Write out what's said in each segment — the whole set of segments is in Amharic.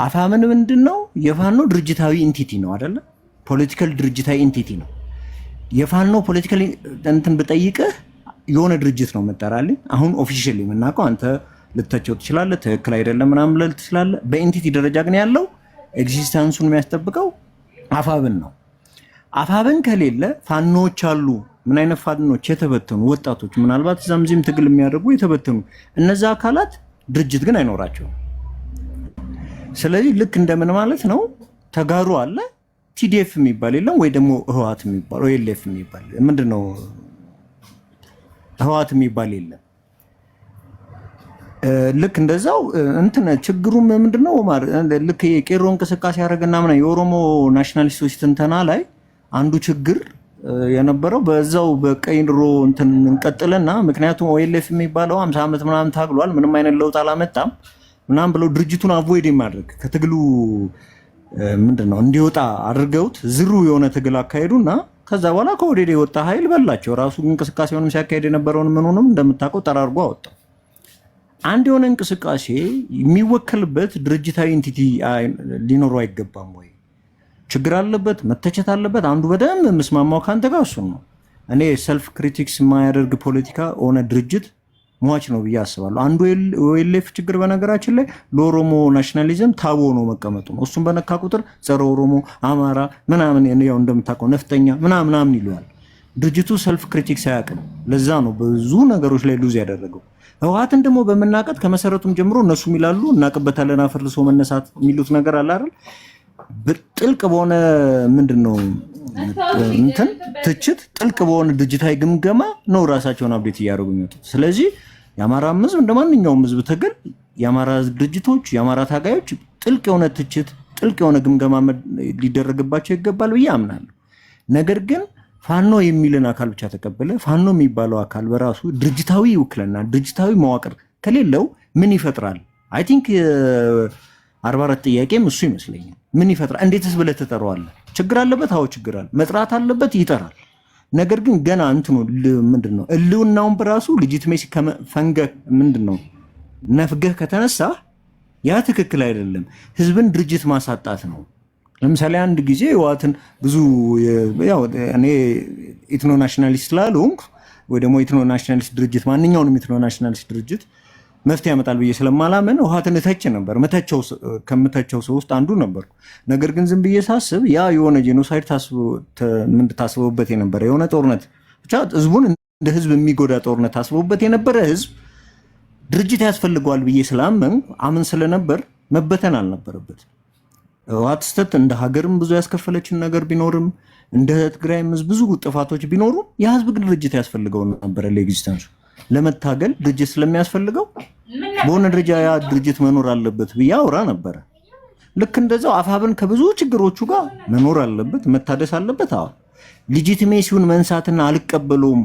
አፋምን ምንድነው? የፋኖ ድርጅታዊ ኢንቲቲ ነው አይደለ? ፖለቲካል ድርጅታዊ ኢንቲቲ ነው። የፋኖ ፖለቲካል እንትን ብጠይቅህ የሆነ ድርጅት ነው መጠራልኝ። አሁን ኦፊሻሊ የምናውቀው አንተ ልተቸው ትችላለህ፣ ትክክል አይደለም ምናምን ልል ትችላለህ። በኢንቲቲ ደረጃ ግን ያለው ኤግዚስተንሱን የሚያስጠብቀው አፋብን ነው። አፋብን ከሌለ ፋኖች አሉ። ምን አይነት ፋኖች? የተበተኑ ወጣቶች፣ ምናልባት እዛም እዚህም ትግል የሚያደርጉ የተበተኑ፣ እነዛ አካላት ድርጅት ግን አይኖራቸውም። ስለዚህ ልክ እንደምን ማለት ነው፣ ተጋሩ አለ፣ ቲዲኤፍ የሚባል የለም፣ ወይ ደግሞ ህወሓት የሚባል ወይ ኤልኤፍ የሚባል ምንድነው ህወሓት የሚባል የለም። ልክ እንደዛው እንትን ችግሩም ምንድነው ልክ የቄሮ እንቅስቃሴ ያደረገና ምናምን የኦሮሞ ናሽናሊስቶች ትንተና ላይ አንዱ ችግር የነበረው በዛው በቀይሮ እንትን እንቀጥልና ምክንያቱም ኦኤልኤፍ የሚባለው 50 ዓመት ምናምን ታግሏል፣ ምንም አይነት ለውጥ አላመጣም ምናምን ብለው ድርጅቱን አቮይድ ማድረግ ከትግሉ ምንድነው እንዲወጣ አድርገውት ዝሩ የሆነ ትግል አካሄዱና ከዛ በኋላ ከወዴድ የወጣ ኃይል በላቸው። ራሱ እንቅስቃሴውንም ሲያካሄድ የነበረውን ምንሆንም እንደምታውቀው ጠራርጎ አወጣው። አንድ የሆነ እንቅስቃሴ የሚወከልበት ድርጅታዊ ኢንቲቲ ሊኖረው አይገባም ወይ? ችግር አለበት፣ መተቸት አለበት። አንዱ በደንብ የምስማማው ካንተ ጋር እሱን ነው። እኔ ሰልፍ ክሪቲክስ የማያደርግ ፖለቲካ ሆነ ድርጅት ሟች ነው ብዬ አስባለሁ። አንዱ ኦኤልኤፍ ችግር በነገራችን ላይ ለኦሮሞ ናሽናሊዝም ታቦ ነው መቀመጡ ነው። እሱም በነካ ቁጥር ጸረ ኦሮሞ፣ አማራ ምናምን ያው እንደምታውቀው ነፍጠኛ ምናምን ይለዋል። ድርጅቱ ሰልፍ ክሪቲክስ አያውቅም። ለዛ ነው ብዙ ነገሮች ላይ ሉዝ ያደረገው። ህወሓትን ደግሞ በመናቀጥ ከመሰረቱም ጀምሮ እነሱም ይላሉ እናቅበታለን አፈርሶ መነሳት የሚሉት ነገር አለ አይደል? ጥልቅ በሆነ ምንድነው እንትን ትችት ጥልቅ በሆነ ድርጅታዊ ግምገማ ነው ራሳቸውን አብዴት እያደረጉ የሚወጡት። ስለዚህ የአማራ ህዝብ እንደማንኛውም ህዝብ ትግል የአማራ ድርጅቶች የአማራ ታጋዮች ጥልቅ የሆነ ትችት ጥልቅ የሆነ ግምገማ ሊደረግባቸው ይገባል ብዬ አምናለሁ። ነገር ግን ፋኖ የሚልን አካል ብቻ ተቀበለ ፋኖ የሚባለው አካል በራሱ ድርጅታዊ ውክልና ድርጅታዊ መዋቅር ከሌለው ምን ይፈጥራል? አይ ቲንክ 44 ጥያቄም እሱ ይመስለኛል። ምን ይፈጥራል? እንዴትስ ብለህ ትጠራዋለህ? ችግር አለበት። አዎ ችግር አለ። መጥራት አለበት። ይጠራል። ነገር ግን ገና እንትኑ ምንድነው እልውናውን በራሱ ሌጂቲሜሲ ከፈንገህ ምንድነው ነፍገህ ከተነሳ ያ ትክክል አይደለም። ህዝብን ድርጅት ማሳጣት ነው። ለምሳሌ አንድ ጊዜ ህወሓትን ብዙ ያው እኔ ኢትኖ ናሽናሊስት ስላልሆንኩ ወይ ደግሞ ኢትኖ ናሽናሊስት ድርጅት ማንኛውንም ኢትኖ ናሽናሊስት ድርጅት መፍትሄ ያመጣል ብዬ ስለማላምን ህወሓትን እተች ነበር። ከምተቸው ሰው ውስጥ አንዱ ነበርኩ። ነገር ግን ዝም ብዬ ሳስብ ያ የሆነ ጄኖሳይድ ታስቦበት የነበረ የሆነ ጦርነት ብቻ ህዝቡን እንደ ህዝብ የሚጎዳ ጦርነት ታስቦበት የነበረ ህዝብ ድርጅት ያስፈልገዋል ብዬ አምን ስለነበር መበተን አልነበረበት። ህወሓት ስተት እንደ ሀገርም ብዙ ያስከፈለችን ነገር ቢኖርም እንደ ትግራይም ብዙ ጥፋቶች ቢኖሩም የህዝብ ግን ድርጅት ያስፈልገው ነበር ለኤግዚስተንሱ ለመታገል ድርጅት ስለሚያስፈልገው በሆነ ደረጃ ያ ድርጅት መኖር አለበት ብዬ አውራ ነበረ። ልክ እንደዛው አፋብን ከብዙ ችግሮቹ ጋር መኖር አለበት መታደስ አለበት። አዎ ሌጂቲሜሲውን መንሳትና አልቀበለውም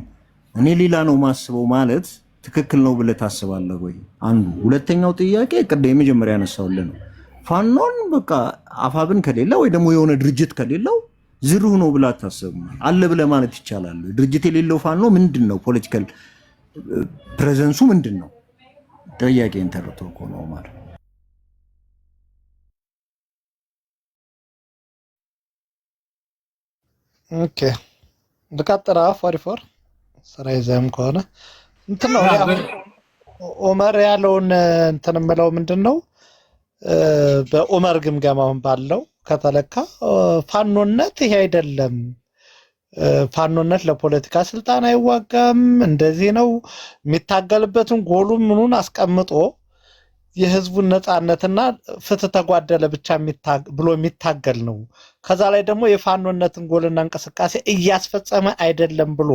እኔ ሌላ ነው ማስበው ማለት ትክክል ነው ብለህ ታስባለህ ወይ? አንዱ። ሁለተኛው ጥያቄ ቅድም የመጀመሪያ ያነሳውልህ ነው። ፋኖን በቃ አፋብን ከሌለ ወይ ደግሞ የሆነ ድርጅት ከሌለው ዝሩ ነው ብለህ አታስብም አለ ብለህ ማለት ይቻላል። ድርጅት የሌለው ፋኖ ምንድነው? ፖለቲካል ፕሬዘንሱ ምንድነው? ጥያቄን ተረድቶ እኮ ነው ማለት። ኦኬ ልቀጥል። ፎሪፎር ስራ ይዘህም ከሆነ እንትን ነው ኦመር ያለውን እንትን የምለው ምንድን ነው በኦመር ግምገማውን ባለው ከተለካ ፋኖነት ይሄ አይደለም። ፋኖነት ለፖለቲካ ስልጣን አይዋጋም፣ እንደዚህ ነው የሚታገልበትን ጎሉን ምኑን አስቀምጦ የህዝቡን ነፃነትና ፍትህ ተጓደለ ብቻ ብሎ የሚታገል ነው። ከዛ ላይ ደግሞ የፋኖነትን ጎልና እንቅስቃሴ እያስፈጸመ አይደለም ብሎ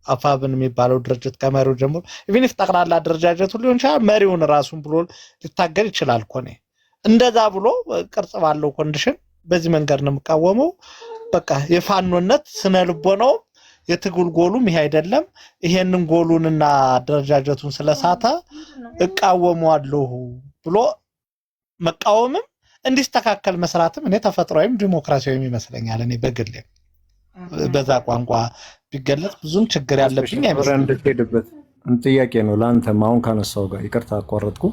አፋብን የሚባለው ድርጅት ከመሪው ጀምሮ ኢቭን ኢፍ ጠቅላላ አደረጃጀቱ ሊሆን ይችላል መሪውን ራሱን ብሎ ሊታገል ይችላል እኮ ነው። እንደዛ ብሎ ቅርጽ ባለው ኮንዲሽን በዚህ መንገድ ነው የምቃወመው። በቃ የፋኖነት ስነ ልቦናው የትግል ጎሉም ይሄ አይደለም። ይሄንን ጎሉንና አደረጃጀቱን ስለሳተ እቃወመዋለሁ ብሎ መቃወምም እንዲስተካከል መስራትም እኔ ተፈጥሯዊም ዲሞክራሲያዊም ይመስለኛል። እኔ በግሌ በዛ ቋንቋ ቢገለጽ ብዙም ችግር ያለብኝ አይመስልም። እንደሄደበት ጥያቄ ነው ለአንተም አሁን ካነሳው ጋር ይቅርታ አቋረጥኩ።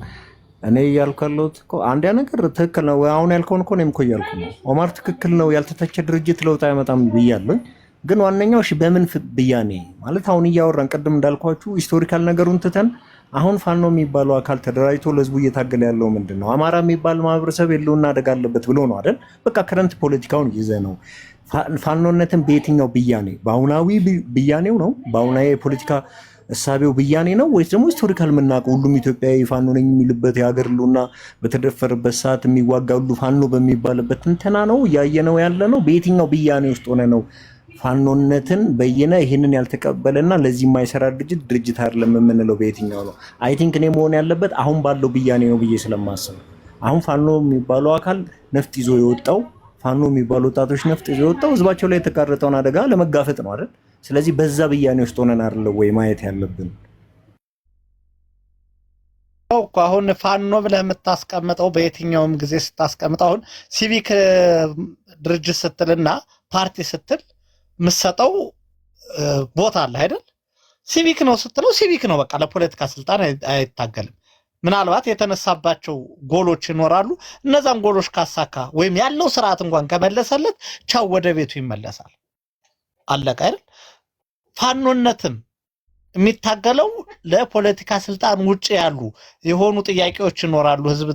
እኔ እያልኩ ያለሁት እኮ አንዲያ ነገር ትክክል ነው። አሁን ያልከውን እኮ እኔም እኮ እያልኩ ነው። ኦማር ትክክል ነው። ያልተተቸ ድርጅት ለውጥ አይመጣም ብያለሁ። ግን ዋነኛው እሺ በምን ብያኔ ማለት አሁን እያወራን ቅድም እንዳልኳችሁ ሂስቶሪካል ነገሩን ትተን አሁን ፋኖ የሚባለው አካል ተደራጅቶ ለህዝቡ እየታገለ ያለው ምንድን ነው? አማራ የሚባል ማህበረሰብ የለውና አደጋ አለበት ብሎ ነው አይደል? በቃ ከረንት ፖለቲካውን ይዘ ነው ፋኖነትን በየትኛው ብያኔ በአሁናዊ ብያኔው ነው? በአሁናዊ የፖለቲካ እሳቤው ብያኔ ነው ወይስ ደግሞ ሂስቶሪካል የምናውቀው ሁሉም ኢትዮጵያዊ ፋኖ ነኝ የሚልበት የሀገር ሉና በተደፈረበት ሰዓት የሚዋጋ ሁሉ ፋኖ በሚባልበት እንትና ነው እያየነው ያለ ነው? በየትኛው ብያኔ ውስጥ ሆነ ነው ፋኖነትን በየነ ይህንን ያልተቀበለና ለዚህ የማይሰራ ድርጅት አይደለም የምንለው? በየትኛው ነው? አይ ቲንክ እኔ መሆን ያለበት አሁን ባለው ብያኔ ነው ብዬ ስለማስብ አሁን ፋኖ የሚባለው አካል ነፍጥ ይዞ የወጣው ፋኖ የሚባሉ ወጣቶች ነፍጥ ይዞ የወጣው ህዝባቸው ላይ የተቃረጠውን አደጋ ለመጋፈጥ ነው አይደል? ስለዚህ በዛ ብያኔ ውስጥ ሆነን አይደለ ወይ ማየት ያለብን? አሁን ፋኖ ብለህ የምታስቀምጠው በየትኛውም ጊዜ ስታስቀምጠው አሁን ሲቪክ ድርጅት ስትልና ፓርቲ ስትል የምትሰጠው ቦታ አለ አይደል? ሲቪክ ነው ስትለው ሲቪክ ነው በቃ ለፖለቲካ ስልጣን አይታገልም። ምናልባት የተነሳባቸው ጎሎች ይኖራሉ። እነዛን ጎሎች ካሳካ ወይም ያለው ስርዓት እንኳን ከመለሰለት ቻው ወደ ቤቱ ይመለሳል። አለቀ አይደል? ፋኖነትም የሚታገለው ለፖለቲካ ስልጣን ውጭ ያሉ የሆኑ ጥያቄዎች ይኖራሉ። ህዝብ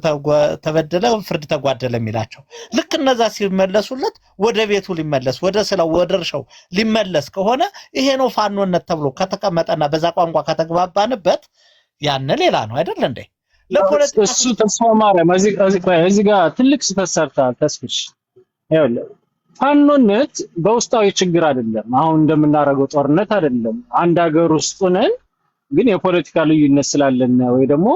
ተበደለ፣ ፍርድ ተጓደለ የሚላቸው ልክ እነዛ ሲመለሱለት ወደ ቤቱ ሊመለስ ወደ ስለው ወደ እርሻው ሊመለስ ከሆነ ይሄ ነው ፋኖነት ተብሎ ከተቀመጠና በዛ ቋንቋ ከተግባባንበት ያን ሌላ ነው አይደል እንዴ? ለፖለቲካ እሱ ተስፋ ማርያም እዚህ ጋር ትልቅ ስህተት ሰርተሃል ተስፍሽ። ይኸውልህ ፋኖነት በውስጣዊ ችግር አይደለም፣ አሁን እንደምናደርገው ጦርነት አይደለም። አንድ ሀገር ውስጥ ሆነን ግን የፖለቲካ ልዩነት ስላለን ወይ ደግሞ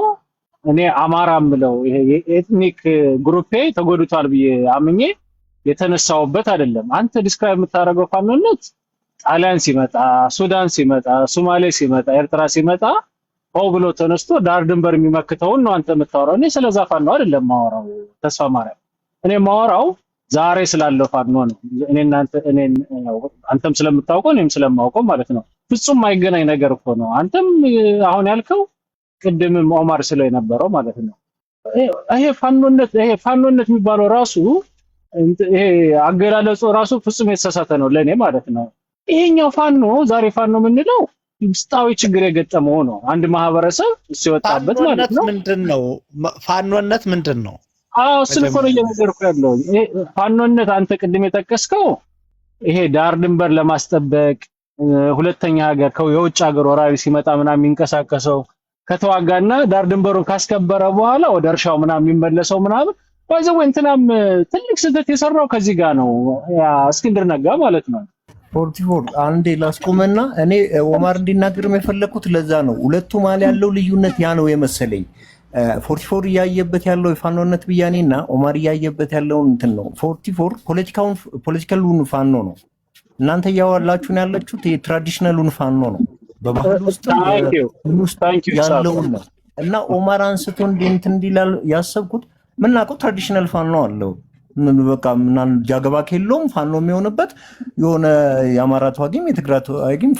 እኔ አማራ ምለው ይሄ የኤትኒክ ግሩፔ ተጎድቷል ብዬ አምኜ የተነሳውበት አይደለም። አንተ ዲስክራይብ የምታደርገው ፋኖነት ጣሊያን ሲመጣ፣ ሱዳን ሲመጣ፣ ሶማሌ ሲመጣ፣ ኤርትራ ሲመጣ ብሎ ተነስቶ ዳር ድንበር የሚመክተውን ነው አንተ የምታወራው። እኔ ስለዛ ፋኖ አይደለም ማወራው ተስፋ ማርያም። እኔ ማወራው ዛሬ ስላለው ፋኖ ነው። አንተም ስለምታውቀው እኔም ስለማውቀው ማለት ነው። ፍጹም ማይገናኝ ነገር እኮ ነው። አንተም አሁን ያልከው ቅድምም ኦማር ስለ የነበረው ማለት ነው። ይሄ ፋኖነት የሚባለው ራሱ ይሄ አገላለጹ ራሱ ፍጹም የተሳሳተ ነው ለኔ ማለት ነው። ይሄኛው ፋኖ ዛሬ ፋኖ የምንለው ውስጣዊ ችግር የገጠመው ነው። አንድ ማህበረሰብ ሲወጣበት ማለት ነው። ምንድነው ፋኖነት ምንድነው? እሱን እኮ ነው እየነገርኩህ ያለው። ፋኖነት አንተ ቅድም የጠቀስከው ይሄ ዳር ድንበር ለማስጠበቅ ሁለተኛ ሀገር የውጭ ሀገር ወራሪ ሲመጣ ምናምን የሚንቀሳቀሰው ከተዋጋና ዳር ድንበሩን ካስከበረ በኋላ ወደ እርሻው ምናምን የሚመለሰው ምናምን ባይዘው እንትናም ትልቅ ስህተት የሰራው ከዚህ ጋር ነው። እስክንድር ነጋ ማለት ነው። 44 አንዴ ላስቆመና እኔ ኦማር እንዲናገርም የፈለኩት ለዛ ነው። ሁለቱ መሀል ያለው ልዩነት ያ ነው የመሰለኝ። 44 እያየበት ያለው የፋኖነት ብያኔና ኦማር እያየበት ያለው እንትን ነው። 44 ፖለቲካሉን ፋኖ ነው። እናንተ እያዋላችሁ ያላችሁት የትራዲሽናሉን ፋኖ ነው። በባህል ውስጥ ያለው ነው እና ኦማር አንስቶ እንትን እንዲላል ያሰብኩት ምናውቀው ትራዲሽናል ፋኖ አለው። በቃ ምናን ጃገባ ከሌለውም ፋኖ የሚሆንበት የሆነ የአማራ ተዋጊም የትግራይ ተዋጊም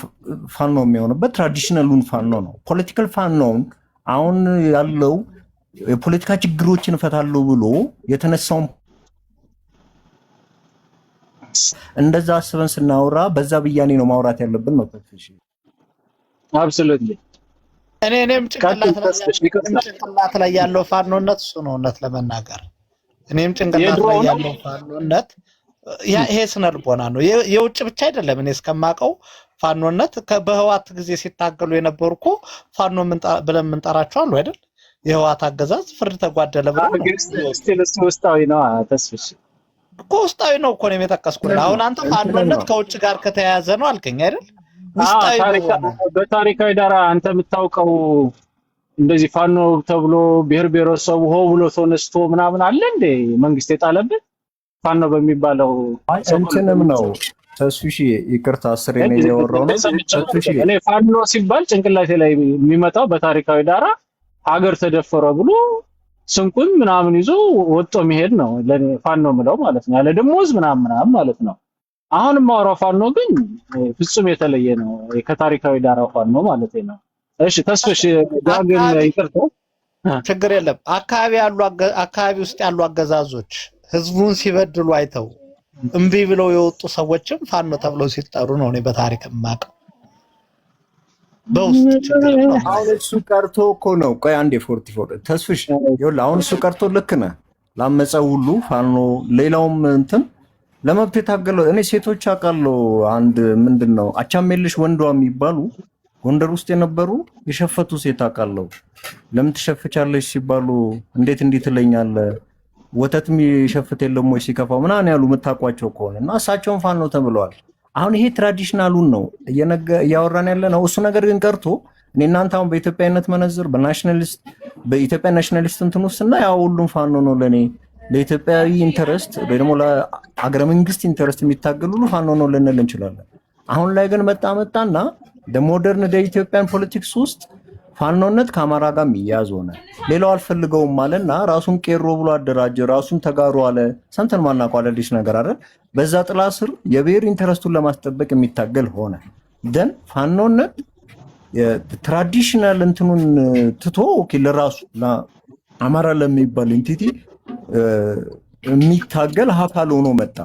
ፋኖ የሚሆንበት ትራዲሽናሉን ፋኖ ነው። ፖለቲካል ፋኖውን አሁን ያለው የፖለቲካ ችግሮችን እፈታለሁ ብሎ የተነሳውን እንደዛ አስበን ስናወራ በዛ ብያኔ ነው ማውራት ያለብን ነው። አብሶሉትሊ እኔም ጭንቅላት ላይ ያለው ፋኖነት እሱ ነው እውነት ለመናገር እኔም ጭንቅላት ላይ ያለው ፋኖነት ይሄ ስነ ልቦና ነው። የውጭ ብቻ አይደለም። እኔ እስከማውቀው ፋኖነት በህዋት ጊዜ ሲታገሉ የነበሩ እኮ ፋኖ ብለን የምንጠራቸው አሉ አይደል? የህዋት አገዛዝ ፍርድ ተጓደለ ብለው ውስጣዊ ነው ተስፍሽ እኮ ውስጣዊ ነው እኮ ነው የጠቀስኩልህ። አሁን አንተ ፋኖነት ከውጭ ጋር ከተያያዘ ነው አልከኝ አይደል? ውስጣዊ በታሪካዊ ዳራ አንተ የምታውቀው እንደዚህ ፋኖ ተብሎ ብሔር ብሔረሰቡ ሆ ብሎ ተነስቶ ምናምን አለ እንዴ? መንግስት የጣለበት ፋኖ በሚባለው እንትንም ነው። ተስፊሽ ይቅርታ አስሬ ነው ያወራው ነው። ተስፊሽ እኔ ፋኖ ሲባል ጭንቅላቴ ላይ የሚመጣው በታሪካዊ ዳራ ሀገር ተደፈረ ብሎ ስንቁን ምናምን ይዞ ወጥቶ መሄድ ነው ለኔ ፋኖ ምለው ማለት ነው። ያለ ደሞዝ ምናምን ማለት ነው። አሁን ማውራው ፋኖ ግን ፍጹም የተለየ ነው ከታሪካዊ ዳራው ፋኖ ማለት ነው። እሺ ተስፍሽ ዳግም ይቅርታ ችግር የለም። አካባቢ ውስጥ ያሉ አገዛዞች ህዝቡን ሲበድሉ አይተው እምቢ ብለው የወጡ ሰዎችም ፋኖ ተብለው ሲጠሩ ነው እኔ በታሪክ የማውቀው። በውስጥ ችግር ነው። አሁን እሱ ቀርቶ እኮ ነው። ቆይ አንዴ 44 ተስፍሽ ይኸውልህ፣ አሁን እሱ ቀርቶ ልክ ነህ። ላመፀው ሁሉ ፋኖ ሌላውም እንትን ለመብት የታገለው እኔ ሴቶች አውቃለሁ። አንድ ምንድነው አቻሜልሽ ወንዷ የሚባሉ ጎንደር ውስጥ የነበሩ የሸፈቱ ሴት አውቃለሁ። ለምን ትሸፍቻለሽ ሲባሉ እንዴት እንዲህ ትለኛለህ? ወተት የሚሸፍት የለም ወይ ሲከፋው ምናምን ያሉ የምታውቋቸው ከሆነ እና እሳቸውን ፋኖ ተብለዋል። አሁን ይሄ ትራዲሽናሉን ነው እያወራን ያለ ነው። እሱ ነገር ግን ቀርቶ እኔ እናንተ አሁን በኢትዮጵያዊነት መነዝር በኢትዮጵያ ናሽናሊስት እንትን ውስጥ እና ያው ሁሉም ፋኖ ነው ለእኔ ለኢትዮጵያዊ ኢንተረስት ወይ ደግሞ ለአገረ መንግስት ኢንተረስት የሚታገል ሁሉ ፋኖ ነው ልንል እንችላለን። አሁን ላይ ግን መጣና ሞደርን ኢትዮጵያን ፖለቲክስ ውስጥ ፋኖነት ከአማራ ጋር የሚያያዝ ሆነ። ሌላው አልፈልገውም አለና ራሱን ቄሮ ብሎ አደራጀ፣ ራሱን ተጋሩ አለ። ሰምተን ማናውቀው አዲስ ነገር አይደል? በዛ ጥላ ስር የብሔር ኢንተረስቱን ለማስጠበቅ የሚታገል ሆነ። ደን ፋኖነት ትራዲሽናል እንትኑን ትቶ ለራሱ አማራ ለሚባል ኢንቲቲ የሚታገል ሀካል ሆኖ መጣ።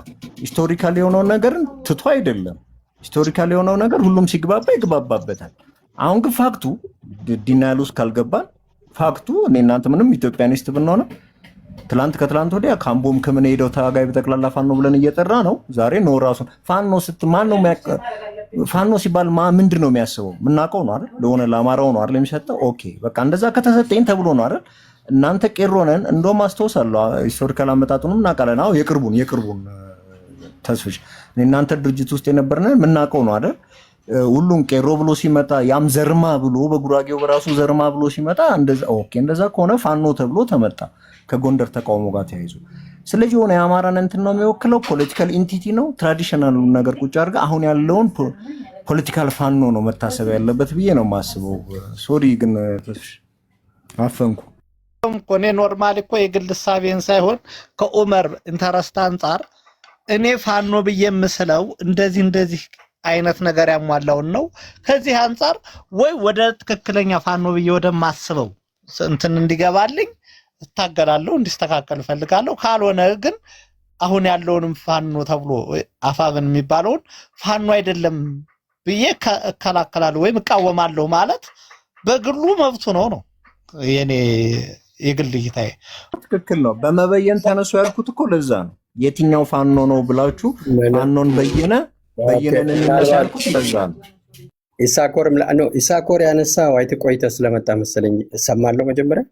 ሂስቶሪካል የሆነው ነገርን ትቶ አይደለም። ሂስቶሪካል የሆነው ነገር ሁሉም ሲግባባ ይግባባበታል። አሁን ግን ፋክቱ ዲናይል ውስጥ ካልገባን ፋክቱ እኔ እናንተ ምንም ኢትዮጵያኒስት ብንሆነ ትላንት ከትላንት ወዲያ ካምቦም ከምን ሄደው ታጋይ በጠቅላላ ፋኖ ብለን እየጠራ ነው። ዛሬ ነው ራሱን ፋኖ ማን ነው ፋኖ ሲባል ምንድን ነው የሚያስበው? የምናውቀው ነው አይደል? ለሆነ ለአማራው ነው አይደል የሚሰጠው? ኦኬ በቃ እንደዛ ከተሰጠኝ ተብሎ ነው አይደል? እናንተ ቄሮነን እንደውም አስታውሳለሁ ሂስቶሪካል አመጣጡንም እናውቃለን። አዎ የቅርቡን ተስፍሽ እናንተ ድርጅት ውስጥ የነበርነን የምናውቀው ነው አይደል? ሁሉም ቄሮ ብሎ ሲመጣ ያም ዘርማ ብሎ በጉራጌው በራሱ ዘርማ ብሎ ሲመጣ እንደዛ ከሆነ ፋኖ ተብሎ ተመጣ ከጎንደር ተቃውሞ ጋር ተያይዞ። ስለዚህ የሆነ የአማራን እንትን ነው የሚወክለው፣ ፖለቲካል ኢንቲቲ ነው። ትራዲሽናል ነገር ቁጭ አድርጋ አሁን ያለውን ፖለቲካል ፋኖ ነው መታሰብ ያለበት ብዬ ነው የማስበው። ሶሪ ግን አፈንኩ እኔ ኖርማሊ እኮ የግል ሳቤን ሳይሆን ከኡመር ኢንተረስት አንጻር እኔ ፋኖ ብዬ የምስለው እንደዚህ አይነት ነገር ያሟላውን ነው። ከዚህ አንጻር ወይ ወደ ትክክለኛ ፋኖ ብዬ ወደማስበው እንትን እንዲገባልኝ እታገላለሁ፣ እንዲስተካከል እፈልጋለሁ። ካልሆነ ግን አሁን ያለውንም ፋኖ ተብሎ አፋብን የሚባለውን ፋኖ አይደለም ብዬ እከላከላለሁ ወይም እቃወማለሁ ማለት በግሉ መብቱ ነው የኔ የግል እይታዬ። ትክክል ነው። በመበየን ተነሱ ያልኩት እኮ ለዛ ነው። የትኛው ፋኖ ነው ብላችሁ ፋኖን በየነን እንነሳ ያልኩት ለዛ ነው። ኢሳኮር ያነሳው አይተ ቆይተ ስለመጣ መሰለኝ እሰማለሁ መጀመሪያ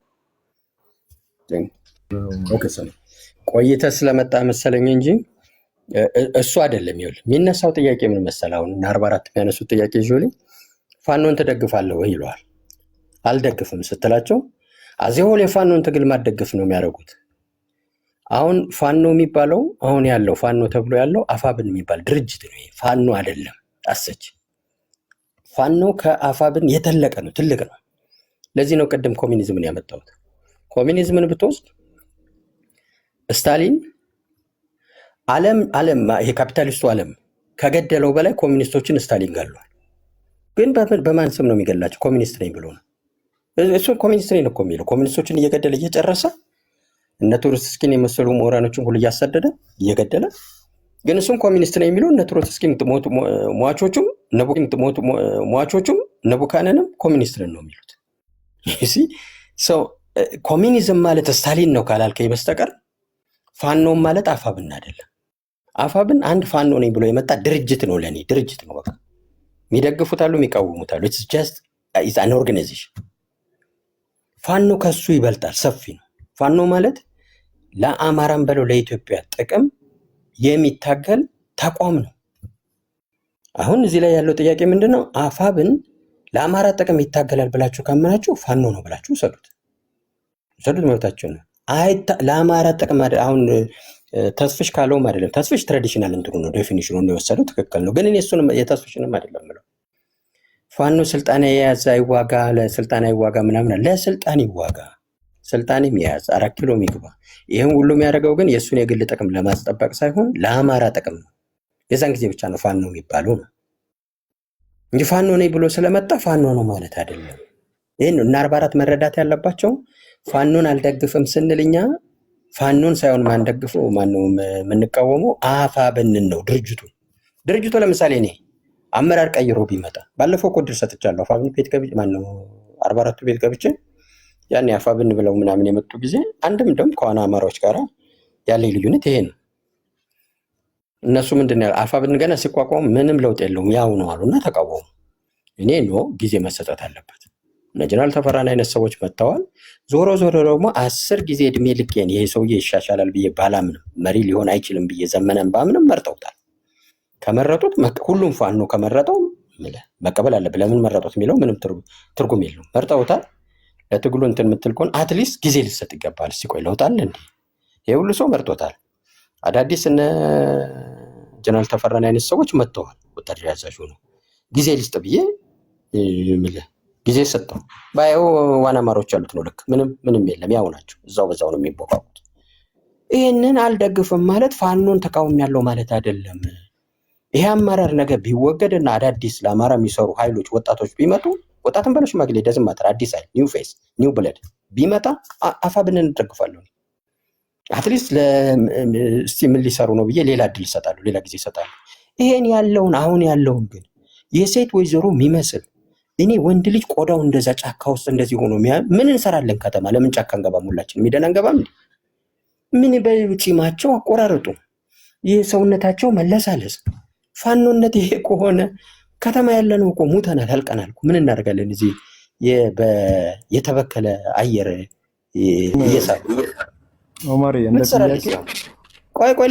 ቆይተ ስለመጣ መሰለኝ እንጂ እሱ አይደለም። ይኸውልህ የሚነሳው ጥያቄ ምን መሰለህ? አሁን 44 የሚያነሱት ጥያቄ ይዞል ፋኖን ትደግፋለህ ወይ ይለዋል። አልደግፍም ስትላቸው አዚሆል የፋኖን ትግል ማደግፍ ነው የሚያደርጉት። አሁን ፋኖ የሚባለው አሁን ያለው ፋኖ ተብሎ ያለው አፋብን የሚባል ድርጅት ነው። ፋኖ አይደለም። አሰች ፋኖ ከአፋብን የተለቀ ነው፣ ትልቅ ነው። ለዚህ ነው ቅድም ኮሚኒዝምን ያመጣሁት። ኮሚኒዝምን ብትወስድ ስታሊን ዓለም ይሄ ካፒታሊስቱ ዓለም ከገደለው በላይ ኮሚኒስቶችን ስታሊን ገሏል። ግን በማን ስም ነው የሚገላቸው? ኮሚኒስት ነኝ ብሎ ነው። እሱ ኮሚኒስት ነኝ እኮ የሚለው ኮሚኒስቶችን እየገደለ እየጨረሰ እነ ትሮትስኪን የመሰሉ ምሁራኖችን ሁሉ እያሳደደ እየገደለ፣ ግን እሱም ኮሚኒስት ነኝ የሚለው እነ ትሮትስኪን ሟቾቹም እነ ቡካነንም ኮሚኒስት ነን ነው የሚሉት። ኮሚኒዝም ማለት ስታሊን ነው ካላልከኝ በስተቀር ፋኖም ማለት አፋብን አይደለም። አፋብን አንድ ፋኖ ነኝ ብሎ የመጣ ድርጅት ነው። ለኔ ድርጅት ነው። በቃ የሚደግፉታሉ፣ የሚቃወሙታሉ። ኢትስ ጀስት ኢዝ አን ኦርጋናይዜሽን። ፋኖ ከሱ ይበልጣል፣ ሰፊ ነው። ፋኖ ማለት ለአማራም በለው ለኢትዮጵያ ጥቅም የሚታገል ተቋም ነው። አሁን እዚህ ላይ ያለው ጥያቄ ምንድነው? አፋብን ለአማራ ጥቅም ይታገላል ብላችሁ ካመናችሁ ፋኖ ነው ብላችሁ ውሰዱት፣ መብታችሁ ነው። ለአማራ ጥቅም አሁን ተስፍሽ ካለውም አይደለም። ተስፍሽ ትራዲሽናል እንትኑ ነው፣ ዴፊኒሽኑ ነው የወሰደው፣ ትክክል ነው። ግን እኔ እሱንም የተስፍሽንም አይደለም ብለው ፋኖ ስልጣን የያዘ አይዋጋ፣ ለስልጣን አይዋጋ ምናምን፣ ለስልጣን ይዋጋ፣ ስልጣንም የያዘ 4 ኪሎ ይግባ። ይህን ሁሉ የሚያደርገው ግን የእሱን የግል ጥቅም ለማስጠበቅ ሳይሆን ለአማራ ጥቅም ነው። የዛን ጊዜ ብቻ ነው ፋኖ የሚባለው ነው እንጂ ፋኖ ነኝ ብሎ ስለመጣ ፋኖ ነው ማለት አይደለም። ይህን እና 44 መረዳት ያለባቸው ፋኖን አልደግፍም ስንልኛ ፋኖን ሳይሆን ማንደግፈው ማነው የምንቃወመው አፋብንን ነው ድርጅቱ ለምሳሌ እኔ አመራር ቀይሮ ቢመጣ ባለፈው እኮ ድል ሰጥቻለሁ አፋብን ቤት ገብቼ ማነው 44 ቤት ገብቼ ያኔ አፋብን ብለው ምናምን የመጡ ጊዜ አንድም ደም ከዋና አማራዎች ጋር ያለ ልዩነት ይሄ ነው እነሱ ምንድነው አፋብን ገና ሲቋቋም ምንም ለውጥ የለውም ያው ነው አሉና ተቃወሙ እኔ ነው ጊዜ መሰጠት አለበት ጀነራል ተፈራና አይነት ሰዎች መጥተዋል ዞሮ ደግሞ 10 ጊዜ እድሜ ልኬን ይሄ ሰውዬ ይሻሻላል ብዬ ባላምንም መሪ ሊሆን አይችልም ብዬ ዘመነን ባምንም መርጠውታል ከመረጡት ሁሉም ፋኖ ከመረጠው መቀበል አለበት ለምን መረጡት የሚለው ምንም ትርጉም የለውም መርጠውታል ለትግሉ እንትን የምትልቆን አትሊስት ጊዜ ሊሰጥ ይገባል ሲቆይ ለውጣል እንዴ ይሄ ሁሉ ሰው መርጦታል አዳዲስ እነ ጀነራል ተፈራና አይነት ሰዎች መጥተዋል ወታደር ያዛዡ ነው ጊዜ ሊስጥ ብዬ ጊዜ ሰጠው ባይው ዋና ማሮች አሉት ነው ልክ ምንም የለም ያው ናቸው በዛው ነው የሚቦካቁት ይሄንን አልደግፍም ማለት ፋኖን ተቃውሞ ያለው ማለት አይደለም ይሄ አመራር ነገር ቢወገድና አዳዲስ ለአማራ የሚሰሩ ኃይሎች ወጣቶች ቢመጡ ወጣትን በለው ሽማግሌ ደዝም ማተር አዲስ ኃይል ኒው ፌስ ኒው ብለድ ቢመጣ አፋብንን እንደግፋለሁ አትሊስት ለስቲ ምን ሊሰሩ ነው ብዬ ሌላ እድል ይሰጣሉ ሌላ ጊዜ ይሰጣሉ ይሄን ያለውን አሁን ያለውን ግን የሴት ወይዘሮ የሚመስል እኔ ወንድ ልጅ ቆዳው እንደዛ ጫካ ውስጥ እንደዚህ ሆኖ ምን እንሰራለን ከተማ ለምን ጫካ እንገባም ሁላችን ሚደና እንገባም ምን በሉጪማቸው አቆራረጡ የሰውነታቸው መለሳለስ ፋኖነት ይሄ ከሆነ ከተማ ያለነው እኮ ሙተናል አልቀናል ምን እናደርጋለን እዚህ የተበከለ አየር እየሳቡ ኦማር እንደዚህ ቆይ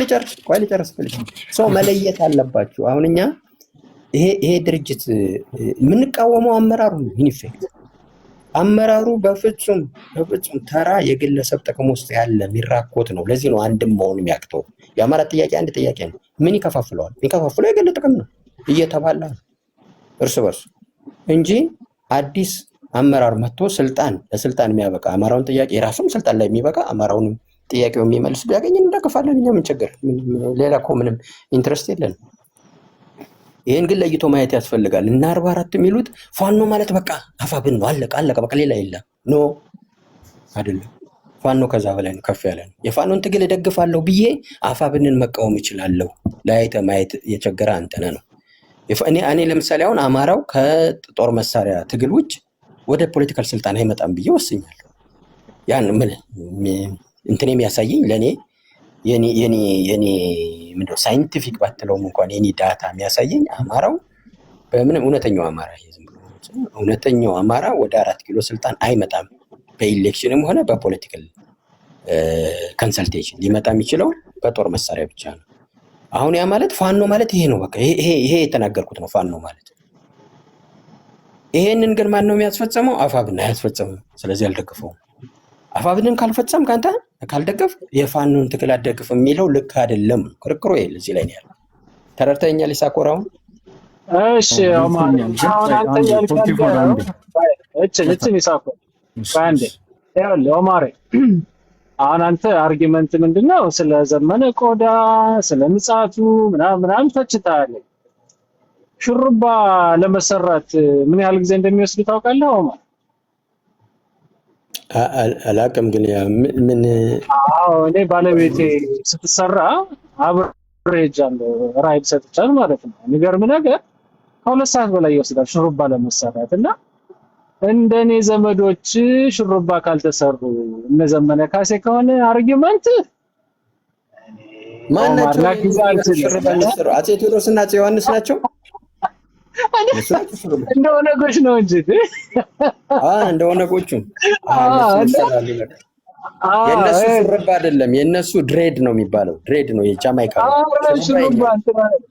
ልጨርስ ሰው መለየት አለባችሁ አሁንኛ ይሄ ድርጅት የምንቃወመው አመራሩ ነው ኢንፌክት አመራሩ በፍጹም ተራ የግለሰብ ጥቅም ውስጥ ያለ ሚራኮት ነው ለዚህ ነው አንድም መሆን የሚያቅተው የአማራ ጥያቄ አንድ ጥያቄ ነው ምን ይከፋፍለዋል የሚከፋፍለው የግል ጥቅም ነው እየተባላ እርስ በርሱ እንጂ አዲስ አመራር መጥቶ ለስልጣን የሚያበቃ አማራውን ጥያቄ የራሱም ስልጣን ላይ የሚበቃ አማራውንም ጥያቄው የሚመልስ ቢያገኝ እንደግፋለን እኛ ምን ችግር ሌላ እኮ ምንም ኢንትረስት የለን ይሄን ግን ለይቶ ማየት ያስፈልጋል እና 44 የሚሉት ፋኖ ማለት በቃ አፋብን ነው አለቀ በቃ ሌላ የለም ኖ አይደለም ፋኖ ከዛ በላይ ነው ከፍ ያለ ነው የፋኖን ትግል ደግፋለሁ ብዬ አፋብንን መቃወም ይችላልው ላይተ ማየት የቸገረ አንተነ ነው እኔ ለምሳሌ አሁን አማራው ከጦር መሳሪያ ትግል ውጭ ወደ ፖለቲካል ስልጣን አይመጣም ብዬ ወስኛለሁ ያን ምን እንትን የሚያሳየኝ ለኔ የኔ ምንድነው ሳይንቲፊክ ባትለውም እንኳን የኔ ዳታ የሚያሳየኝ አማራው በምንም እውነተኛው አማራ ወደ 4 ኪሎ ስልጣን አይመጣም በኢሌክሽንም ሆነ በፖለቲካል ኮንሰልቴሽን ሊመጣ የሚችለው በጦር መሳሪያ ብቻ ነው አሁን ያ ማለት ፋኖ ማለት ይሄ ነው በቃ ይሄ የተናገርኩት ነው ፋኖ ማለት ይሄንን ግን ማን ነው የሚያስፈጽመው አፋብን አያስፈጽመው ስለዚህ አልደግፈውም አፋብንን ካልፈጸም ካንተ ካልደገፍ የፋኖን ትግል አደግፍ የሚለው ልክ አይደለም ክርክሩ ይሄ እዚህ ላይ ነው ያለው ተረድተኛል ይሳኮራው እሺ ኦማር አሁን አንተ ያልከው እቺ ይሳኮ ባንዴ ያለው ኦማር አሁን አንተ አርጊመንት ምንድነው ስለ ዘመነ ቆዳ ስለ ምጻቱ ምናምን ተችታለ ሹሩባ ለመሰራት ምን ያህል ጊዜ እንደሚወስድ ታውቃለህ ኦማር አላቅም ግን ምን እኔ ባለቤቴ ስትሰራ አብሬጃለሁ ራይድ ሰጥቻለሁ ማለት ነው የሚገርም ነገር ከሁለት ሰዓት በላይ ይወስዳል ሹሩባ ለመሰራት እና እንደኔ ዘመዶች ሹሩባ ካልተሰሩ እነ ዘመነ ካሴ ከሆነ አርጊመንት ማናቸው ሹሩባ የሚሰሩ አፄ ቴዎድሮስና አፄ ዮሐንስ ናቸው እንደው ነገሮች ነው እንጂ እንደው ነገሮቹ የነሱ ሹሩባ አይደለም የነሱ ድሬድ ነው የሚባለው ድሬድ ነው የጃማይካ ሹሩባ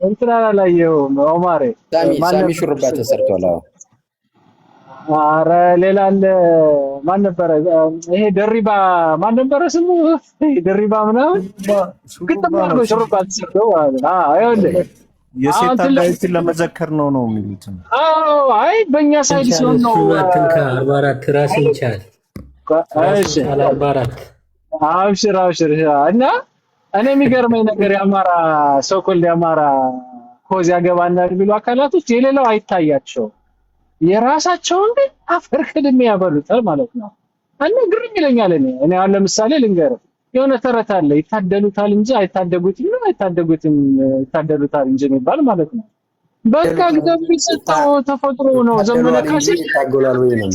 እንትና ላየው ኦማሬ ሳሚ ሹሩባ ተሰርቷል አረ ሌላ አለ ማን ነበር ይሄ ደሪባ ማን ነበር ስሙ ደሪባ ምናምን ግጥም አድርጎ ሹሩባ ተሰርቷል አይወለ የሴት አዳይትን ለመዘከር ነው የሚሉት አይ በእኛ ሳይድ ሲሆን ነው ከ 44 ራስን ቻል እሺ 44 አብሽር እና እኔ የሚገርመኝ ነገር የአማራ ሶኮል የአማራ ኮዝ ያገባናል ቢሉ አካላቶች የሌላው አይታያቸው የራሳቸውን ግን አፈር ከድሜ ያበሉታል ማለት ነው። እና ግርም ይለኛል። እኔ አሁን ለምሳሌ ልንገርህ የሆነ ተረት አለ ይታደሉታል እንጂ አይታደጉትም ነው አይታደጉትም ይታደሉታል እንጂ የሚባል ማለት ነው። በቃ እግዚአብሔር የሰጠው ተፈጥሮ ነው። ዘመነ ካሴ ይታገላል ወይ ነው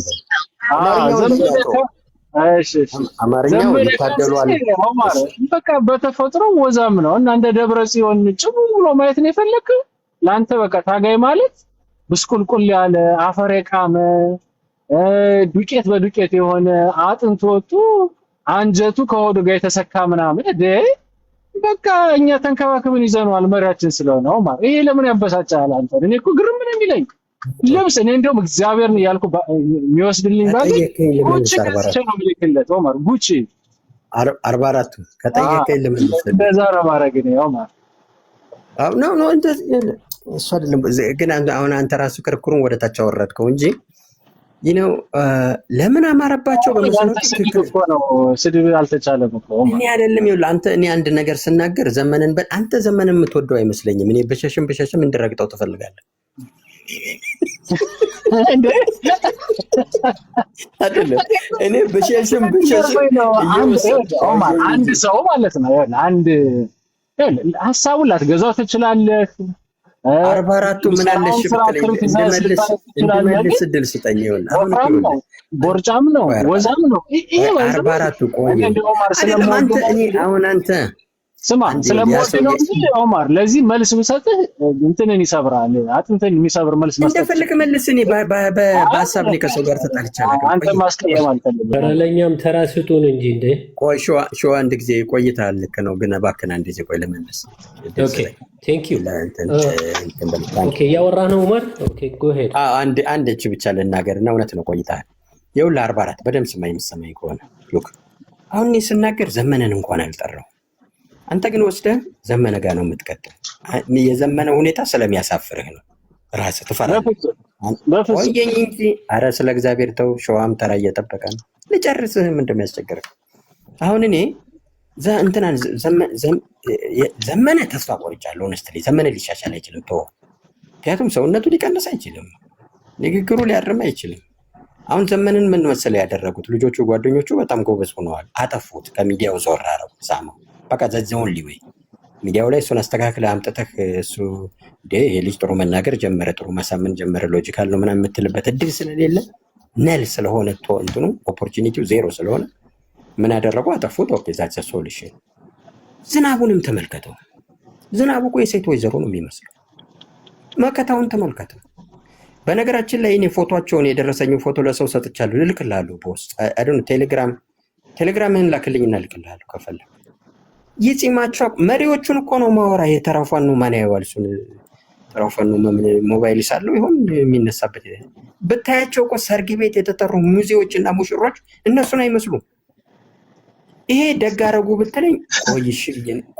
አማርኛው ይታደሏል። በቃ በተፈጥሮ ወዛም ነው እና እንደ ደብረ ጽዮን ጭሙ ብሎ ማየት ነው የፈለክ። ላንተ በቃ ታጋይ ማለት ብስቁልቁል ያለ አፈር የቃመ ዱቄት በዱቄት የሆነ አጥንት ወጡ አንጀቱ ከሆዱ ጋር የተሰካ ምናምን በቃ እኛ ተንከባክበን ይዘነዋል መሪያችን ስለሆነው ማለት ይሄ ለምን ያበሳጫል አንተ? እኔ እኮ ግርም ምን የሚለኝ ልብስ እኔ እንደውም እግዚአብሔርን እያልኩ የሚወስድልኝ ባገኝ ጉቺ ገዝቼ ነው የምልክለት ኦማር ጉቺ 44 ከጠየቀኝ ልመልስ እንደዛ ረባረግ ነው ኦማር ነው እንደዚህ እሱ አይደለም ግን አሁን አንተ ራሱ ክርክሩን ወደ ታች አወረድከው እንጂ ይነው ለምን አማረባቸው በመሰረቱ ነው ስድብ አልተቻለም እኮ እኔ አይደለም ይኸውልህ አንተ እኔ አንድ ነገር ስናገር ዘመንን አንተ ዘመንን የምትወደው አይመስለኝም እኔ በሸሽም እንድረግጠው ትፈልጋለህ አይደለም እኔ በሸሽም አንድ ሰው ማለት ነው አንድ ሀሳቡን ላትገዛው ትችላለህ 44 ምን አለሽ እንደመልስ ድል ስጠኝ ይሆን አሁን ቦርጫም ነው ወዛም ነው ይሄ 44 ቆይ አሁን አንተ ስማ ስለሞት ነው ኦማር ለዚህ መልስ ብሰጥህ እንትንን ይሰብራል አጥንተን የሚሰብር መልስ መስጠት እንደፈልክ መልስ እኔ በሐሳብ ላይ ከሰው ጋር ተጣልቻለሁ አንተ ማስቀየም አልፈልግም በረለኛም ተራስጡን እንጂ እንደ ቆይ ሾ አንድ ጊዜ ቆይታል ልክ ነው ግን እባክህ አንድ ጊዜ ቆይ ለመለስ ኦኬ ቴንክ ዩ ኦኬ ያወራ ነው ኡመር ኦኬ ጎ ሄድ አንድ እቺ ብቻ ልናገርና እውነት ነው ቆይታል ይውላ 44 በደም የምትሰማኝ ከሆነ ሉክ አሁን እኔ ስናገር ዘመነን እንኳን አልጠራው አንተ ግን ወስደህ ዘመነ ጋር ነው የምትቀጥል የዘመነ ሁኔታ ስለሚያሳፍርህ ነው ራስህ ትፈራለህ ወየኝ እንጂ አረ ስለ እግዚአብሔር ተው ሸዋም ተራ እየጠበቀ ነው ልጨርስህም እንደሚያስቸግርህ አሁን እኔ እንትና ዘመነ ተስፋ ቆርጫለሁ ሆነስትሊ ዘመነ ሊሻሻል አይችልም ተው ምክንያቱም ሰውነቱ ሊቀንስ አይችልም ንግግሩ ሊያርም አይችልም አሁን ዘመንን ምን መሰለ ያደረጉት ልጆቹ ጓደኞቹ በጣም ጎበዝ ሆነዋል አጠፉት ከሚዲያው ዞር አረው ሳመው በቃ ዘዘውን ሊወይ ሚዲያው ላይ እሱን አስተካክለ አምጥተህ እሱ ይሄ ልጅ ጥሩ መናገር ጀመረ ጥሩ ማሳመን ጀመረ ሎጂካል ነው ምናምን የምትልበት እድል ስለሌለ ነል ስለሆነ እንትኑ ኦፖርቹኒቲው ዜሮ ስለሆነ ምን ያደረጉ አጠፉት ኦኬ ዛትስ ሶሉሽን ዝናቡንም ተመልከተው ዝናቡ እኮ የሴት ወይዘሮ ነው የሚመስለው መከታውን ተመልከተው በነገራችን ላይ እኔ ፎቶአቸውን የደረሰኝ ፎቶ ለሰው ሰጥቻለሁ ልልክልሃለሁ በውስጥ አይዶን ቴሌግራምን ላክልኝና ልልክልሃለሁ ከፈለክ ይጽማቸው መሪዎቹን እኮ ነው ማወራ የተራፋኑ ማን ያያዋል እሱን ተራፋኑ ሞባይል ይሳለው ይሆን የሚነሳበት ብታያቸው እኮ ሰርግ ቤት የተጠሩ ሙዚዎችና ሙሽሮች እነሱን አይመስሉም ይሄ ደጋረጉ ብትለኝ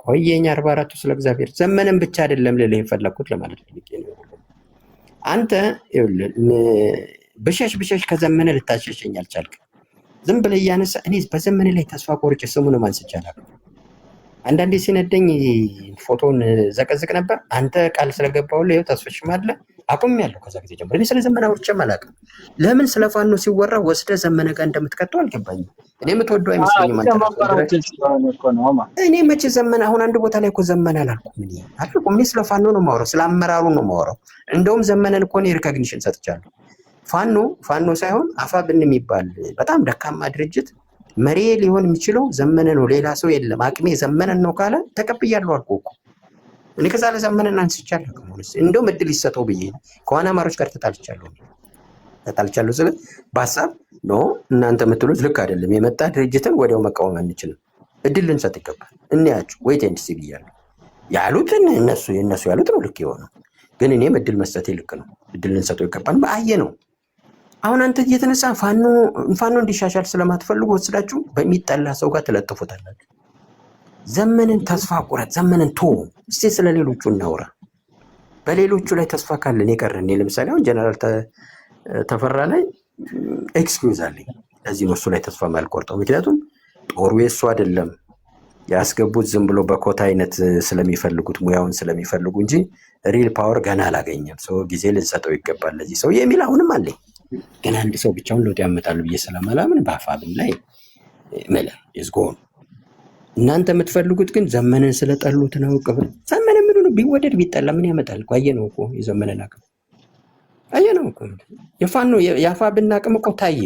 ቆየኝ 44 ስለ እግዚአብሔር ዘመነን ብቻ አይደለም ለለ የፈለኩት ለማለት ነው አንተ ብሸሽ ከዘመነ ልታሸሸኝ አልቻልክ ዝም ብለህ ያነሳ እኔ በዘመነ ላይ ተስፋ ቆርጬ ስሙን ማንስቻለሁ አንዳንዴ ሲነደኝ ፎቶን ዘቀዝቅ ነበር አንተ ቃል ስለገባውልህ ይኸው ተስፈሽማለ አቁሜያለሁ ከዛ ጊዜ ጀምሮ እኔ ስለ ዘመነ አውርቼም አላውቅም ለምን ስለ ፋኖ ሲወራ ወስደ ዘመነ ጋር እንደምትከተው አልገባኝም እኔ የምትወደው አይመስለኝም እኔ መቼ ዘመነ አሁን አንድ ቦታ ላይ እኮ ዘመነ አላልኩም እኔ ስለ ፋኖ ነው የማወራው ስለ አመራሩ ነው የማወራው እንደውም ዘመነን እኮ እኔ ሪኮግኒሽን ሰጥቻለሁ ፋኖ ሳይሆን አፋብን የሚባል በጣም ደካማ ድርጅት መሪ ሊሆን የሚችለው ዘመነ ነው ሌላ ሰው የለም አቅሜ ዘመነን ነው ካለ ተቀብያለሁ አልኩ እኮ እኔ ከዛ ለዘመነን አንስቻለሁ እንደውም እድል ይሰጠው ብዬ ከዋና አማሮች ጋር ተጣልቻለሁ ስለ በሀሳብ ነው እናንተ የምትሉት ልክ አይደለም የመጣ ድርጅትን ወዲያው መቃወም አንችልም እድል ልንሰጥ ይገባል እንያችሁ ዌይት ኤንድ ሲ ብያለሁ ያሉትን እነሱ ያሉት ነው ልክ የሆነው ግን እኔም እድል መስጠቴ ልክ ነው እድል ልንሰጠው ይገባል በአየ ነው አሁን አንተ እየተነሳ ፋኖ እንዲሻሻል ስለማትፈልጉ ወስዳችሁ በሚጠላ ሰው ጋር ተለጥፉታላችሁ ዘመንን ተስፋ ቁረጥ ዘመንን እስቲ ስለሌሎቹ እናውራ በሌሎቹ ላይ ተስፋ ካለን የቀረን ለምሳሌ አሁን ጀነራል ተፈራ ላይ ኤክስኪውዝ አለኝ ለዚህ ነው እሱ ላይ ተስፋ ማልቆርጠው ምክንያቱም ጦሩ የሱ አይደለም ያስገቡት ዝም ብሎ በኮታ አይነት ስለሚፈልጉት ሙያውን ስለሚፈልጉ እንጂ ሪል ፓወር ገና አላገኘም። ሰው ጊዜ ልንሰጠው ይገባል ለዚህ ሰው የሚል አሁንም አለኝ። ግን አንድ ሰው ብቻውን ለውጥ ያመጣሉ ብዬ ስለማላምን በአፋብን ላይ መለ ይዝጎን። እናንተ የምትፈልጉት ግን ዘመንን ስለጠሉት ነው። ቅብር ዘመን ምን ነው ቢወደድ ቢጠላ ምን ያመጣል? አየነው እኮ የዘመንን አቅም አየነው እኮ። የፋኖ የአፋብን አቅም እኮ ታየ።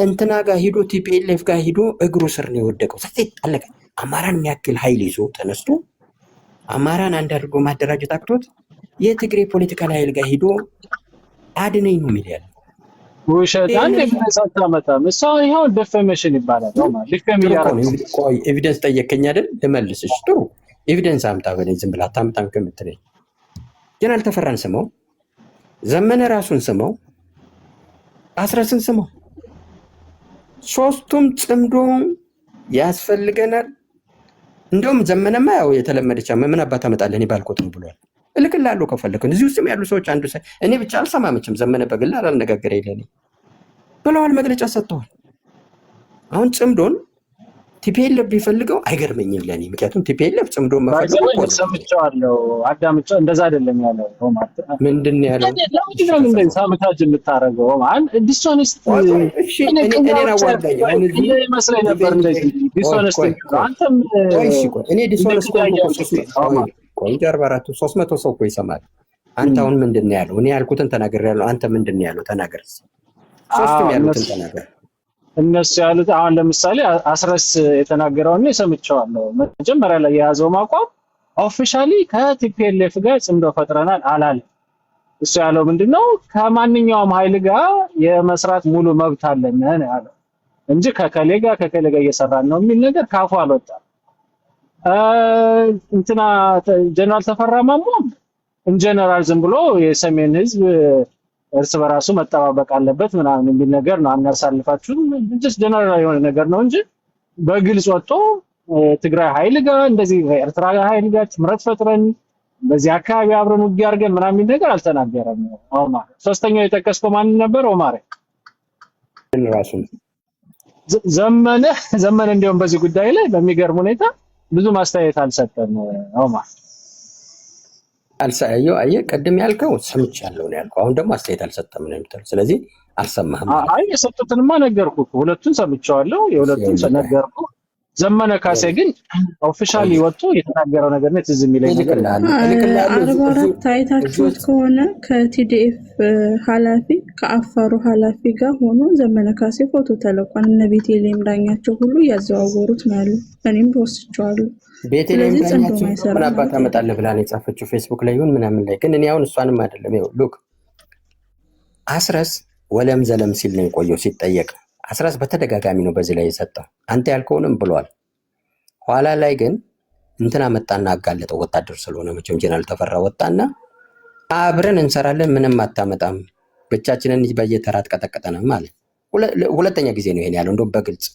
እንትና ጋር ሂዶ ቲፒኤልኤፍ ጋር ሂዶ እግሩ ስር ነው የወደቀው። ሰፊት አለቀ። አማራን የሚያክል ኃይል ይዞ ተነስቶ አማራን አንድ አድርጎ ማደራጀት አቅቶት የትግሬ ፖለቲካል ኃይል ጋር ሂዶ አድነኝ ነው የሚል ያለ ውሸት። አንድ ግለሰብ አመጣም እሱ ይሄው ዲፌሜሽን ይባላል ነው ማለት ዲፌም ያደርጋል። ቆይ ኤቪደንስ ጠየቀኝ አይደል? ልመልስሽ። ጥሩ ኤቪደንስ አምጣ በለኝ። ዝም ብላ አታምጣም ከምትለኝ ጀነራል ተፈራን ስመው፣ ዘመነ ራሱን ስመው፣ አስረስን ስመው፣ ሶስቱም ጽምዶ ያስፈልገናል። እንደውም ዘመነማ ያው የተለመደች ምን አባት አመጣለህ እኔ ባልኮት ነው ብሏል። እልክልሃለሁ ከፈለክን። እዚህ ውስጥም ያሉ ሰዎች አንዱ እኔ ብቻ አልሰማመችም። ዘመነ በግል አላነጋገረ የለኔ ብለዋል፣ መግለጫ ሰጥተዋል። አሁን ጽምዶን ቲፒኤልኤፍ ቢፈልገው አይገርመኝም ለኔ። ምክንያቱም ቲፒኤልኤፍ ጽምዶን መፈልገው ሰምቻለሁ፣ አዳምጫው። እንደዛ አይደለም ያለው ማለት ምንድን ነው ያለው? ለምንድነው እንደዚህ ሳምታጅ የምታረገው? ማለት ዲስሆነስት እኔን አዋርዳኝ። አሁን እዚህ መስለኝ ነበር እንደዚህ ዲስሆነስት። አንተም እኔ ዲስሆነስት ቆይ 44 300 ሰው እኮ ይሰማል። አንተ አሁን ምንድን ነው ያለው? እኔ ያልኩትን ተናግሬያለሁ። አንተ ምንድን ነው ያለው? ተናገር። ሶስቱም ያሉትን ተናገር። እነሱ ያሉት አሁን ለምሳሌ አስረስ የተናገረውን ሰምቼዋለሁ። መጀመሪያ ላይ የያዘው ማቋም ኦፊሻሊ ከቲፒኤልኤፍ ጋር ጽምዶ ፈጥረናል አላለም። እሱ ያለው ምንድነው ከማንኛውም ኃይል ጋር የመስራት ሙሉ መብት አለን ነው ያለው እንጂ ከከሌ ጋር እየሰራን ነው የሚል ነገር ካፉ አልወጣም። እንትና ጀነራል ተፈራ ማሞ ኢንጀነራል ዝም ብሎ የሰሜን ህዝብ እርስ በራሱ መጠባበቅ አለበት ምናምን የሚል ነገር ነው። አናሳልፋችሁም ጀስት ጀነራል የሆነ ነገር ነው እንጂ በግልጽ ወጥቶ ትግራይ ኃይል ጋር እንደዚህ ኤርትራ ኃይል ጋር ጥምረት ፈጥረን በዚህ አካባቢ አብረን ውጊያ አድርገን ምናምን የሚል ነገር አልተናገረም። ኦማር ሶስተኛው የጠቀስከው ማን ነበር? ኦማር ራሱ ዘመነ እንዲያውም በዚህ ጉዳይ ላይ በሚገርም ሁኔታ ብዙ ማስተያየት አልሰጠም። ኦማር አልሳየው አየ ቀደም ያልከው ሰምቻለሁ ነው ያልከው። አሁን ደግሞ አስተያየት አልሰጠም ነው የምትለው። ስለዚህ አልሰማህም። አይ የሰጡትንማ ነገርኩህ። ሁለቱን ሰምቻለሁ፣ የሁለቱን ነገርኩ። ዘመነ ካሴ ግን ኦፊሻሊ ወጥቶ የተናገረው ነገር ነው ትዝ የሚለኝ ነገር አለ። 44 ታይታችሁት ከሆነ ከቲዲኤፍ ኃላፊ ከአፋሩ ኃላፊ ጋር ሆኖ ዘመነ ካሴ ፎቶ ተለቋል። እነ ቤቴሌም ዳኛቸው ሁሉ ያዘዋወሩት ነው ያለው። እኔም ወስቻለሁ። ቤቴሌም ዳኛቸው ምን አባት አመጣለህ ብላ ነው የጻፈችው ፌስቡክ ላይ ይሁን ምናምን ላይ። ግን እኔ አሁን እሷንም አይደለም ይኸው ሉክ አስረስ ወለም ዘለም ሲል ነው የቆየው ሲጠየቅ። አስረስ በተደጋጋሚ ነው በዚህ ላይ የሰጠው። አንተ ያልከውንም ብሏል። ኋላ ላይ ግን እንትና መጣና አጋለጠው። ወታደር ስለሆነ መቼም ጀነራል ተፈራ ወጣና አብረን እንሰራለን ምንም አታመጣም ብቻችንን በየተራት ቀጠቀጠና ማለት ሁለተኛ ጊዜ ነው ይሄን ያለው። እንደውም በግልጽ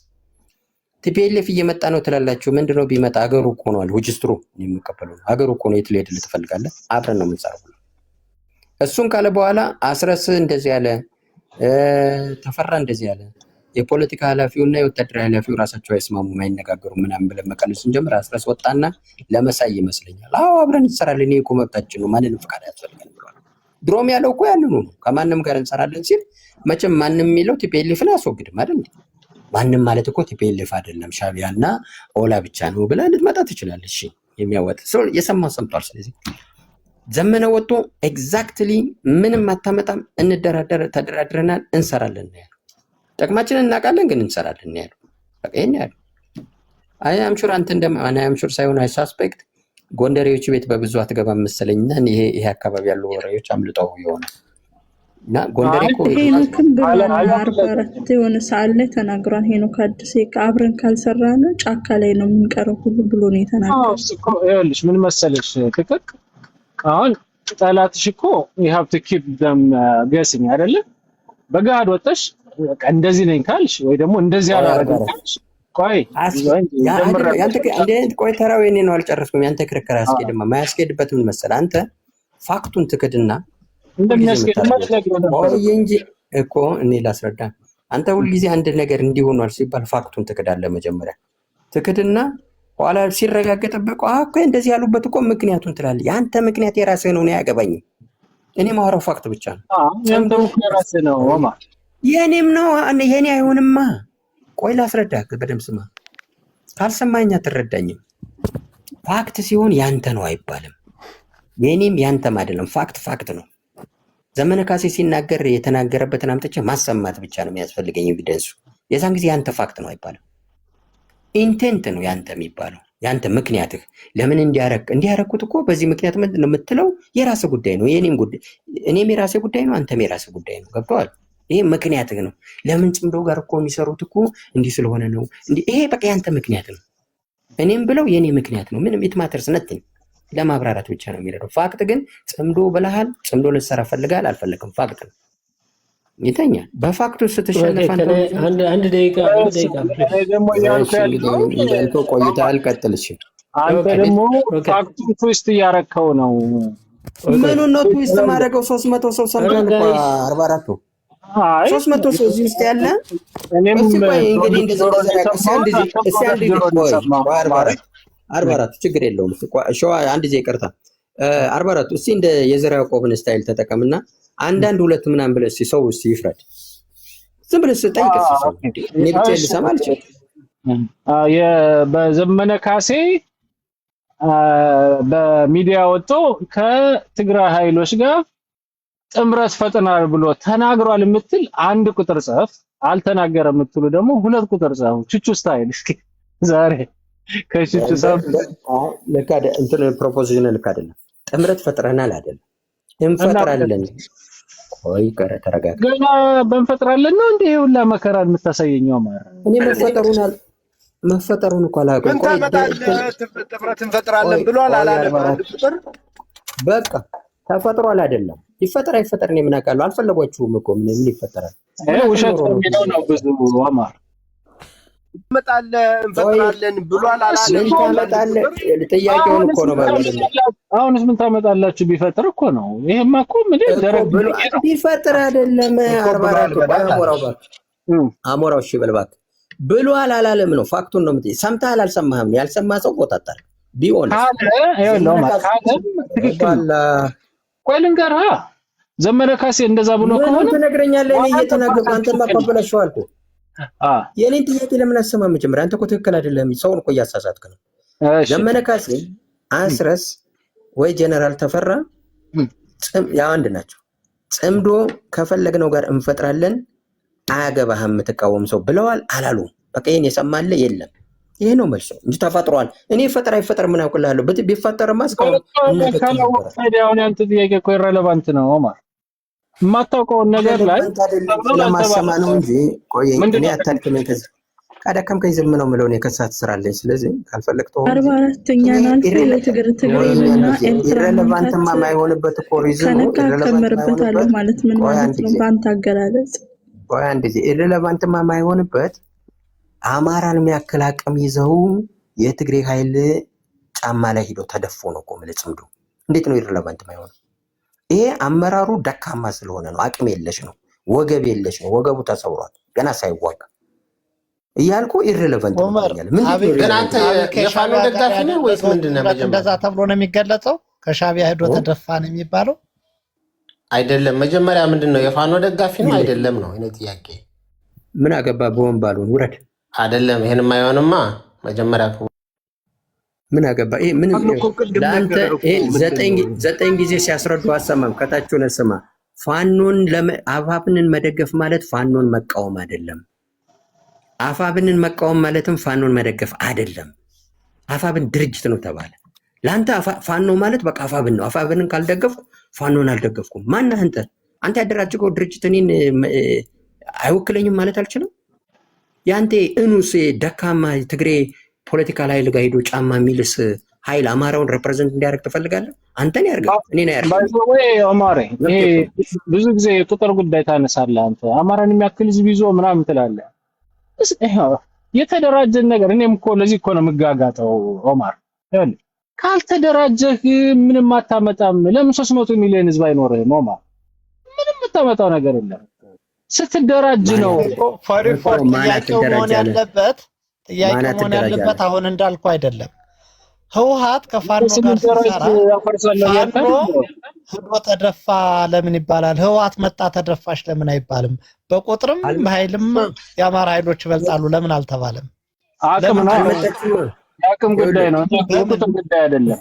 ቲፒኤልኤፍ እየመጣ ነው ትላላችሁ። ምንድነው ቢመጣ አገሩ እኮ ነው አለ ውጅስትሩ የሚቀበለው አገሩ እኮ ነው። የት ልሄድ ልትፈልጋለህ? አብረን ነው የምንሰራው። እሱን ካለ በኋላ አስረስ እንደዚህ ያለ ተፈራ እንደዚህ ያለ የፖለቲካ ኃላፊውና የወታደራዊ ኃላፊው ራሳቸው አይስማሙም አይነጋገሩም ምናምን ብለን መቀነስ እንጀምር። አስረስ ወጣና ለመሳይ ይመስለኛል አዎ አብረን እንሰራለን እኮ መብታችን ነው ማንንም ፍቃድ አያስፈልገንም ብሏል። ድሮም ያለው እኮ ያንኑ ነው። ከማንም ጋር እንሰራለን ሲል መቼም ማንም የሚለው ቲፒኤልኤፍን አያስወግድም አይደል? ማንም ማለት እኮ ቲፒኤልኤፍ አይደለም ሻቢያና ኦላ ብቻ ነው ብለህ ልትመጣ ትችላለህ። እሺ የሚያወጥ ሰው የሰማው ሰምቷል። ስለዚህ ዘመነ ወጥቶ ኤግዛክትሊ ምንም አታመጣም ተደራድረናል እንሰራለን ነው ያለው። ጥቅማችንን እናውቃለን ግን እንሰራለን ነው ያለው። በቃ ይሄን ያለው አይ አም ሹር አንተ አም ሹር ሳይሆን አይ ሳስፔክት ጎንደሬዎች ቤት በብዙ አትገባም መሰለኝና ይሄ አካባቢ ያሉ ወሬዎች አምልጠው ይሆናል። እና ጎንደሬ እኮ ሄኖክም ብሏል 44 የሆነ ሰዓት ላይ ተናግሯል። ሄኖክ አዲስ አብረን ካልሰራን ጫካ ላይ ነው የምንቀረው ሁሉ ብሎ ነው የተናገረው። ይኸውልሽ ምን መሰለሽ ትክክ አሁን ጠላትሽ እኮ you have to keep them guessing አይደለ? በጋድ ወጥተሽ በቃ እንደዚህ ነኝ ካልሽ ወይ ደግሞ እንደዚህ አላረግም ካልሽ ቆይ ቆይ ተራው የኔ ነው አልጨረስኩም። ያንተ ክርክር አያስኬድም። ማያስኬድበት ምን መሰለህ አንተ ፋክቱን ትክድና እንደሚያስኬድ ማለት ነው እንጂ እኮ እኔ ላስረዳ። አንተ ሁሉ ጊዜ አንድ ነገር እንዲሆኗል ሲባል ፋክቱን ትክዳለህ። መጀመሪያ ትክድና ኋላ ሲረጋገጥበት እኮ እንደዚህ ያሉበት እኮ ምክንያቱን ትላለህ። የአንተ ምክንያት የራስህ ነው፣ እኔ አያገባኝም። እኔ ማወራው ፋክት ብቻ ነው። ያንተ ምክንያት የራስህ ነው ኦማር። የኔም ነው። የኔ አይሆንማ። ቆይ ላስረዳህ በደምብ ስማ። ካልሰማኝ አትረዳኝም። ፋክት ሲሆን ያንተ ነው አይባልም። የኔም ያንተም አይደለም። ፋክት ነው። ዘመነ ካሴ ሲናገር የተናገረበትን አምጥቼ ማሰማት ብቻ ነው የሚያስፈልገኝ ኤቪደንሱ። የዛን ጊዜ ያንተ ፋክት ነው አይባልም። ኢንቴንት ነው ያንተ የሚባለው። ያንተ ምክንያትህ ለምን እንዲያረኩት እኮ በዚህ ምክንያት ምንድን ነው የምትለው የራስህ ጉዳይ ነው። የኔም ጉዳይ እኔም የራስህ ጉዳይ ነው፣ አንተም የራስህ ጉዳይ ነው። ገብቶሃል? ይሄ ምክንያትህ ነው። ለምን ጽምዶ ጋር እኮ የሚሰሩት እኮ እንዲህ ስለሆነ ነው እንዲህ። ይሄ በቃ ያንተ ምክንያት ነው። እኔም ብለው የኔ ምክንያት ነው። ምንም ኢትማተርስ ነትኝ ለማብራራት ብቻ ነው የሚረዳው። ፋክት ግን ጽምዶ ብለሃል፣ ጽምዶ ልትሰራ ፈልጋል አልፈለግም፣ ፋክት ነው። ይተኛል በፋክቱ ስትሸነፍ አንድ ደቂቃ ደግሞ እንዳልከው ቆይተሃል። ቀጥል። እሺ አንተ ደግሞ ፋክቱን ትዊስት እያረከው ነው። ምኑን ነው ትዊስት ማድረገው? 300 ሰው ሰምቷል እኮ 44 300 ሰው እዚህ ውስጥ ያለ እኔም እንግዲህ እንደዚህ 44 ችግር የለውም። ሸዋ አንድ ጊዜ ይቅርታ 44 እስቲ እንደ የዘራ ያዕቆብን ስታይል ተጠቀምና አንዳንድ ሁለት ምናምን ብለህ እስቲ ሰው እስቲ ይፍረድ። ዝም ብለህ ስጠይቅ ሰው እኔ ብቻ ልሰማ አልችልም። በዘመነ ካሴ በሚዲያ ወጥቶ ከትግራይ ኃይሎች ጋር ጥምረት ፈጥናል ብሎ ተናግሯል የምትል አንድ ቁጥር ጽፍ፣ አልተናገረም የምትሉ ደግሞ ሁለት ቁጥር ጽፍ። ቹቹ ስታይል እስኪ ዛሬ ከቹቹ ሳብ ልክ አይደል? እንትን ፕሮፖዚሽን ልክ አይደለም። ጥምረት ፈጥረናል አይደለም፣ እንፈጥራለን። ቆይ ቀረ ተረጋጋ። ገና በእንፈጥራለን ነው እንዴ ሁላ መከራ የምታሳየኛው? ማለት እኔ መፈጠሩን እኮ አላውቅም። ቆይ ጥምረት እንፈጥራለን ብሏል አላለም? አንድ ቁጥር በቃ ተፈጥሯል አይደለም። ይፈጠር አይፈጠር እኔ ምን አውቃለሁ? አልፈለጓችሁም እኮ ምን ይፈጠራል? ውሸት የሚለው ነው ብዙ አማር እንፈጥራለን ብሏል አላለም? ጥያቄውን እኮ ነው ማለት ነው። አሁንስ ምን ታመጣላችሁ? ቢፈጥር እኮ ነው። ይሄማ እኮ ምን ደረግ ቢፈጥር አይደለም። 44 አሞራው እሺ በል እባክህ ብሏል አላለም ነው። ፋክቱን ነው የምትይ። ሰምተሃል አልሰማህም? ያልሰማ ሰው ቆጣጣል ቢሆን ትክክል። ቆይ ልንገርህ፣ ዘመነ ካሴ እንደዛ ብሎ ከሆነ ትነግረኛለህ። እኔ እየተናገርኩ አንተማ ኮምፕለሽው አልኩ። የኔን ጥያቄ ለምን አሰማም? መጀመሪያ አንተ እኮ ትክክል አይደለም። ሰውን እኮ እያሳሳትክ ነው። ዘመነ ካሴ አስረስ ወይ ጀነራል ተፈራ ያው አንድ ናቸው። ጽምዶ ከፈለግነው ጋር እንፈጥራለን አያገባህም የምትቃወም ሰው ብለዋል አላሉም? በቃ ይሄን የሰማለ የለም። ይሄ ነው መልሶ እንጂ ተፈጥሯል። እኔ ፈጠራ ይፈጠር ምን አውቅልሃለሁ? ቢፈጠርማ እስካሁን አሁን ያንተ ጥያቄ እኮ ኢረሌቫንት ነው ማለት የማታውቀውን ነገር ላይ ለማሰማ ነው እንጂ ቆይ እኔ አታልከኝ። ከዚህ ካደከምከኝ ዝም ነው የምለው። እኔ ከሳት ስራለኝ። ስለዚህ ካልፈለግ ተው። 44ኛን አልፎ ለትግሬና ኤርትራ ኢረሌቫንትማ የማይሆንበት እኮ ሪዝን ነው። ከመርበታለሁ ማለት ምን ማለት ነው በአንተ አገላለጽ? ቆይ አንድ ጊዜ ኢረሌቫንትማ የማይሆንበት አማራን የሚያክል አቅም ይዘው የትግሬ ኃይል ጫማ ላይ ሄዶ ተደፎ ነው እኮ የምልህ። ጽምዶ እንዴት ነው ኢረሌቫንት የማይሆነው? ይሄ አመራሩ ደካማ ስለሆነ ነው። አቅም የለሽ ነው፣ ወገብ የለሽ ነው። ወገቡ ተሰብሯል ገና ሳይዋጋ እያልኩ ኢረሌቫንት ነው። ግን አንተ የፋኖ ደጋፊ ነህ ወይስ ምንድን ነህ? እንደዛ ተብሎ ነው የሚገለጸው? ከሻዕቢያ ሄዶ ተደፋ ነው የሚባለው? አይደለም። መጀመሪያ ምንድን ነው የፋኖ ደጋፊ ነው አይደለም ነው እኔ ጥያቄ። ምን አገባ በወንባሉን ውረድ። አይደለም ይሄንማ አይሆንማ። መጀመሪያ ምን አገባ? ይሄ ምን ለአንተ ይሄ 9 ጊዜ ሲያስረዱ አሰማም። ከታች ሆነ ስማ። ፋኖን አፋብንን መደገፍ ማለት ፋኖን መቃወም አይደለም። አፋብንን መቃወም ማለትም ፋኖን መደገፍ አይደለም። አፋብን ድርጅት ነው ተባለ። ለአንተ ፋኖ ማለት በቃ አፋብን ነው። አፋብንን ካልደገፍኩ ፋኖን አልደገፍኩም። ማነህ አንተ? አንተ ያደራጀው ድርጅት እኔን አይወክለኝም ማለት አልችልም። ያንተ እኑስ ደካማ ትግሬ ፖለቲካል ኃይል ጋር ሄዶ ጫማ የሚልስ ኃይል አማራውን ሪፕሬዘንት እንዲያደርግ ትፈልጋለህ? አንተን ያርጋል እኔን ያርጋል። ኦማሬ ብዙ ጊዜ የቁጥር ጉዳይ ታነሳለህ አንተ። አማራን የሚያክል ህዝብ ይዞ ምናምን ትላለህ። የተደራጀን ነገር እኔም እኮ ለዚህ እኮ ነው የምጋጋጠው ኦማር። ካልተደራጀህ ምንም አታመጣም። ለምን 300 ሚሊዮን ህዝብ አይኖርህም ኦማር? ምንም የምታመጣው ነገር የለም። ስትደራጅ ነው ፎር ጥያቄው መሆን ያለበት ጥያቄ መሆን ያለበት አሁን እንዳልኩ አይደለም። ህወሓት ከፋኖ ጋር ሲሰራ ፋኖ ህዶ ተደፋ ለምን ይባላል? ህወሓት መጣ ተደፋሽ ለምን አይባልም? በቁጥርም በኃይልም የአማራ ኃይሎች ይበልጣሉ ለምን አልተባለም? አቅም ጉዳይ ነው፣ የቁጥር ጉዳይ አይደለም።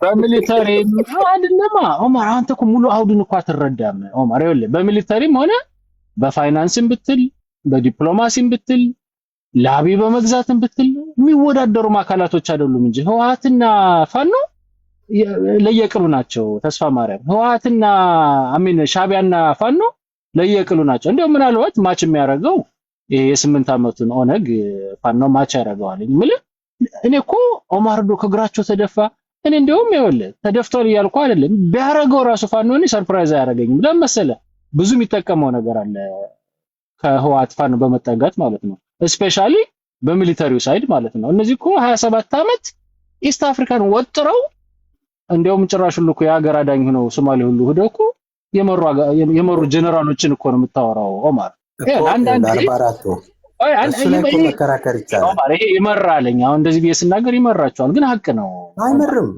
በሚሊተሪ አይደለማ ኦማር፣ አንተ እኮ ሙሉ አውዱን እኮ አትረዳም ኦማር። ይኸውልህ በሚሊተሪም ሆነ በፋይናንስም ብትል በዲፕሎማሲም ብትል ላቢ በመግዛትም ብትል የሚወዳደሩ አካላቶች አይደሉም እንጂ ህወሓትና ፋኖ ለየቅሉ ናቸው። ተስፋ ማርያም ህወሓትና ሻቢያና ፋኖ ለየቅሉ ናቸው። እንደው ምናልባት ማች የሚያደርገው ይሄ የ8 ዓመቱን ኦነግ ፋኖ ማች ያደርገዋል እንጂ እኔ እኮ ኦማር ዶ ከግራቸው ተደፋ። እኔ እንደውም ይኸውልህ ተደፍቷል እያልኩ አይደለም፣ ቢያደርገው ራሱ ፋኖኒ ሰርፕራይዝ አያደርገኝም። ለምን መሰለህ? ብዙ የሚጠቀመው ነገር አለ ከህወሓት ፋኖ በመጠጋት ማለት ነው። ስፔሻሊ በሚሊተሪው ሳይድ ማለት ነው። እነዚህ እኮ 27 ዓመት ኢስት አፍሪካን ወጥረው እንደውም ጭራሽ ሁሉ እኮ የሀገር አዳኝ ሆነው ሶማሌ ሁሉ ሄደው እኮ የመሩ ጀነራሎችን እኮ ነው የምታወራው ኦማር። አንዳንድ መከራከር ይቻላል ኦማር። ይሄ ይመራልኝ አሁን እንደዚህ ብዬ ስናገር ይመራቸዋል፣ ግን ሀቅ ነው። አይመርም።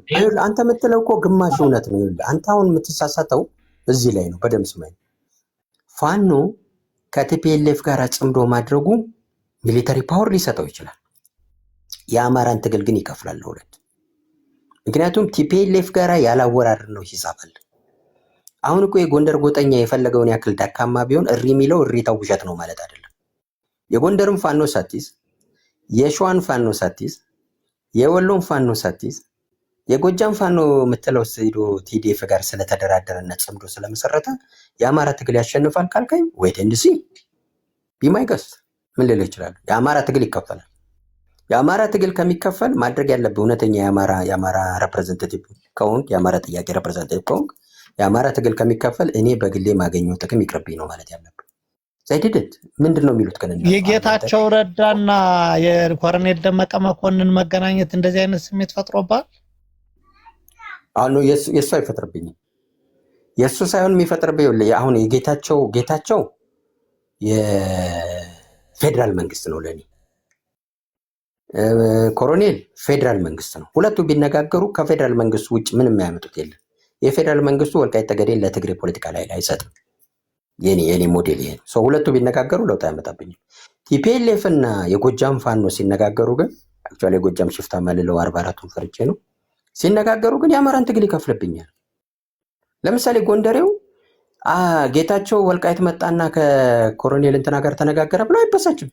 አንተ የምትለው እኮ ግማሽ እውነት ነው። አንተ አሁን የምትሳሳተው እዚህ ላይ ነው። በደምብ ስማኝ። ፋኖ ከቲፒኤልኤፍ ጋር ጽምዶ ማድረጉ ሚሊተሪ ፓወር ሊሰጠው ይችላል። የአማራን ትግል ግን ይከፍላል ለሁለት። ምክንያቱም ቲፒኤልኤፍ ጋር ያላወራር ነው ሂሳብ አለ። አሁን እኮ የጎንደር ጎጠኛ የፈለገውን ያክል ደካማ ቢሆን እሪ የሚለው እሪታው ውሸት ነው ማለት አይደለም። የጎንደርም ፋኖ ሳትይዝ፣ የሸዋን ፋኖ ሳትይዝ፣ የወሎን ፋኖ ሳትይዝ፣ የጎጃም ፋኖ የምትለው ሄዶ ቲዲኤፍ ጋር ስለተደራደረና ጽምዶ ስለመሰረተ የአማራ ትግል ያሸንፋል ካልከኝ ወይ ቴንድሲ ቢማይገስ ምን ልል ይችላል? የአማራ ትግል ይከፈላል። የአማራ ትግል ከሚከፈል ማድረግ ያለብህ እውነተኛ የአማራ ሬፕሬዘንታቲቭ ከሆንክ፣ የአማራ ጥያቄ ሬፕሬዘንታቲቭ ከሆንክ የአማራ ትግል ከሚከፈል እኔ በግሌ ማገኘው ጥቅም ይቅርብኝ ነው ማለት ያለብህ። ዘይድድት ምንድን ነው የሚሉት? ግን የጌታቸው ረዳና የኮሎኔል ደመቀ መኮንን መገናኘት እንደዚህ አይነት ስሜት ፈጥሮባል? አሁን የእሱ አይፈጥርብኝም። የእሱ ሳይሆን የሚፈጥርብኝ አሁን ጌታቸው የፌዴራል መንግስት ነው ለኔ። ኮሎኔል ፌዴራል መንግስት ነው። ሁለቱ ቢነጋገሩ ከፌዴራል መንግስቱ ውጭ ምንም የሚያመጡት የለም። የፌዴራል መንግስቱ ወልቃይት ጠገዴን ለትግሬ ፖለቲካ ላይ አይሰጥም። የኔ ሞዴል ይሄ ነው። ሰው ሁለቱ ቢነጋገሩ ለውጥ አያመጣብኝም። ቲፒኤልኤፍ እና የጎጃም ፋኖ ሲነጋገሩ ግን አክቹዋሊ የጎጃም ሽፍታ ማልለው 44ቱን ፈርቼ ነው ሲነጋገሩ ግን የአማራን ትግል ይከፍልብኛል። ለምሳሌ ጎንደሬው ጌታቸው ወልቃይት መጣና ከኮሎኔል እንትና ጋር ተነጋገረ ብሎ አይበሳጭም።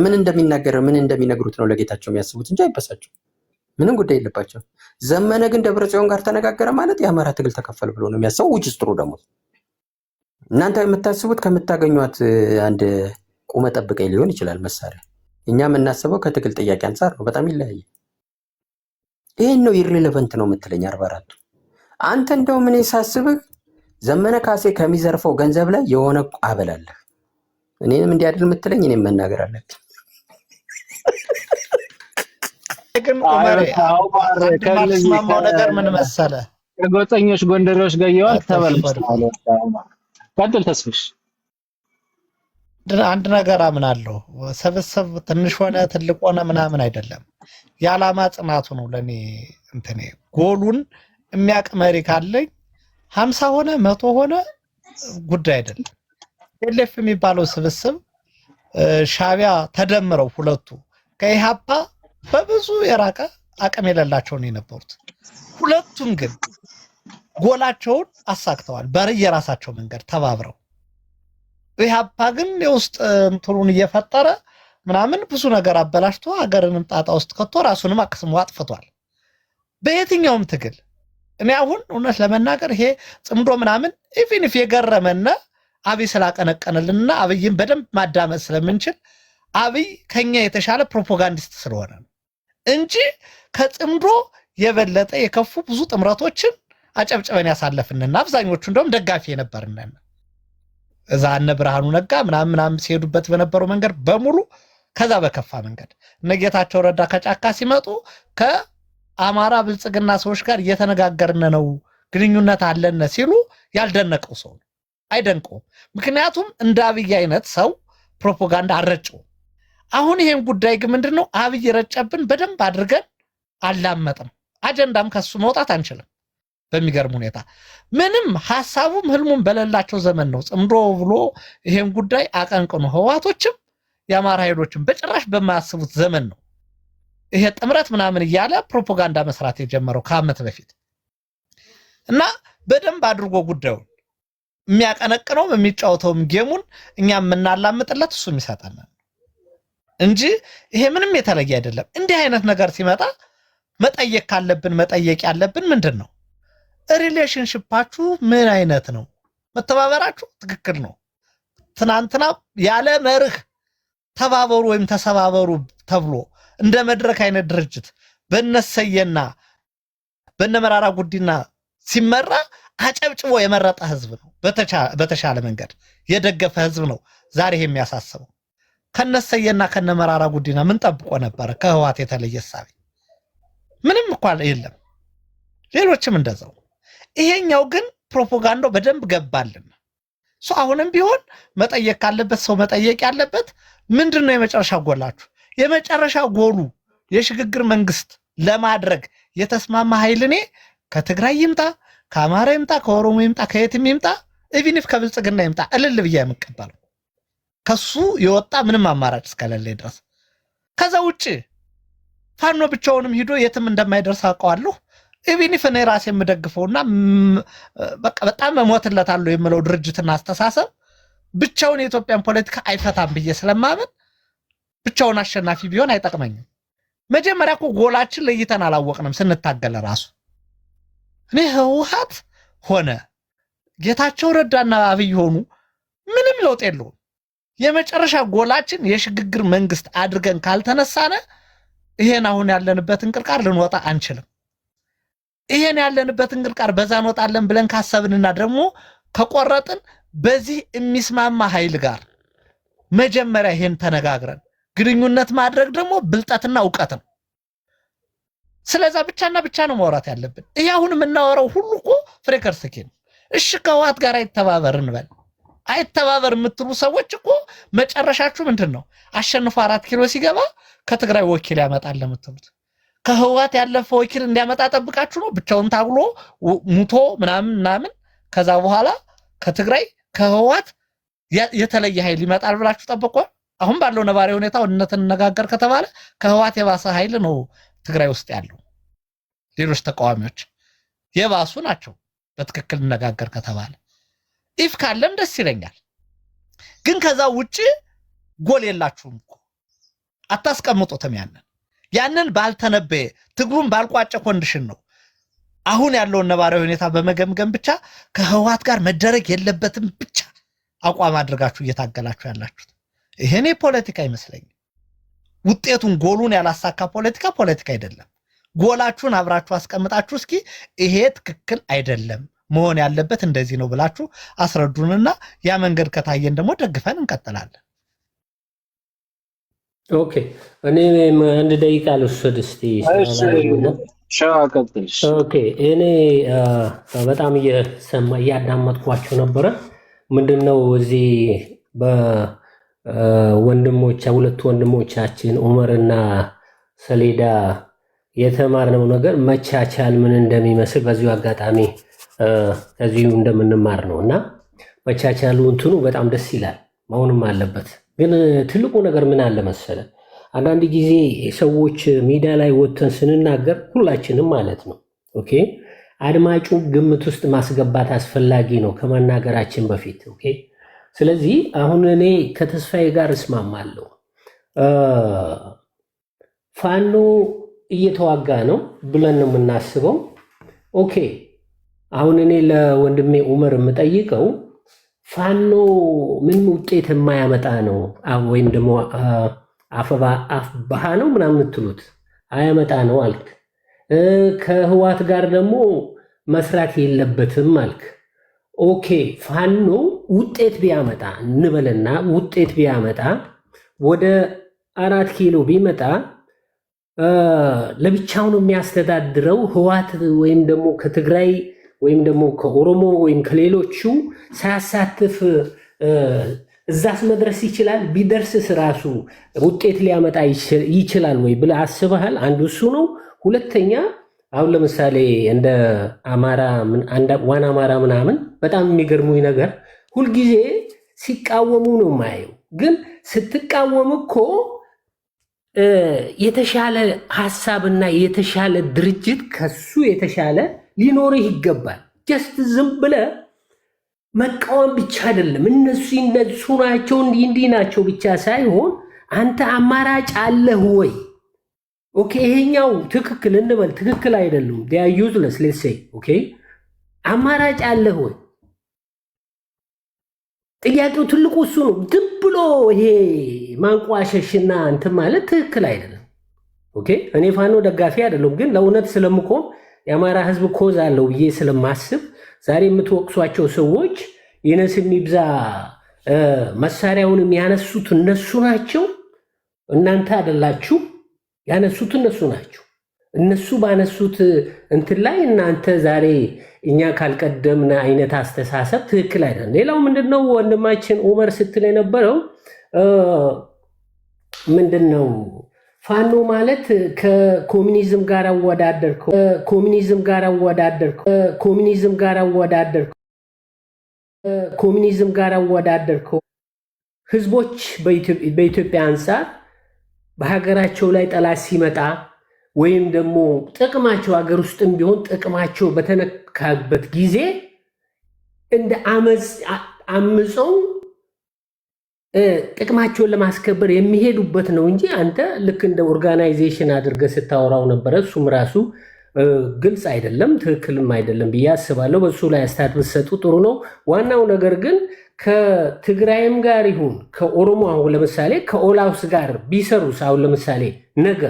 ምን እንደሚናገረው ምን እንደሚነግሩት ነው ለጌታቸው የሚያስቡት እንጂ አይበሳጭም። ምንም ጉዳይ የለባቸው። ዘመነ ግን ደብረጽዮን ጋር ተነጋገረ ማለት የአማራ ትግል ተከፈል ብሎ ነው የሚያስበው። ውጭ ስጥሩ ደግሞ እናንተ የምታስቡት ከምታገኟት አንድ ቁመ ጠብቀኝ ሊሆን ይችላል መሳሪያ። እኛ የምናስበው ከትግል ጥያቄ አንጻር ነው። በጣም ይለያየ። ይሄን ነው ኢሬሌቨንት ነው የምትለኝ 44ቱ። አንተ እንደው ምን ሳስብህ ዘመነ ካሴ ከሚዘርፈው ገንዘብ ላይ የሆነ አበላለህ። እኔንም እንዲያድል የምትለኝ እኔም መናገር አለብኝ። ግን ከማስማማው ነገር ምን መሰለህ? ከጎጠኞች ጎንደሬዎች ጋር ይዋል ተበልቷል። ቀጥል ተስፍሽ። አንድ ነገር አምናለሁ። ሰብስብ ትንሽ ሆነ ትልቅ ሆነ ምናምን አይደለም፣ የዓላማ ጽናቱ ነው ለኔ። እንትኔ ጎሉን የሚያውቅ መሪ ካለኝ 50 ሆነ 100 ሆነ ጉዳይ አይደለም። ኤልኤፍ የሚባለው ስብስብ ሻቢያ ተደምረው ሁለቱ ከኢሃፓ በብዙ የራቀ አቅም የሌላቸው ነው የነበሩት። ሁለቱም ግን ጎላቸውን አሳክተዋል በየራሳቸው መንገድ ተባብረው። ኢሃፓ ግን የውስጥ እንትኑን እየፈጠረ ምናምን ብዙ ነገር አበላሽቶ ሀገርንም ጣጣ ውስጥ ከቶ ራሱንም አቅስሞ አጥፍቷል። በየትኛውም ትግል እኔ አሁን እውነት ለመናገር ይሄ ጽምዶ ምናምን ኢቭን ኢፍ የገረመና አብይ ስላቀነቀነልንና አብይን በደንብ ማዳመጥ ስለምንችል አብይ ከኛ የተሻለ ፕሮፓጋንዲስት ስለሆነ ነው እንጂ ከጽምዶ የበለጠ የከፉ ብዙ ጥምረቶችን አጨብጨበን ያሳለፍንና አብዛኞቹ እንደውም ደጋፊ የነበርነን እዛ እነ ብርሃኑ ነጋ ምናምን ሲሄዱበት በነበረው መንገድ በሙሉ ከዛ በከፋ መንገድ እነ ጌታቸው ረዳ ከጫካ ሲመጡ ከአማራ ብልጽግና ሰዎች ጋር እየተነጋገርን ነው ግንኙነት አለን ሲሉ ያልደነቀው ሰው አይደንቀውም። ምክንያቱም እንደ አብይ አይነት ሰው ፕሮፓጋንዳ አልረጨውም። አሁን ይሄን ጉዳይ ግን ምንድነው አብይ ረጨብን በደንብ አድርገን አላመጥም። አጀንዳም ከሱ መውጣት አንችልም። በሚገርም ሁኔታ ምንም ሐሳቡም ህልሙም በሌላቸው ዘመን ነው ጽምዶ ብሎ ይሄን ጉዳይ አቀንቅኖ ህዋቶችም የአማራ ኃይሎችም በጭራሽ በማያስቡት ዘመን ነው ይሄ ጥምረት ምናምን እያለ ፕሮፓጋንዳ መስራት የጀመረው ከዓመት በፊት እና በደንብ አድርጎ ጉዳዩን የሚያቀነቅነው የሚጫወተውም ጌሙን እኛ የምናላምጥለት እሱ የሚሰጠናል እንጂ ይሄ ምንም የተለየ አይደለም። እንዲህ አይነት ነገር ሲመጣ መጠየቅ ካለብን መጠየቅ ያለብን ምንድነው ሪሌሽንሺፓችሁ ምን አይነት ነው? መተባበራችሁ ትክክል ነው። ትናንትና ያለ መርህ ተባበሩ ወይም ተሰባበሩ ተብሎ እንደ መድረክ አይነት ድርጅት በነሰየና በነመራራ ጉዲና ሲመራ አጨብጭቦ የመረጠ ህዝብ ነው። በተሻለ መንገድ የደገፈ ህዝብ ነው። ዛሬ የሚያሳስበው ከነሰየና ከነመራራ ጉዲና ምን ጠብቆ ነበር? ከህዋት የተለየ ሳቢ ምንም እንኳን የለም። ሌሎችም እንደዛው። ይሄኛው ግን ፕሮፓጋንዳው በደንብ ገባልን። አሁንም ቢሆን መጠየቅ ካለበት ሰው መጠየቅ ያለበት ምንድነው የመጨረሻ ጎላችሁ? የመጨረሻ ጎሉ የሽግግር መንግስት ለማድረግ የተስማማ ኃይልኔ ከትግራይ ይምጣ፣ ከአማራ ይምጣ፣ ከኦሮሞ ይምጣ፣ ከየትም ይምጣ፣ ኢቭን ኢፍ ከብልጽግና ይምጣ እልል ብዬ የምቀበለው ከሱ የወጣ ምንም አማራጭ እስከሌለ ድረስ። ከዛ ውጪ ፋኖ ብቻውንም ሂዶ የትም እንደማይደርስ አውቀዋለሁ። ኢቭን ኢፍ እኔ ራሴ የምደግፈውና በቃ በጣም እሞትለታለሁ የምለው ድርጅትና አስተሳሰብ ብቻውን የኢትዮጵያን ፖለቲካ አይፈታም ብዬ ስለማመን ብቻውን አሸናፊ ቢሆን አይጠቅመኝም። መጀመሪያ እኮ ጎላችን ለይተን አላወቅንም ስንታገለ ራሱ። እኔ ህወሓት ሆነ ጌታቸው ረዳና አብይ ሆኑ ምንም ለውጥ የለውም። የመጨረሻ ጎላችን የሽግግር መንግስት አድርገን ካልተነሳነ ይሄን አሁን ያለንበትን ቅርቃር ልንወጣ አንችልም። ይሄን ያለንበትን ቅርቃር በዛ እንወጣለን ብለን ካሰብንና ደግሞ ከቆረጥን በዚህ የሚስማማ ኃይል ጋር መጀመሪያ ይሄን ተነጋግረን ግንኙነት ማድረግ ደግሞ ብልጠትና ዕውቀት ነው። ስለዛ ብቻና ብቻ ነው ማውራት ያለብን። ይሄ አሁን የምናወራው ሁሉ እኮ ፍሬከርስኪ ነው። እሺ ከህወሓት ጋር አይተባበር እንበል። አይተባበር የምትሉ ሰዎች እኮ መጨረሻችሁ ምንድነው? አሸንፎ 4 ኪሎ ሲገባ ከትግራይ ወኪል ያመጣል ለምትሉት ከህወሓት ያለፈ ወኪል እንዲያመጣ ጠብቃችሁ ነው? ብቻውን ታግሎ ሙቶ ምናምን ከዛ በኋላ ከትግራይ ከህወሓት የተለየ ኃይል ይመጣል ብላችሁ ጠብቆ አሁን ባለው ነባሪ ሁኔታ ወንነትን ነጋገር ከተባለ ከህወሓት የባሰ ኃይል ነው ትግራይ ውስጥ ያለው። ሌሎች ተቃዋሚዎች የባሱ ናቸው በትክክል ነጋገር ከተባለ። ኢፍ ካለም ደስ ይለኛል። ግን ከዛ ውጪ ጎል የላችሁም እኮ አታስቀምጡትም። ያንን ባልተነበየ ትግሉን ባልቋጨ ኮንዲሽን ነው አሁን ያለውን ነባራዊ ሁኔታ በመገምገም ብቻ ከህወሓት ጋር መደረግ የለበትም ብቻ አቋም አድርጋችሁ እየታገላችሁ ያላችሁት። ይሄኔ ፖለቲካ አይመስለኝም። ውጤቱን ጎሉን ያላሳካ ፖለቲካ አይደለም። ጎላችሁን አብራችሁ አስቀምጣችሁ እስኪ ይሄ ትክክል አይደለም መሆን ያለበት እንደዚህ ነው ብላችሁ አስረዱንና ያ መንገድ ከታየን ደግሞ ደግፈን እንቀጥላለን። ኦኬ እኔ አንድ ደቂቃ ልውሰድ እስቲ። ኦኬ እኔ በጣም እያዳመጥኳቸው ነበረ። ምንድነው እዚህ ሁለት ወንድሞቻችን ኡመርና ሰሌዳ የተማርነው ነገር መቻቻል ምን እንደሚመስል በዚሁ አጋጣሚ ከዚሁ እንደምንማር ነው እና መቻቻሉ እንትኑ በጣም ደስ ይላል፣ መሆንም አለበት። ግን ትልቁ ነገር ምን አለ መሰለ፣ አንዳንድ ጊዜ ሰዎች ሚዲያ ላይ ወጥተን ስንናገር ሁላችንም ማለት ነው ኦኬ አድማጩ ግምት ውስጥ ማስገባት አስፈላጊ ነው ከመናገራችን በፊት ኦኬ። ስለዚህ አሁን እኔ ከተስፋዬ ጋር እስማማለሁ። ፋኖ እየተዋጋ ነው ብለን ነው የምናስበው። ኦኬ አሁን እኔ ለወንድሜ ኡመር የምጠይቀው ፋኖ ምን ውጤት የማያመጣ ነው ወይም ደግሞ አፍባሃ ነው ምናምን የምትሉት አያመጣ ነው አልክ። ከህወሓት ጋር ደግሞ መስራት የለበትም አልክ። ኦኬ ፋኖ ውጤት ቢያመጣ እንበልና ውጤት ቢያመጣ ወደ 4 ኪሎ ቢመጣ ለብቻው ነው የሚያስተዳድረው ህወሓት ወይም ደግሞ ከትግራይ ወይም ደግሞ ከኦሮሞ ወይም ከሌሎቹ ሳያሳትፍ እዛስ መድረስ ይችላል? ቢደርስስ ራሱ ውጤት ሊያመጣ ይችላል ወይ ብለህ አስበሃል? አንዱ እሱ ነው። ሁለተኛ አሁን ለምሳሌ እንደ አማራ ዋና አማራ ምናምን በጣም የሚገርሙኝ ነገር ሁልጊዜ ሲቃወሙ ነው ማየው። ግን ስትቃወም እኮ የተሻለ ሀሳብና የተሻለ ድርጅት ከሱ የተሻለ ሊኖርህ ይገባል። ጀስት ዝም ብለህ መቃወም ብቻ አይደለም። እነሱ ናቸው እንዲህ ናቸው ብቻ ሳይሆን አንተ አማራጭ አለህ ወይ? ኦኬ ይሄኛው ትክክል እንበል፣ ትክክል አይደለም they are useless let's say ኦኬ አማራጭ አለህ ወይ? ጥያቄው ትልቁ እሱ ነው። ዝም ብሎ ይሄ ማንቋሸሽና እንትን ማለት ትክክል አይደለም። ኦኬ እኔ ፋኖ ደጋፊ አይደለም፣ ግን ለእውነት ስለምቆም የአማራ ህዝብ ኮዝ አለው ብዬ ስለማስብ ዛሬ የምትወቅሷቸው ሰዎች ይነስም ይብዛ መሳሪያውን የሚያነሱት እነሱ ናቸው፣ እናንተ አይደላችሁ። ያነሱት እነሱ ናቸው። እነሱ ባነሱት እንትን ላይ እናንተ ዛሬ እኛ ካልቀደምና አይነት አስተሳሰብ ትክክል አይደለም። ሌላው ምንድነው ወንድማችን ኡመር ስትል የነበረው ምንድነው ፋኖ ማለት ከኮሙኒዝም ጋር አወዳደርከው ህዝቦች በኢትዮጵያ አንፃር በሀገራቸው ላይ ጠላት ሲመጣ ወይም ደግሞ ጥቅማቸው ሀገር ውስጥም ቢሆን ጥቅማቸው በተነካበት ጊዜ እንደ አምፀው ጥቅማቸውን ለማስከበር የሚሄዱበት ነው እንጂ አንተ ልክ እንደ ኦርጋናይዜሽን አድርገህ ስታወራው ነበረ። እሱም ራሱ ግልጽ አይደለም፣ ትክክልም አይደለም ብዬ አስባለሁ። በሱ ላይ አስተያየት ብትሰጡ ጥሩ ነው። ዋናው ነገር ግን ከትግራይም ጋር ይሁን ከኦሮሞ አሁን ለምሳሌ ከኦላውስ ጋር ቢሰሩስ አሁን ለምሳሌ ነገ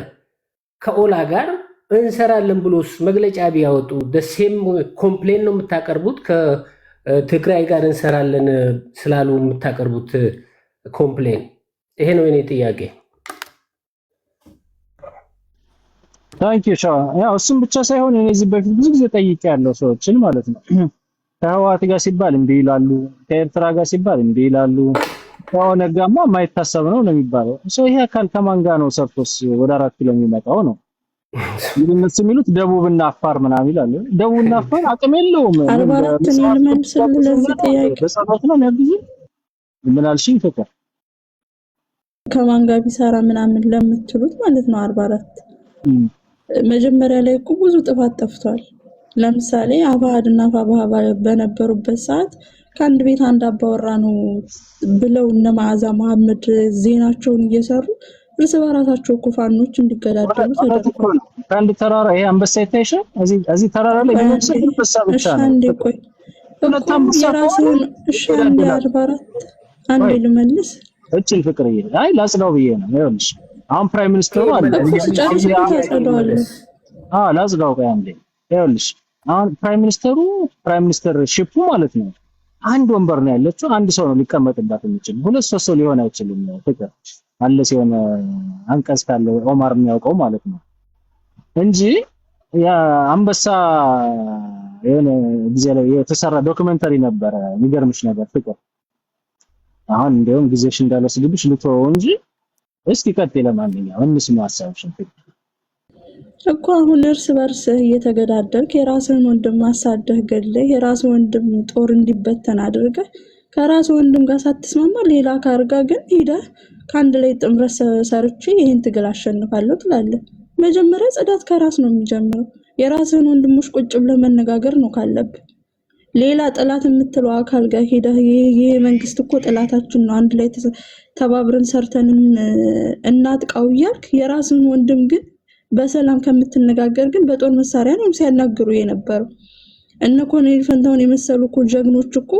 ከኦላ ጋር እንሰራለን ብሎስ መግለጫ ቢያወጡ ደሴም ኮምፕሌን ነው የምታቀርቡት? ከትግራይ ጋር እንሰራለን ስላሉ የምታቀርቡት ኮምፕሌን? ይሄ ነው የኔ ጥያቄ። ታንኪ ዩ። ያው እሱም ብቻ ሳይሆን እኔ እዚህ በፊት ብዙ ጊዜ ጠይቄያለሁ ሰዎችን ማለት ነው። ከህወሓት ጋር ሲባል እምቢ ይላሉ፣ ከኤርትራ ጋር ሲባል እምቢ ይላሉ። ከኦነግ ጋርማ የማይታሰብ ነው የሚባለው። ይሄ አካል ከማን ጋር ነው ሰርቶስ ወደ 4 ኪሎ የሚመጣው ነው? እነሱ የሚሉት ደቡብና አፋር ምናምን ይላሉ። ደቡብና አፋር አቅም የለውም። 44 ልመልስልህ ለዚህ ጥያቄ በጸሎት ነው የሚያግዙ። ምን አልሽኝ? ፍቅር ከማን ጋር ቢሰራ ምናምን ለምትሉት ማለት ነው 44 መጀመሪያ ላይ እኮ ብዙ ጥፋት ጠፍቷል። ለምሳሌ አባሃድና ፋባሃ በነበሩበት ሰዓት ከአንድ ቤት አንድ አባወራ ነው ብለው እነ መዓዛ መሐመድ ዜናቸውን እየሰሩ እርስ በራሳቸው እኮ ፋኖች እንዲገዳደሉ ተደርጓል። ከአንድ ተራራ ይሄ አንበሳ ይታይሽ እዚህ ተራራ ላይ የሚመስል አንበሳ ብቻ ነው። አንዴ ቆይ የራስህን አንዴ 44 አንዴ ልመልስ እቺን ፍቅርዬ አይ ላጽዳው ብዬ ነው። ይኸውልሽ አሁን ፕራይም ሚኒስተሩ አለ ላጽዳው ቆይ አንዴ። ይኸውልሽ አሁን ፕራይም ሚኒስተር ሺፑ ማለት ነው አንድ ወንበር ነው ያለችው፣ አንድ ሰው ነው ሊቀመጥባት የሚችል። ሁለት ሰው ሊሆን አይችልም። ፍቅር አለ ሲሆን አንቀጽ ካለ ኦማር የሚያውቀው ማለት ነው እንጂ ያ አንበሳ የሆነ ጊዜ ላይ የተሰራ ዶክመንተሪ ነበረ። የሚገርምሽ ነገር ፍቅር አሁን እንደውም ጊዜሽ እንዳልወስድብሽ ልተወው እንጂ እስኪ ቀጥይ። ለማንኛውም እንስማ ሐሳብሽን እኮ አሁን እርስ በርስ እየተገዳደልክ የራስህን ወንድም አሳደህ ገለህ የራስህ ወንድም ጦር እንዲበተን አድርገህ ከራስህ ወንድም ጋር ሳትስማማ ሌላ ካርጋ ግን ሄደህ ከአንድ ላይ ጥምረት ሰርቼ ይሄን ትግል አሸንፋለሁ ትላለህ። መጀመሪያ ጽዳት ከራስ ነው የሚጀምረው። የራስህን ወንድሞች ቁጭ ብለህ መነጋገር ነው ካለብህ። ሌላ ጥላት የምትለው አካል ጋር ሄደህ ይሄ መንግስት እኮ ጥላታችን ነው አንድ ላይ ተባብረን ሰርተን እናጥቃው እያልክ የራስህን ወንድም ግን በሰላም ከምትነጋገር ግን በጦር መሳሪያ ነው ሲያናግሩ የነበረው። እነ ኮሎኔል ፈንታውን የመሰሉ እኮ ጀግኖች እኮ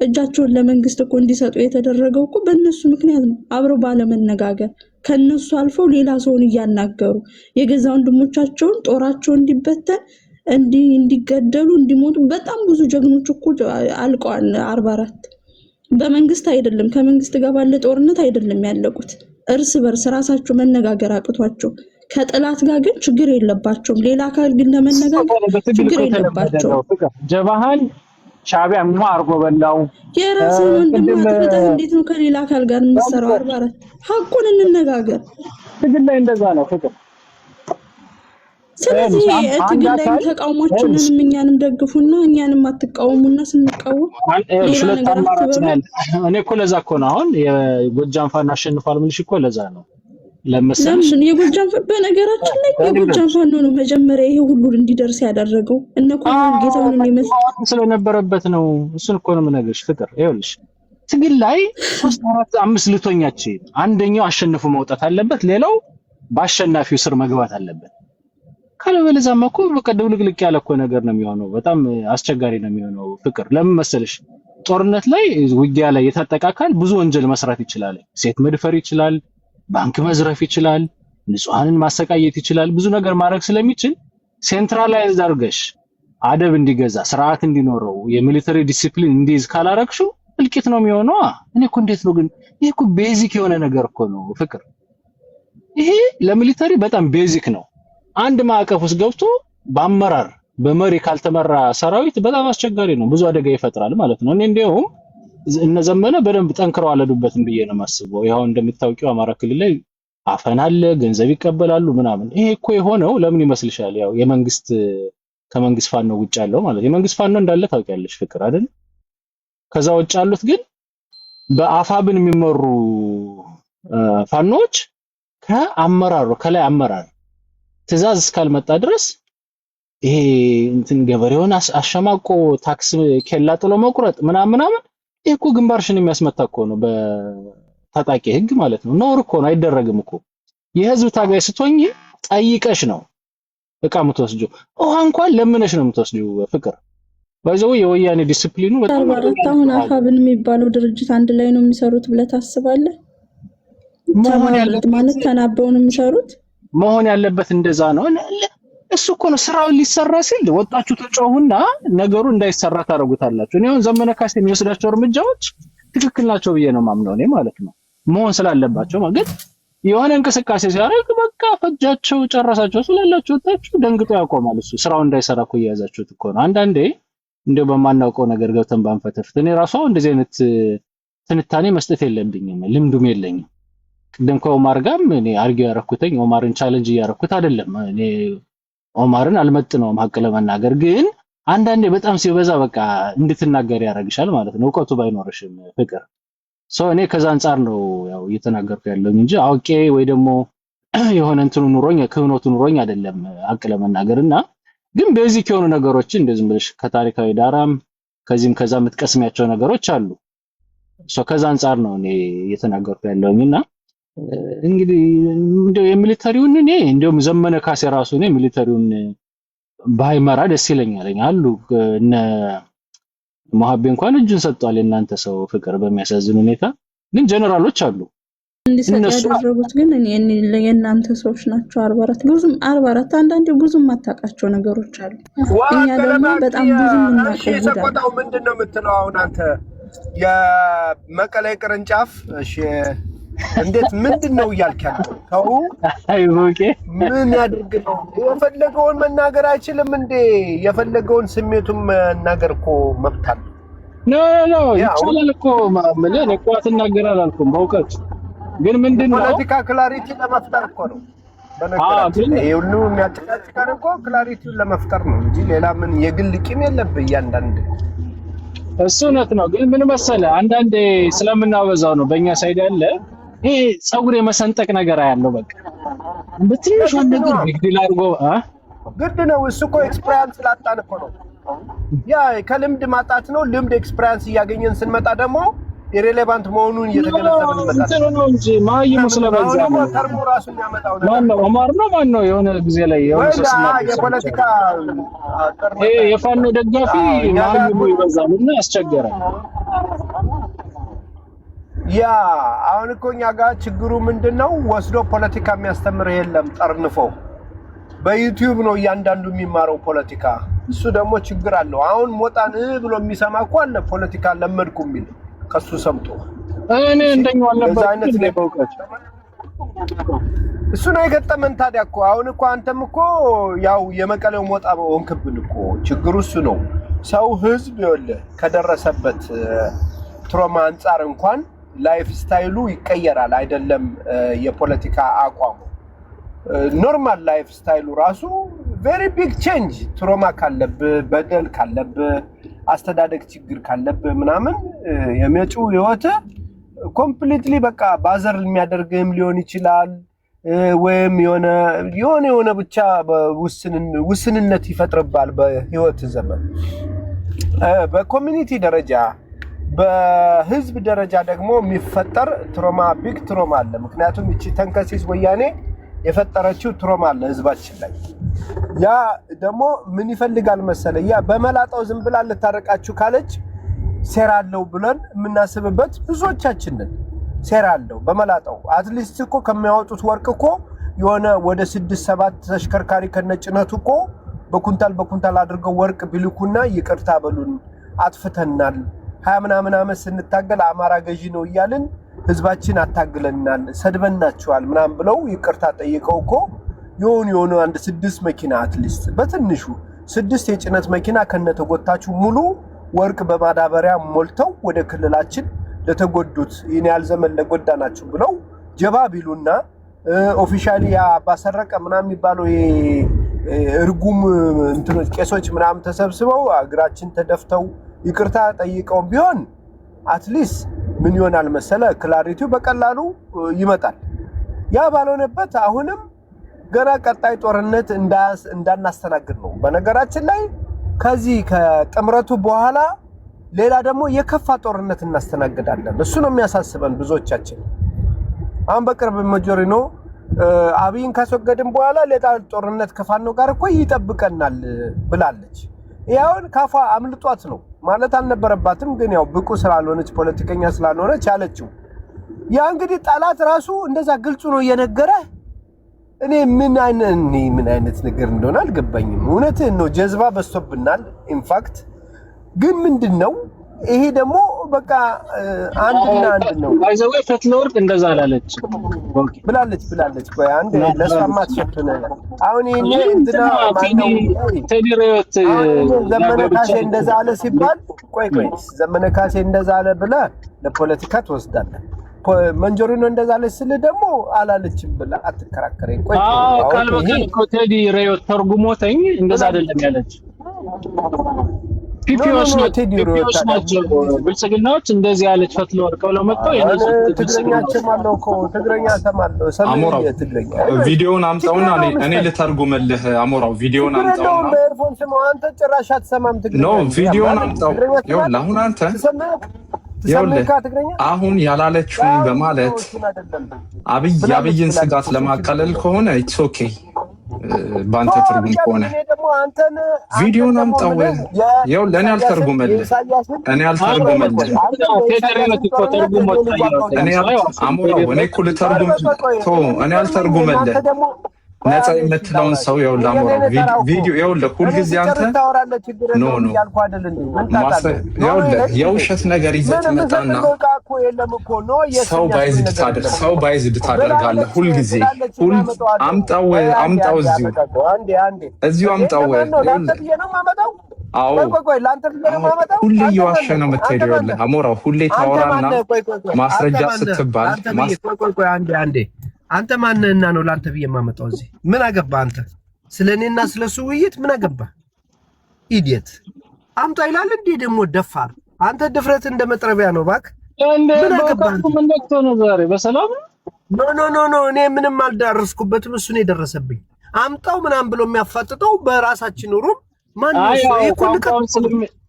እጃቸውን ለመንግስት እኮ እንዲሰጡ የተደረገው እኮ በእነሱ ምክንያት ነው። አብረው ባለመነጋገር ከነሱ አልፈው ሌላ ሰውን እያናገሩ የገዛ ወንድሞቻቸውን ጦራቸው እንዲበተን እንዲገደሉ እንዲሞቱ በጣም ብዙ ጀግኖች እኮ አልቀዋል። 44 በመንግስት አይደለም ከመንግስት ጋር ባለ ጦርነት አይደለም ያለቁት፣ እርስ በርስ ራሳቸው መነጋገር አቅቷቸው ከጥላት ጋር ግን ችግር የለባቸውም። ሌላ አካል ግን ለመነጋገር ችግር የለባቸውም። ጀባሃን ሻዕቢያ አርጎ በላው። የራስን ወንድም አጥፍተህ እንዴት ነው ከሌላ አካል ጋር የምትሰራው? 44 ሐቁን እንነጋገር። ትግል ላይ እንደዛ ነው ፍቅር። ስለዚህ ትግል ላይ ተቃውሞችንን እኛንም ደግፉና እኛንም አትቃወሙና ስንቃወም ሌላ ነገር አትበሉ። እኔ እኮ ለዛ እኮ ነው አሁን የጎጃም ፋኖ አሸንፏል ምልሽ እኮ ለዛ ነው። ለምሳሌ የጎጃም በነገራችን ላይ የጎጃም ፋኖ ነው መጀመሪያ ይሄ ሁሉ እንዲደርስ ያደረገው እነ ኮሎኔል ጌታሁን የሚመስል ስለነበረበት ነው። እሱን እኮ ነው የምነግርሽ ፍቅር። ይኸውልሽ ትግል ላይ 3 4 5 ልቶኛች አንደኛው አሸንፎ መውጣት አለበት፣ ሌላው በአሸናፊው ስር መግባት አለበት። ካለበለዚያማ እኮ በቃ ድብልቅልቅ ያለ እኮ ነገር ነው የሚሆነው። በጣም አስቸጋሪ ነው የሚሆነው ፍቅር። ለምን መሰለሽ ጦርነት ላይ ውጊያ ላይ የታጠቀ አካል ብዙ ወንጀል መስራት ይችላል። ሴት መድፈር ይችላል፣ ባንክ መዝረፍ ይችላል፣ ንጹሃንን ማሰቃየት ይችላል። ብዙ ነገር ማድረግ ስለሚችል ሴንትራላይዝድ አድርገሽ አደብ እንዲገዛ ስርዓት እንዲኖረው የሚሊተሪ ዲሲፕሊን እንዲይዝ ካላረግሽው እልቂት ነው የሚሆነው። እኔ እኮ እንዴት ነው ግን ይሄ እኮ ቤዚክ የሆነ ነገር እኮ ነው ፍቅር። ይሄ ለሚሊተሪ በጣም ቤዚክ ነው። አንድ ማዕቀፍ ውስጥ ገብቶ በአመራር በመሪ ካልተመራ ሰራዊት በጣም አስቸጋሪ ነው፣ ብዙ አደጋ ይፈጥራል ማለት ነው። እኔ እንደውም እነዘመነ በደንብ ጠንክረው አለዱበትም ብዬ ነው የማስበው። ያው እንደምታውቂው አማራ ክልል ላይ አፈና አለ፣ ገንዘብ ይቀበላሉ ምናምን። ይሄ እኮ የሆነው ለምን ይመስልሻል? ያው የመንግስት ከመንግስት ፋኖ ውጭ ያለው ማለት የመንግስት ፋኖ እንዳለ ታውቂያለሽ ፍቅር አይደል? ከዛ ውጭ ያሉት ግን በአፋብን የሚመሩ ፋኖች ከአመራሩ ከላይ አመራር ትዕዛዝ እስካልመጣ ድረስ ይሄ እንትን ገበሬውን አሸማቆ ታክስ ኬላ ጥሎ መቁረጥ ምናምን ይሄ እኮ ግንባርሽን የሚያስመታ እኮ ነው በታጣቂ ህግ ማለት ነው። ነውር እኮ ነው፣ አይደረግም እኮ። የህዝብ ታጋይ ስትሆኚ ጠይቀሽ ነው እቃ የምትወስጂው። ውሃ እንኳን ለምነሽ ነው የምትወስጂው ፍቅር። ባይዘው የወያኔ ዲሲፕሊኑ በጣም አሁን አፋብን የሚባለው ድርጅት አንድ ላይ ነው የሚሰሩት ብለህ ታስባለህ? ማለት ተናበው ነው የሚሰሩት። መሆን ያለበት እንደዛ ነው። እሱ እኮ ነው ስራው ሊሰራ ሲል ወጣችሁ ተጫውና ነገሩ እንዳይሰራ ታደርጉታላችሁ። እኔ አሁን ዘመነ ካሴ የሚወስዳቸው እርምጃዎች ትክክል ናቸው ብዬ ነው ማምነው እኔ ማለት ነው። መሆን ስላለባቸው ማለት የሆነ እንቅስቃሴ ሲያደርግ በቃ ፈጃቸው ጨረሳቸው ስላላችሁ ወጣችሁ ደንግጦ ያቆማል። እሱ ስራው እንዳይሰራ እኮ እያያዛችሁት እኮ ነው። አንዳንዴ እንደው በማናውቀው ነገር ገብተን ባንፈተፍት እኔ ራሱ እንደዚህ አይነት ትንታኔ መስጠት የለብኝም፣ ልምዱም የለኝም። ቅድም ከኦማር ጋርም እኔ አርጊው ያረኩተኝ ኦማርን ቻሌንጅ እያረኩት አይደለም። እኔ ኦማርን አልመጥነውም ሀቅ ለመናገር ግን አንዳንዴ በጣም ሲበዛ በቃ እንድትናገር ያደርግሻል ማለት ነው፣ እውቀቱ ባይኖርሽም ፍቅር። እኔ ከዛ አንፃር ነው ያው እየተናገርኩ ያለሁኝ እንጂ አውቄ ወይ ደግሞ የሆነ እንትኑ ኑሮኝ ክህኖቱ ኑሮኝ አይደለም ሀቅ ለመናገርና ግን ቤዚክ የሆኑ ነገሮችን እንደዚህ ብለሽ ከታሪካዊ ዳራም ከዚህም ከዛ የምትቀስሚያቸው ነገሮች አሉ። ከዛ አንፃር ነው እኔ እየተናገርኩ ያለሁኝና እንግዲህ እንደው የሚሊተሪውን እኔ እንደውም ዘመነ ካሴ ራሱ ነው ሚሊተሪውን ባይመራ ደስ ይለኛል አሉ እነ መሐቤ እንኳን እጁን ሰጥቷል። የእናንተ ሰው ፍቅር በሚያሳዝን ሁኔታ ግን ጀነራሎች አሉ እነሱ ያደረጉት ግን የእናንተ ሰዎች ናቸው። 44 አንዳንዴ ብዙም አታውቃቸው ነገሮች አሉ። እኛ ደግሞ በጣም ብዙ እናውቀው ተቆጣው ምንድነው የምትለው አሁን አንተ የመቀሌ ቅርንጫፍ? እሺ እንዴት ምንድነው እያልከው? ተው አይቦኬ ምን ያድርግ ነው? የፈለገውን መናገር አይችልም እንዴ? የፈለገውን ስሜቱን መናገር እኮ መብት አለው። ኖ ይችላል እኮ ማለት ነው። እኮ አትናገር አላልኩም በእውቀት ግን ምንድነው ፖለቲካ ክላሪቲ ለመፍጠር እኮ ነው። በነገራችን ይሄ ሁሉ የሚያጨቃጭቀን እኮ ክላሪቲውን ለመፍጠር ነው እንጂ ሌላ ምን የግል ቂም የለብህ እያንዳንድ። እሱ እውነት ነው ግን ምን መሰለህ አንዳንዴ ስለምናበዛው ነው በእኛ ሳይድ ያለ ይሄ ፀጉር የመሰንጠቅ ነገር ያለው በቃ በትንሽ ነገር ቢግዲል አድርጎ ግድ ነው። እሱ እኮ ኤክስፒሪየንስ ስላጣን እኮ ነው። ያ ከልምድ ማጣት ነው። ልምድ ኤክስፒሪየንስ እያገኘን ስንመጣ ደግሞ ኢሬሌቫንት መሆኑን እየተገነዘብን እንመጣለን። ነው እንጂ ማይሙ ስለበዛ ነው። ተርሞ ራሱን ያመጣው ነው። ማን ነው ኦማር ነው ማን ነው? የሆነ ጊዜ ላይ የሆነ ሰስና የፖለቲካ የፋኖ ደጋፊ ማይሙ ይበዛልና ያስቸገራል። ያ አሁን እኮ እኛ ጋር ችግሩ ምንድነው? ወስዶ ፖለቲካ የሚያስተምር የለም ጠርንፎ በዩቲዩብ ነው እያንዳንዱ የሚማረው ፖለቲካ። እሱ ደግሞ ችግር አለው። አሁን ሞጣን ብሎ የሚሰማ እኮ አለ ፖለቲካ ለመድኩ የሚል ከሱ ሰምቶ እኔ እንደኛው አለበት እሱ ነው የገጠመን። ታዲያ እኮ አሁን እኮ አንተም እኮ ያው የመቀሌው ሞጣ ወንክብን እኮ ችግሩ እሱ ነው። ሰው ህዝብ ይኸውልህ ከደረሰበት ትሮማ አንጻር እንኳን ላይፍ ስታይሉ ይቀየራል። አይደለም የፖለቲካ አቋሙ ኖርማል ላይፍ ስታይሉ ራሱ ቬሪ ቢግ ቼንጅ። ትሮማ ካለብህ፣ በደል ካለብህ፣ አስተዳደግ ችግር ካለብህ ምናምን የመጪው ህይወት ኮምፕሊትሊ በቃ ባዘር የሚያደርግህም ሊሆን ይችላል ወይም የሆነ ብቻ ውስንነት ይፈጥርባል በህይወት ዘመን። በኮሚኒቲ ደረጃ በህዝብ ደረጃ ደግሞ የሚፈጠር ትሮማ ቢግ ትሮማ አለ። ምክንያቱም እቺ ተንከሲስ ወያኔ የፈጠረችው ትሮማ አለ ህዝባችን ላይ። ያ ደግሞ ምን ይፈልጋል መሰለ ያ በመላጣው ዝም ብላ ልታረቃችሁ ካለች ሴራ አለው ብለን የምናስብበት ብዙዎቻችን ነን። ሴራ አለው በመላጣው አትሊስት እኮ ከሚያወጡት ወርቅ እኮ የሆነ ወደ 6-7 ተሽከርካሪ ከነጭነቱ እኮ በኩንታል አድርገው ወርቅ ቢልኩና ይቅርታ በሉን አጥፍተናል 20 ምናምን ዓመት ስንታገል አማራ ገዢ ነው እያልን ህዝባችን አታግለናል ሰድበናቸዋል ምናምን ብለው ይቅርታ ጠይቀው እኮ የሆነ አንድ 6 መኪና አትሊስት በትንሹ 6 የጭነት መኪና ከነተጎታችሁ ሙሉ ወርቅ በማዳበሪያ ሞልተው ወደ ክልላችን ለተጎዱት ይሄን ያህል ዘመን ለጎዳናችሁ ብለው ጀባ ቢሉና ኦፊሻሊ ያ አባሰረቀ ምናምን የሚባለው እርጉም እንትኖች ቄሶች ምናምን ተሰብስበው አግራችን ተደፍተው ይቅርታ ጠይቀው ቢሆን አትሊስት ምን ይሆናል መሰለ ክላሪቲው በቀላሉ ይመጣል። ያ ባልሆነበት አሁንም ገና ቀጣይ ጦርነት እንዳናስተናግድ ነው። በነገራችን ላይ ከዚህ ከጥምረቱ በኋላ ሌላ ደግሞ የከፋ ጦርነት እናስተናግዳለን። እሱ ነው የሚያሳስበን ብዙዎቻችን። አሁን በቅርብ ሞጆሪኖ አብይን ካስወገድን በኋላ ሌላ ጦርነት ከፋኖ ጋር እኮ ይጠብቀናል ብላለች። ያውን ካፋ አምልጧት ነው ማለት አልነበረባትም፣ ግን ያው ብቁ ስላልሆነች ፖለቲከኛ ስላልሆነች ያለችው ያ እንግዲህ ጠላት ራሱ እንደዛ ግልጹ ነው እየነገረ እኔ ምን አይነት ነገር እንደሆነ አልገባኝም። እውነትህን ነው ጀዝባ በዝቶብናል። ኢንፋክት ግን ምንድነው ይሄ ደግሞ በቃ አንድ ነው ባይዘው ፈትለወርቅ እንደዛ አላለች ብላለች። ቆይ አንድ ለሰማት ሸፍነ አሁን ይሄ እንትና ማነው ቴዲሬት ዘመነ ካሴ እንደዛ አለ ሲባል ቆይ ዘመነ ካሴ እንደዛ አለ ብለ ለፖለቲካ ትወስዳለህ። መንጆሪኖ እንደዛ አለ ስለ ደግሞ አላለችም ብለ አትከራከረኝ። ቆይ ቃል በቃል እኮ ቴዲሬት ተርጉሞተኝ እንደዛ አይደለም ያለች ፒፒኦስ ናቸው ብልጽግናዎች እንደዚህ ያለች ፈትለወርቅ ብለው መጥተው የነሱ ትግረኛችን አለው እኮ ትግረኛ ተማለው አሞራው ቪዲዮውን አምጣውና እኔ ልተርጉምልህ። አሞራው ቪዲዮውን አምጣውና ኤርፎን ስማ አንተ ጭራሽ አትሰማም ትግረኛ ነው። ቪዲዮውን አምጣው። ይኸውልህ አሁን አንተ አሁን ያላለችውን በማለት አብይን ስጋት ለማቃለል ከሆነ ኢትስ ኦኬ ባንተ ትርጉም ከሆነ ቪዲዮን አምጣው። ይኸው ለኔ አልተርጉመልህ እኔ እኮ ልተርጉምልህ ነፃ የምትለውን ሰው ይኸውልህ አሞራው ቪዲዮ ይኸውልህ ሁልጊዜ አንተ ኖ ይኸውልህ የውሸት ነገር ይዘህ ትመጣና ሰው ባይዝድ ታደርጋለህ። ሁልጊዜ አምጣው እዚሁ አምጣው። አዎ ሁሌ እየዋሸ ነው የምትሄደው። ይኸውልህ አሞራው ሁሌ ታወራና ማስረጃ ስትባል አንተ ማንነህና ነው ላንተ ብዬ የማመጣው? እዚህ ምን አገባ አንተ? ስለኔና ስለሱ ውይይት ምን አገባ? ኢዲየት አምጣ ይላል እንዴ ደግሞ ደፋር። አንተ ድፍረት እንደ መጥረቢያ ነው ባክ። ምን አገባ? ምን ነክቶ ነው ዛሬ? በሰላም ኖ እኔ ምንም አልዳረስኩበትም። እሱ ነው የደረሰብኝ። አምጣው ምናምን ብሎ የሚያፋጥጠው በራሳችን ሩም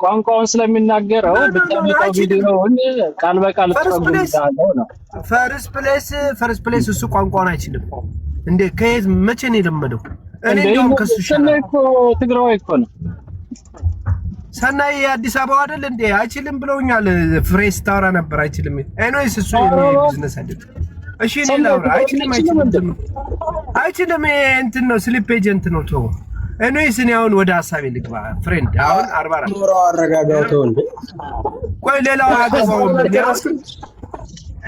ቋንቋውን ስለሚናገረው በጣም ቪዲዮውን ቃል በቃል ተጠቅሞታል ነው። ፈርስት ፕሌስ እሱ ቋንቋውን አይችልም እንዴ? ከየት መቼ ነው የለመደው? እኔ እንደውም ከሱ ሰናይ እኮ ትግራዋይ እኮ ነው። ሰናይ የአዲስ አበባ አይደል እንዴ? አይችልም ብለውኛል። ፍሬስ ታወራ ነበር አይችልም። ኤኖይስ እሱ ቢዝነስ አይደል? እሺ እኔ ላውራ። አይችልም እንትን ነው ስሊፕ ኤጀንት ነው ተው። እኔስ እኔ አሁን ወደ ሐሳቤ ልግባ ፍሬንድ። አሁን 44 አረጋጋው ተው እንዴ። ቆይ ሌላው አገባው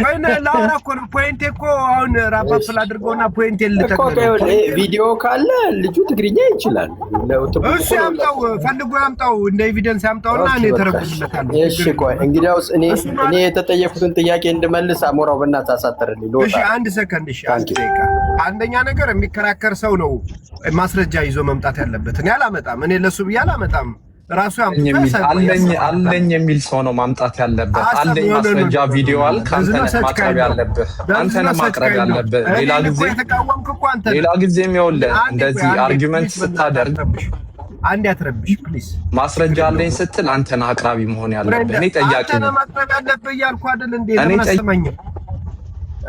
ወይኔ ላውራ እኮ ነው ፖይንቴ እኮ አሁን ራፓፕል አድርገውና ፖይንቴ ልተቀበል ቪዲዮ ካለ ልጁ ትግርኛ ይችላል እሱ ያምጣው ፈልጎ ያምጣው እንደ ኤቪደንስ ያምጣውና እኔ ተረጉምለታለሁ እሺ ቆይ እንግዲያውስ እኔ የተጠየቁትን ጥያቄ እንድመልስ አሞራው በእናትህ አሳጥርልኝ እሺ አንድ ሰከንድ እሺ አንደኛ ነገር የሚከራከር ሰው ነው ማስረጃ ይዞ መምጣት ያለበት እኔ አላመጣም እኔ ለሱ ብዬ አላመጣም ራሱ አለኝ የሚል ሰው ነው ማምጣት ያለበት አለኝ ማስረጃ ቪዲዮ አለ ማቅረብ ያለበት አንተ ነህ ማቅረብ ያለበት ሌላ ጊዜ የሚወለ እንደዚህ አርጊውመንት ስታደርግ አንድ ያትረብሽ ፕሊዝ ማስረጃ አለኝ ስትል አንተ ነህ አቅራቢ መሆን ያለበት እኔ ጠያቂ ነኝ ማቅረብ ያለበት ያልኩ አይደል እንዴ ለማሰማኝ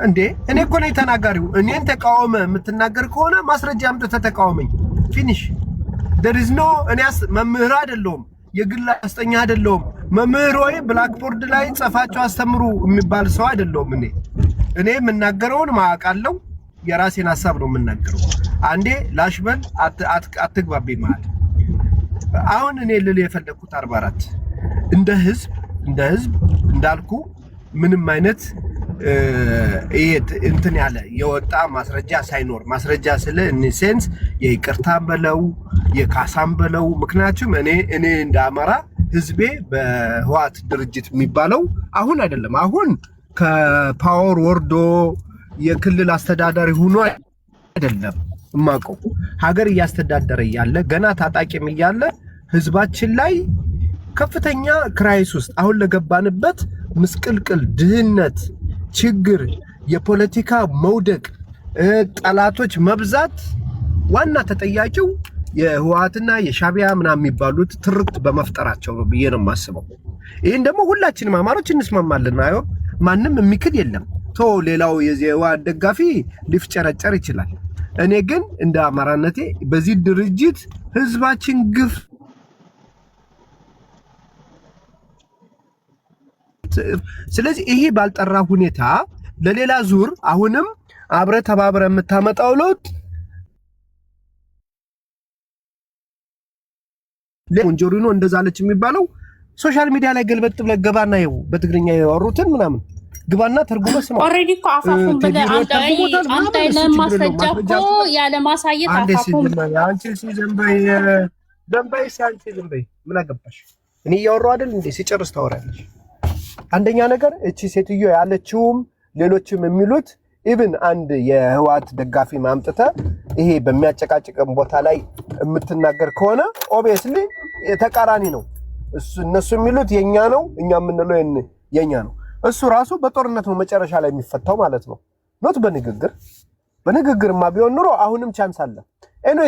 እንዴ እኔ እኮ ነኝ ተናጋሪው እኔን ተቃወመ የምትናገር ከሆነ ማስረጃ አምጥተህ ተቃወመኝ ፊኒሽ there is no እኔስ መምህር አይደለም የግል አስተኛ አይደለም መምህር ወይ ብላክቦርድ ላይ ጽፋቸው አስተምሩ የሚባል ሰው አይደለም እኔ የምናገረውን ማቃለው የራሴን ሐሳብ ነው የምናገረው አንዴ ላሽበል አትግባቢ ማለት አሁን እኔ ልል የፈለኩት 44 እንደ ህዝብ እንዳልኩ ምንም አይነት እንትን ያለ የወጣ ማስረጃ ሳይኖር ማስረጃ ስለ ሴንስ የይቅርታን በለው የካሳን በለው ምክንያቱም እኔ እንደ አማራ ህዝቤ በህዋት ድርጅት የሚባለው አሁን አይደለም አሁን ከፓወር ወርዶ የክልል አስተዳዳሪ ሆኖ አይደለም ማቀው ሀገር ያስተዳደረ ያለ ገና ታጣቂም ያለ ህዝባችን ላይ ከፍተኛ ክራይስ ውስጥ አሁን ለገባንበት ምስቅልቅል ድህነት ችግር የፖለቲካ መውደቅ ጠላቶች መብዛት ዋና ተጠያቂው የህዋትና የሻቢያ ምናምን የሚባሉት ትርክት በመፍጠራቸው ነው ብዬ ነው የማስበው ይሄን ደግሞ ሁላችንም አማሮች እንስማማለን አዮ ማንም የሚክድ የለም ቶ ሌላው የህዋት ደጋፊ ሊፍጨረጨር ይችላል እኔ ግን እንደ አማራነቴ በዚህ ድርጅት ህዝባችን ግፍ ስለዚህ ይሄ ባልጠራ ሁኔታ ለሌላ ዙር አሁንም አብረ ተባብረ የምታመጣው ለውጥ ለወንጀሩኖ እንደዛለች የሚባለው ሶሻል ሚዲያ ላይ ገልበጥ ብለ ገባና ይው በትግርኛ ያወሩትን ምናምን ግባና ተርጉመ ስማ ኦሬዲ እኮ አፋፉን ብለ አንተ ለማስረጃ እኮ ያለ ማሳየት አፋፉን አንቺ ዘንበይ ሳንቺ ዘንበይ ምን አገባሽ እኔ ያወራው አይደል እንዴ ሲጨርስ ታወራለሽ አንደኛ ነገር እቺ ሴትዮ ያለችውም ሌሎችም የሚሉት ኢቭን አንድ የህዋት ደጋፊ ማምጥተ ይሄ በሚያጨቃጭቀም ቦታ ላይ የምትናገር ከሆነ ኦብቪየስሊ ተቃራኒ ነው እነሱ የሚሉት የኛ ነው እኛ የምንለው የኛ ነው እሱ ራሱ በጦርነት ነው መጨረሻ ላይ የሚፈታው ማለት ነው ኖት በንግግርማ ቢሆን ኑሮ አሁንም ቻንስ አለ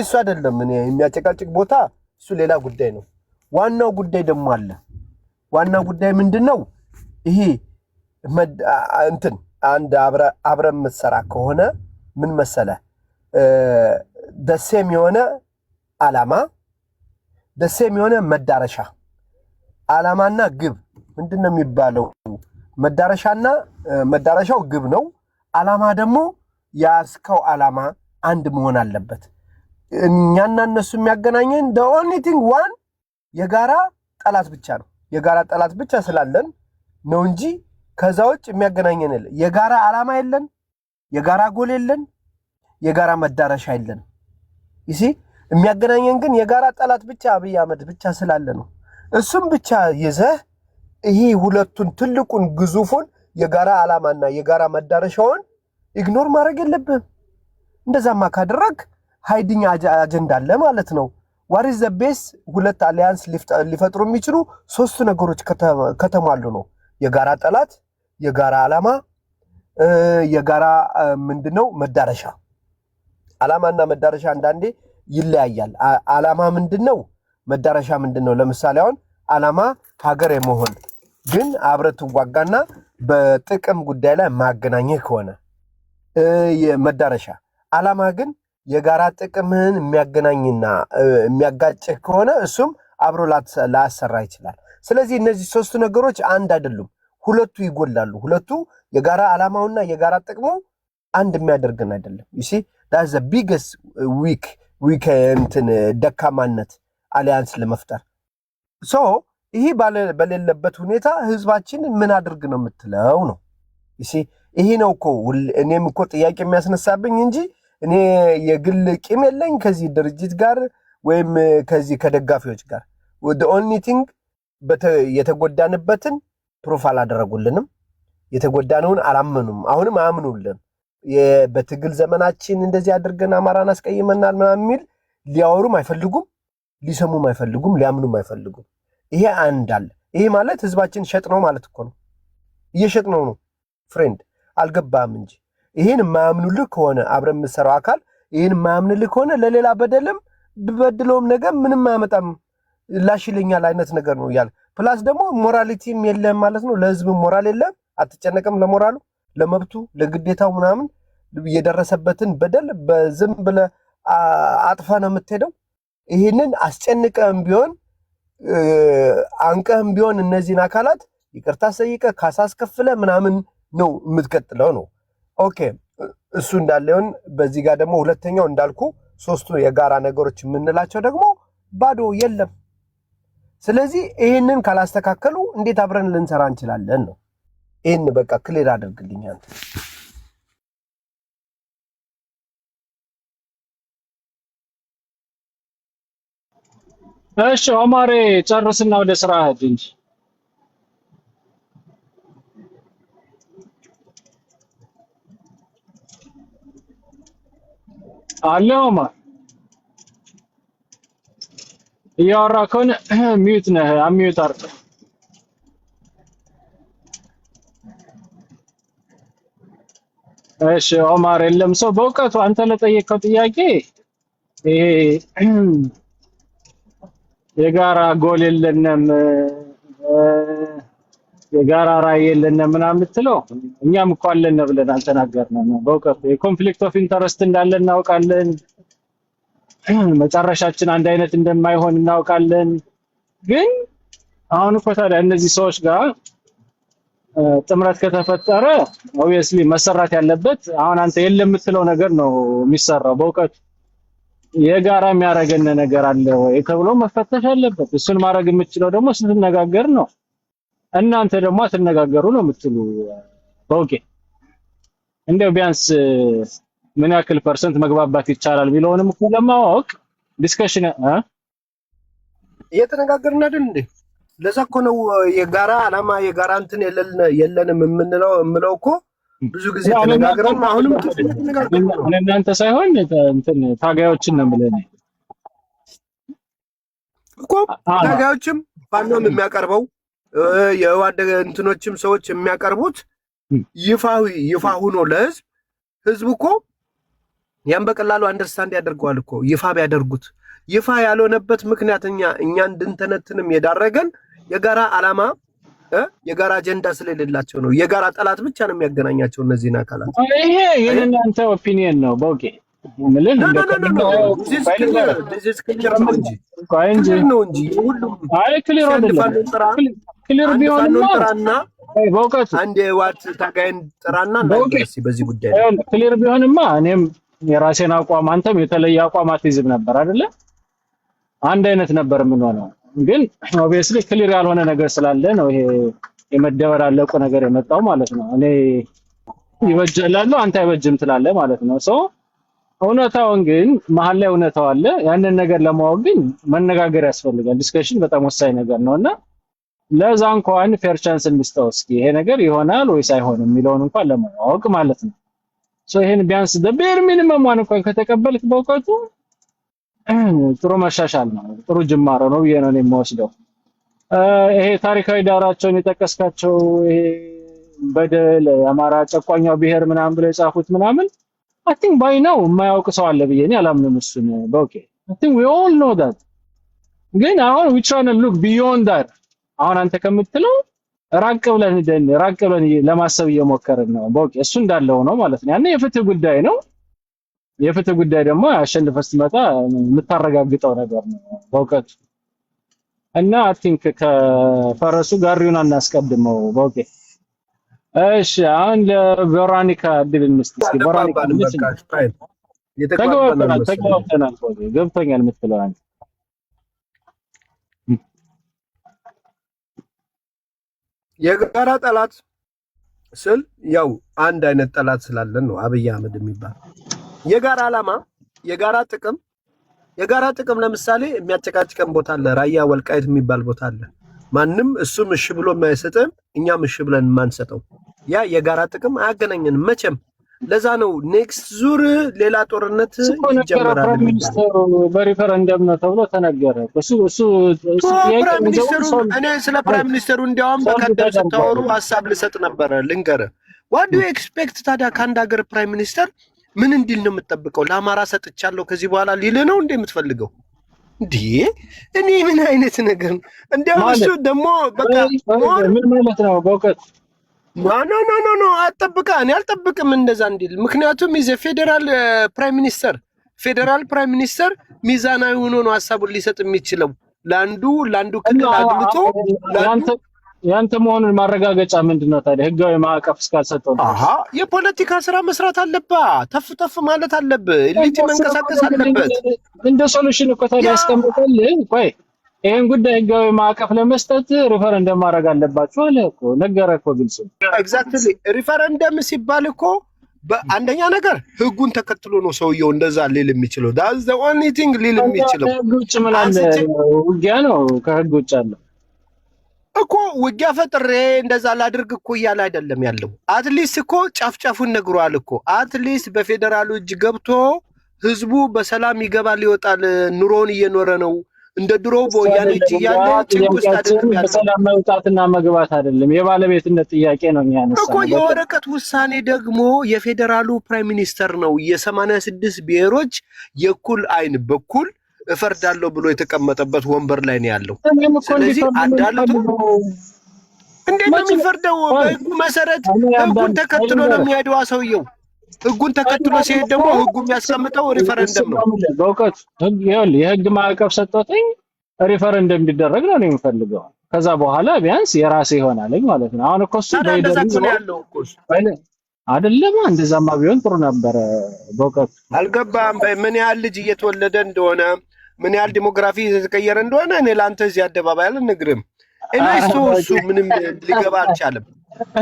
እሱ አይደለም እኔ የሚያጨቃጭቅ ቦታ እሱ ሌላ ጉዳይ ነው ዋናው ጉዳይ ደግሞ አለ ዋናው ጉዳይ ምንድነው ይሄ እንትን አንድ አብረን መሰራ ከሆነ ምን መሰለ ደሴም የሆነ አላማ ደሴም የሆነ መዳረሻ አላማና ግብ ምንድነው የሚባለው መዳረሻና መዳረሻው ግብ ነው አላማ ደግሞ ያስከው አላማ አንድ መሆን አለበት እኛና እነሱ የሚያገናኘን the only thing one የጋራ ጠላት ብቻ ነው የጋራ ጠላት ብቻ ስላለን ነው እንጂ ከዛውጭ የሚያገናኘን የጋራ አላማ የለን የጋራ ጎል የለን የጋራ መዳረሻ የለን ይሲ የሚያገናኘን ግን የጋራ ጠላት ብቻ አብይ አህመድ ብቻ ስላለ ነው እሱም ብቻ ይዘህ ይሄ ሁለቱን ትልቁን ግዙፉን የጋራ አላማና የጋራ መዳረሻውን ኢግኖር ማድረግ የለብህም እንደዛማ ካደረግ ሃይዲንግ አጀንዳ አለ ማለት ነው what is the best ሁለት አሊያንስ ሊፈጥሩ የሚችሉ ሶስት ነገሮች ከተማሉ ነው የጋራ ጠላት የጋራ አላማ የጋራ ምንድነው መዳረሻ አላማና መዳረሻ አንዳንዴ ይለያያል አላማ ምንድነው መዳረሻ ምንድነው ለምሳሌ አሁን አላማ ሀገር የመሆን ግን አብረት ዋጋና በጥቅም ጉዳይ ላይ ማገናኘት ከሆነ የመዳረሻ አላማ ግን የጋራ ጥቅምህን የሚያገናኝና የሚያጋጭህ ከሆነ እሱም አብሮ ላሰራ ይችላል ስለዚህ እነዚህ ሶስት ነገሮች አንድ አይደሉም ሁለቱ ይጎላሉ ሁለቱ የጋራ አላማውና የጋራ ጥቅሙ አንድ የሚያደርገን አይደለም you see that's the biggest weak እንትን ደካማነት አሊያንስ ለመፍጠር ሶ ይሄ በሌለበት ሁኔታ ህዝባችን ምን አድርግ ነው የምትለው ነው እሺ ይሄ ነው እኮ እኔም እኮ ጥያቄ የሚያስነሳብኝ እንጂ እኔ የግል ቂም የለኝ ከዚህ ድርጅት ጋር ወይም ከዚህ ከደጋፊዎች ጋር the only thing የተጎዳንበትን ፕሩፍ አላደረጉልንም የተጎዳነውን አላመኑም አሁንም አያምኑልን በትግል ዘመናችን እንደዚህ አድርገን አማራን አስቀይመናል ምናምን የሚል ሊያወሩም አይፈልጉም ሊሰሙም አይፈልጉም ሊያምኑም አይፈልጉም ይሄ አንድ አለ ይሄ ማለት ህዝባችን ሸጥ ነው ማለት እኮ ነው እየሸጥ ነው ፍሬንድ አልገባም እንጂ ይሄን ማያምኑልህ ከሆነ አብረን የምሰራው አካል ይሄን ማያምኑልህ ከሆነ ለሌላ በደልም በበድለውም ነገር ምንም አያመጣም ላሽልኛል አይነት ነገር ነው ያለ ፕላስ ደግሞ ሞራሊቲም የለም ማለት ነው ለህዝብ ሞራል የለም አትጨነቅም ለሞራሉ ለመብቱ ለግዴታው ምናምን የደረሰበትን በደል በዝም ብለ አጥፋ ነው የምትሄደው ይሄንን አስጨንቀም ቢሆን አንቀም ቢሆን እነዚህን አካላት ይቅርታ ሰይቀ ካሳስ ከፍለ ምናምን ነው የምትቀጥለው ነው ኦኬ እሱ እንዳለውን በዚህ ጋር ደግሞ ሁለተኛው እንዳልኩ ሶስቱ የጋራ ነገሮች የምንላቸው ደግሞ ባዶ የለም ስለዚህ ይሄንን ካላስተካከሉ እንዴት አብረን ልንሰራ እንችላለን ነው ይሄን በቃ ክሊር አድርግልኝ አንተ እሺ ኦማሬ ጨርስና ወደ ስራ ሂድ እንጂ አለውማ እያወራ ከሆነ ሚዩት ነህ አሚዩት አርግ እሺ ኦማር የለም ሰው በእውቀቱ አንተ ለጠየቀው ጥያቄ ይሄ የጋራ ጎል የለንም የጋራ ራዕይ የለንም ምናምን የምትለው እኛም እኮ አለን ብለን አልተናገርንም በእውቀቱ የኮንፍሊክት ኦፍ ኢንተረስት እንዳለ እናውቃለን መጨረሻችን አንድ አይነት እንደማይሆን እናውቃለን ግን አሁን እኮ ታዲያ እነዚህ ሰዎች ጋር ጥምረት ከተፈጠረ obviously መሰራት ያለበት አሁን አንተ የለም የምትለው ነገር ነው የሚሰራው በእውቀቱ የጋራ የሚያረገን ነገር አለ ወይ ተብሎ መፈተሽ አለበት እሱን ማድረግ የምትችለው ደግሞ ስትነጋገር ነው እናንተ ደግሞ አትነጋገሩ ነው የምትሉ ኦኬ እንደው ቢያንስ ምን ያክል ፐርሰንት መግባባት ይቻላል ቢለውንም እኮ ለማወቅ ዲስከሽን እየተነጋገርን አይደል እንዴ ለዛ እኮ ነው የጋራ አላማ የጋራ እንትን የለንም የምለው እኮ ብዙ ጊዜ ተነጋግረን አሁንም ተነጋግረን እናንተ ሳይሆን እንትን ታጋዮችን ነው የምልህ እኮ ታጋዮችም ፋኖም የሚያቀርበው የዋደገ እንትኖችም ሰዎች የሚያቀርቡት ይፋ ሆኖ ለህዝብ እኮ ያን በቀላሉ አንደርስታንድ ያደርገዋል እኮ ይፋ ቢያደርጉት ይፋ ያልሆነበት ምክንያት እኛ እንድንተነትንም የዳረገን የጋራ አላማ የጋራ አጀንዳ ስለሌላቸው ነው የጋራ ጠላት ብቻ ነው የሚያገናኛቸው እነዚህን አካላት ይሄ የእናንተ ኦፒኒየን ነው ኦኬ ምልን ክሊር ቢሆንማ በእውቀቱ አንድ የዋት ታጋይን ጥራና በዚህ ጉዳይ ክሊር ቢሆንማ እኔም የራሴን አቋም አንተም የተለየ አቋም አትይዝም ነበር አይደለ አንድ አይነት ነበር ምን ሆነው ግን obviously ክሊር ያልሆነ ነገር ስላለ ነው ይሄ የመደበላለቁ ነገር የመጣው ማለት ነው እኔ ይወጀላሉ አንተ አይወጅም ትላለህ ማለት ነው ሶ እውነታውን ግን መሀል ላይ እውነታው አለ ያንን ነገር ለማወቅ ግን መነጋገር ያስፈልጋል ዲስከሽን በጣም ወሳኝ ነገር ነውና ለዛ እንኳን ፌር ቻንስ እንስጠው እስኪ ይሄ ነገር ይሆናል ወይስ አይሆንም የሚለውን እንኳን ለማወቅ ማለት ነው ሶ ይሄን ቢያንስ ደበር ሚኒመም እንኳን ከተቀበልክ በእውቀቱ ጥሩ መሻሻል ነው ጥሩ ጅማሮ ነው ብዬ ነው የምወስደው ይሄ ታሪካዊ ዳራቸውን የጠቀስካቸው ይሄ በደል አማራ ጨቋኛው ብሔር ምናምን ብለው የጻፉት ምናምን I think by now የማያውቅ ሰው አለ ብዬ እኔ አላምንም እሱን ኦኬ I think we all know that ግን አሁን we trying to look beyond that አሁን አንተ ከምትለው ራቅ ብለን ለማሰብ እየሞከርን ነው ኦኬ እሱ እንዳለው ነው ማለት ነው ያኔ የፍትህ ጉዳይ ነው የፍትህ ጉዳይ ደግሞ አሸንፈህ ስትመጣ የምታረጋግጠው ነገር ነው በእውቀቱ እና I think ከፈረሱ ጋሪውን አናስቀድመው ኦኬ እሺ አሁን ለቬሮኒካ ድል እንስጥ እስኪ ቬሮኒካ ተግባብተናል ገብቶኛል የምትለው አንተ የጋራ ጠላት ስል ያው አንድ አይነት ጠላት ስላለን ነው አብይ አህመድ የሚባል የጋራ ዓላማ የጋራ ጥቅም ለምሳሌ የሚያጨቃጭቀን ቦታ አለ። ራያ ወልቃይት የሚባል ቦታ አለ። ማንም እሱም እሺ ብሎ የማይሰጠን እኛም እሺ ብለን የማንሰጠው ያ የጋራ ጥቅም አያገናኘንም መቼም። ለዛ ነው ኔክስት ዙር ሌላ ጦርነት ይጀምራል። ፕራይም ሚኒስተሩ በሪፈረንደም ነው ተብሎ ተነገረ። እኔ ስለ ፕራይም ሚኒስተሩ እንዲያውም በቀደም ስታወሩ ሀሳብ ልሰጥ ነበረ። ልንገርህ ዋት ዱ ኤክስፔክት ታዲያ ከአንድ ሀገር ፕራይም ሚኒስተር ምን እንዲል ነው የምትጠብቀው? ለአማራ ሰጥቻለሁ ከዚህ በኋላ ሊል ነው እንደ የምትፈልገው? እንዴ እኔ ምን አይነት ነገር ነው? እንዲያውም እሱ ደግሞ በቃ ምን ማለት ነው በእውቀት ኖ እኔ አልጠብቅም እንደዛ እንዲል። ምክንያቱም ይዘ ፌዴራል ፕራይም ሚኒስተር ሚዛናዊ ሆኖ ነው ሀሳቡን ሊሰጥ የሚችለው። ለአንዱ ክልል አግልቶ ያንተ መሆኑን ማረጋገጫ ምንድነው ታዲያ? ህጋዊ ማዕቀፍ እስካልሰጠው አሃ የፖለቲካ ስራ መስራት አለበት። ተፍ ማለት አለበት። ልጅ መንቀሳቀስ አለበት። እንደ ሶሉሽን እኮ ታዲያ ያስቀምጣልህ። ቆይ ይሄን ጉዳይ ህጋዊ ማዕቀፍ ለመስጠት ሪፈረንደም ማድረግ አለባችሁ አለ እኮ ነገረ እኮ ግልጽ። ኤግዛክትሊ ሪፈረንደም ሲባል እኮ በአንደኛ ነገር ህጉን ተከትሎ ነው ሰውየው እንደዛ ሊል የሚችለው። ዳዝ ዘ ኦንሊ ቲንግ ሊል የሚችለው። ህግ ውጭ ምን አለ? ውጊያ ነው ከህግ ውጭ አለ እኮ። ውጊያ ፈጥሬ እንደዛ ላድርግ እኮ እያለ አይደለም ያለው። አትሊስት እኮ ጫፍጫፉን ነግሯል እኮ። አትሊስት በፌዴራሉ እጅ ገብቶ ህዝቡ በሰላም ይገባል ይወጣል፣ ኑሮውን እየኖረ ነው እንደ ድሮ በወያኔ እጅ እያለ ጭንቁስ አይደለም ያለው። በሰላም መውጣትና መግባት አይደለም የባለቤትነት ጥያቄ ነው የሚያነሳው እኮ። የወረቀት ውሳኔ ደግሞ የፌዴራሉ ፕራይም ሚኒስተር ነው የ86 ብሔሮች የኩል አይን በኩል እፈርዳለሁ ብሎ የተቀመጠበት ወንበር ላይ ነው ያለው። ስለዚህ አዳልቶ እንዴት ነው የሚፈርደው? በህጉ መሰረት ህጉን ተከትሎ ነው የሚሄደው ሰውየው። ህጉን ተከትሎ ሲሄድ ደግሞ ህጉ የሚያስቀምጠው ሪፈረንደም ነው። በእውቀት የህግ ማዕቀፍ ሰጥቶኝ ሪፈረንደም እንዲደረግ ነው የሚፈልገው። ከዛ በኋላ ቢያንስ የራሴ ይሆናል ማለት ነው። አሁን እኮ እሱ አይደለም እንደዛማ ቢሆን ጥሩ ነበረ። በእውቀት አልገባም። ምን ያህል ልጅ እየተወለደ እንደሆነ ምን ያህል ዲሞግራፊ እየተቀየረ እንደሆነ እኔ ለአንተ እዚህ አደባባይ አልነግርም። እሱ ምንም ሊገባ አልቻለም።